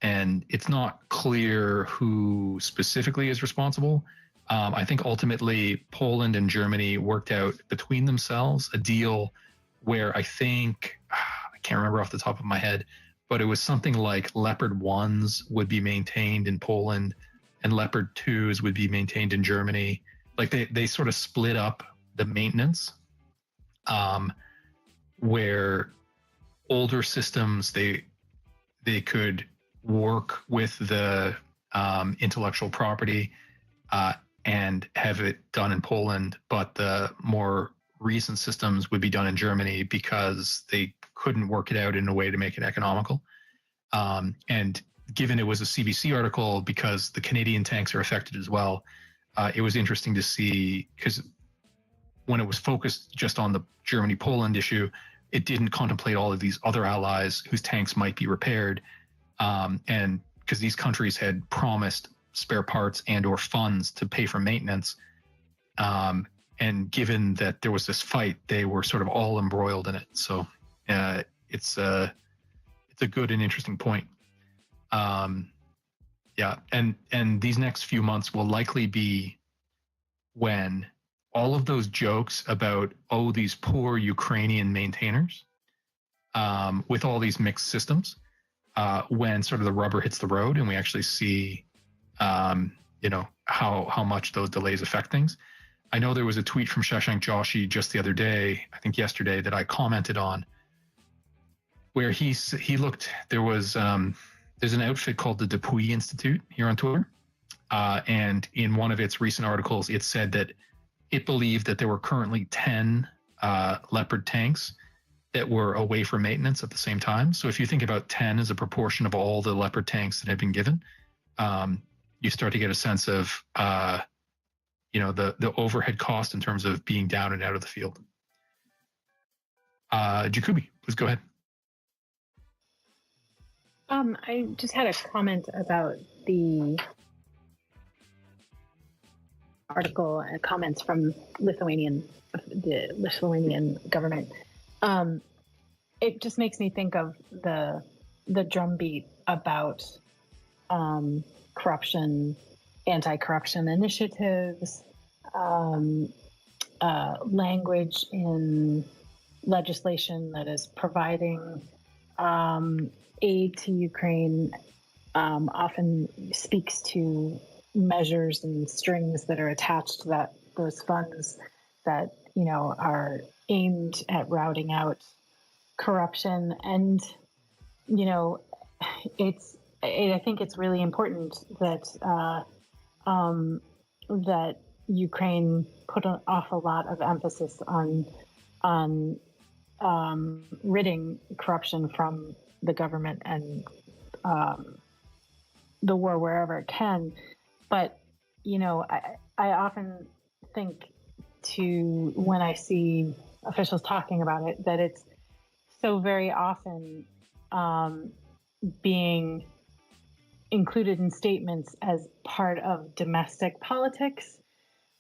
And it's not clear who specifically is responsible. I think ultimately Poland and Germany worked out between themselves a deal where I think, I can't remember off the top of my head, but it was something like Leopard 1s would be maintained in Poland and Leopard 2s would be maintained in Germany. Like they sort of split up the maintenance, where older systems, they could work with the intellectual property and have it done in Poland, but the more recent systems would be done in Germany because they couldn't work it out in a way to make it economical. And given it was a CBC article, because the Canadian tanks are affected as well, it was interesting to see, because when it was focused just on the Germany-Poland issue, it didn't contemplate all of these other allies whose tanks might be repaired. And because these countries had promised spare parts and or funds to pay for maintenance. And given that there was this fight, they were sort of all embroiled in it. So it's a good and interesting point. Yeah, and these next few months will likely be when all of those jokes about, oh, these poor Ukrainian maintainers with all these mixed systems, when sort of the rubber hits the road and we actually see, how much those delays affect things. I know there was a tweet from Shashank Joshi just the other day, I think yesterday, that I commented on, where he looked, there's an outfit called the Dupuy Institute here on Twitter. And in one of its recent articles, it said that it believed that there were currently 10 Leopard tanks that were away for maintenance at the same time. So if you think about 10 as a proportion of all the Leopard tanks that have been given, you start to get a sense of, the overhead cost in terms of being down and out of the field. Jacoby, please go ahead. I just had a comment about the article and comments from the Lithuanian government. It just makes me think of the drumbeat about corruption, anti-corruption initiatives, language in legislation that is providing aid to Ukraine, often speaks to measures and strings that are attached to those funds that are aimed at routing out corruption. And I think it's really important that that Ukraine put an awful lot of emphasis on ridding corruption from the government and the war wherever it can. But I often think when I see officials talking about it, that it's so very often being included in statements as part of domestic politics.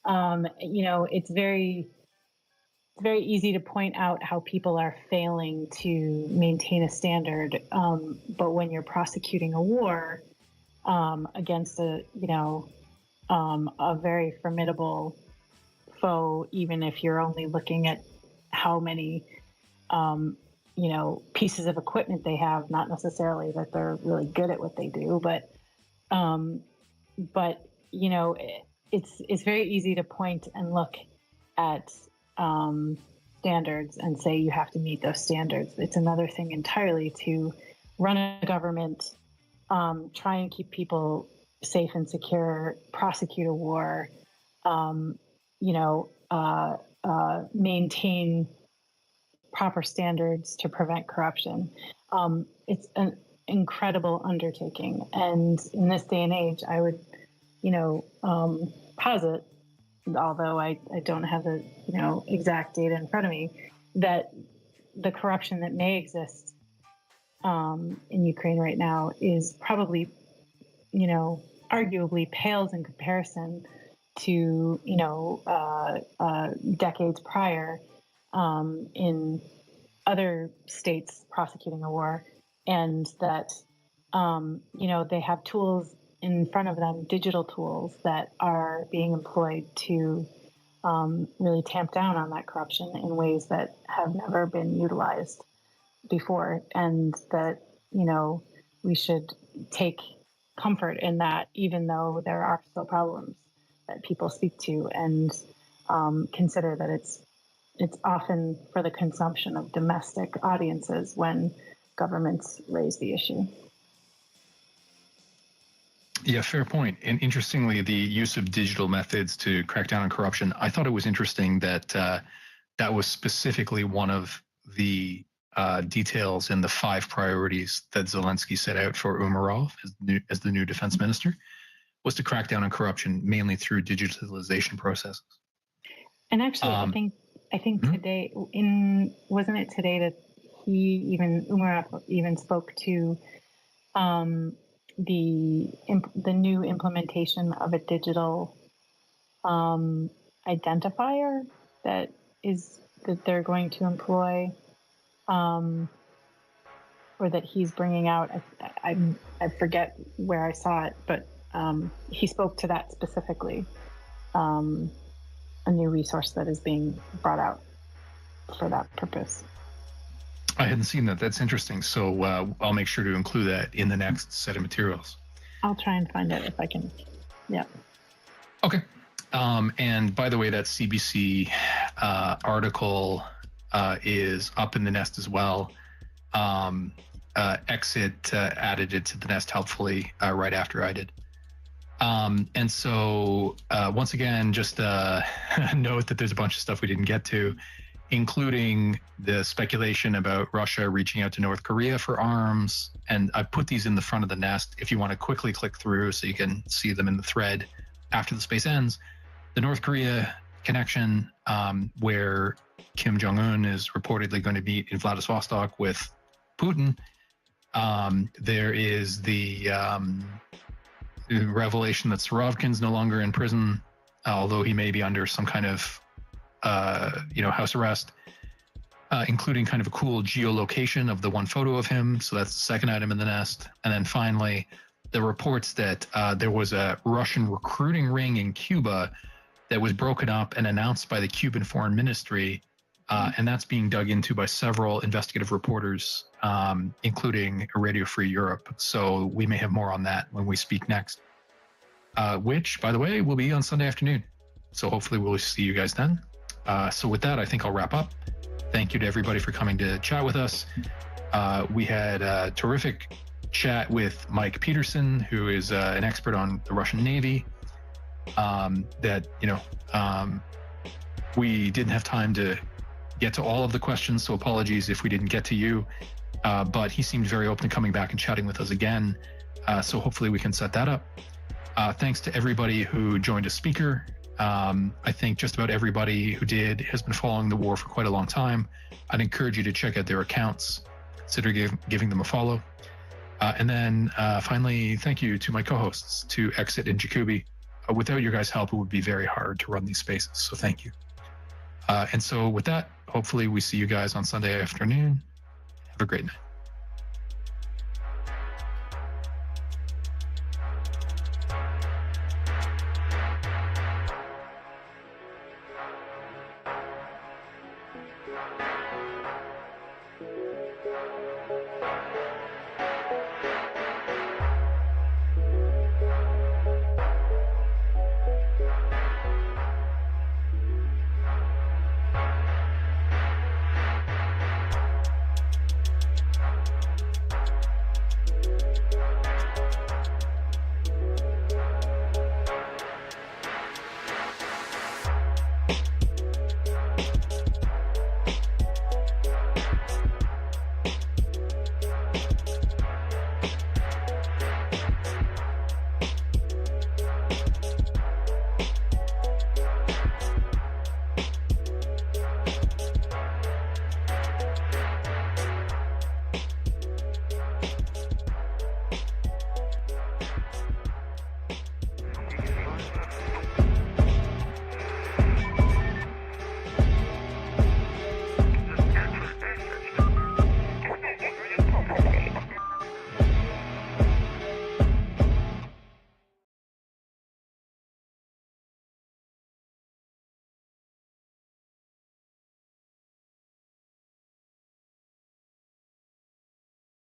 It's very easy to point out how people are failing to maintain a standard, but when you're prosecuting a war against a very formidable foe, even if you're only looking at how many pieces of equipment they have, not necessarily that they're really good at what they do, but it's very easy to point and look at standards and say you have to meet those standards. It's another thing entirely to run a government, try and keep people safe and secure, prosecute a war, maintain proper standards to prevent corruption. It's an incredible undertaking. And in this day and age, I would, posit, although I don't have the, exact data in front of me, that the corruption that may exist in Ukraine right now is probably, arguably pales in comparison to, decades prior in other states prosecuting a war, and that, they have tools in front of them, digital tools that are being employed to really tamp down on that corruption in ways that have never been utilized before, and that, we should take comfort in that, even though there are still problems that people speak to, and consider that it's often for the consumption of domestic audiences when governments raise the issue. Yeah, fair point. And interestingly, the use of digital methods to crack down on corruption, I thought it was interesting that that was specifically one of the details in the 5 priorities that Zelensky set out for Umerov as the new defense minister, was to crack down on corruption mainly through digitalization processes. And actually, I think today, wasn't it today that Umerov even spoke to the new implementation of a digital identifier that they're going to employ, or that he's bringing out. I forget where I saw it, but he spoke to that specifically. A new resource that is being brought out for that purpose. I hadn't seen that. That's interesting. So I'll make sure to include that in the next set of materials. I'll try and find it if I can. Yeah. Okay. And by the way, that CBC article is up in the nest as well. Exit added it to the nest helpfully right after I did. And so once again, just note that there's a bunch of stuff we didn't get to, including the speculation about Russia reaching out to North Korea for arms. And I put these in the front of the nest if you want to quickly click through so you can see them in the thread after the space ends. The North Korea connection, where Kim Jong-un is reportedly going to meet in Vladivostok with Putin. There is the revelation that Surovkin's no longer in prison, although he may be under some kind of house arrest, including kind of a cool geolocation of the one photo of him. So that's the second item in the nest. And then finally, the reports that there was a Russian recruiting ring in Cuba that was broken up and announced by the Cuban Foreign Ministry. And that's being dug into by several investigative reporters, including Radio Free Europe. So we may have more on that when we speak next, which, by the way, will be on Sunday afternoon. So hopefully we'll see you guys then. So with that, I think I'll wrap up. Thank you to everybody for coming to chat with us. We had a terrific chat with Mike Peterson, who is an expert on the Russian Navy. We didn't have time to get to all of the questions, so apologies if we didn't get to you. But he seemed very open to coming back and chatting with us again. So hopefully we can set that up. Thanks to everybody who joined as speaker. I think just about everybody who did has been following the war for quite a long time. I'd encourage you to check out their accounts, consider giving them a follow. And then finally, thank you to my co-hosts, to Exit and Jacoby. Without your guys' help, it would be very hard to run these spaces, so thank you. And so with that, hopefully we see you guys on Sunday afternoon. Have a great night.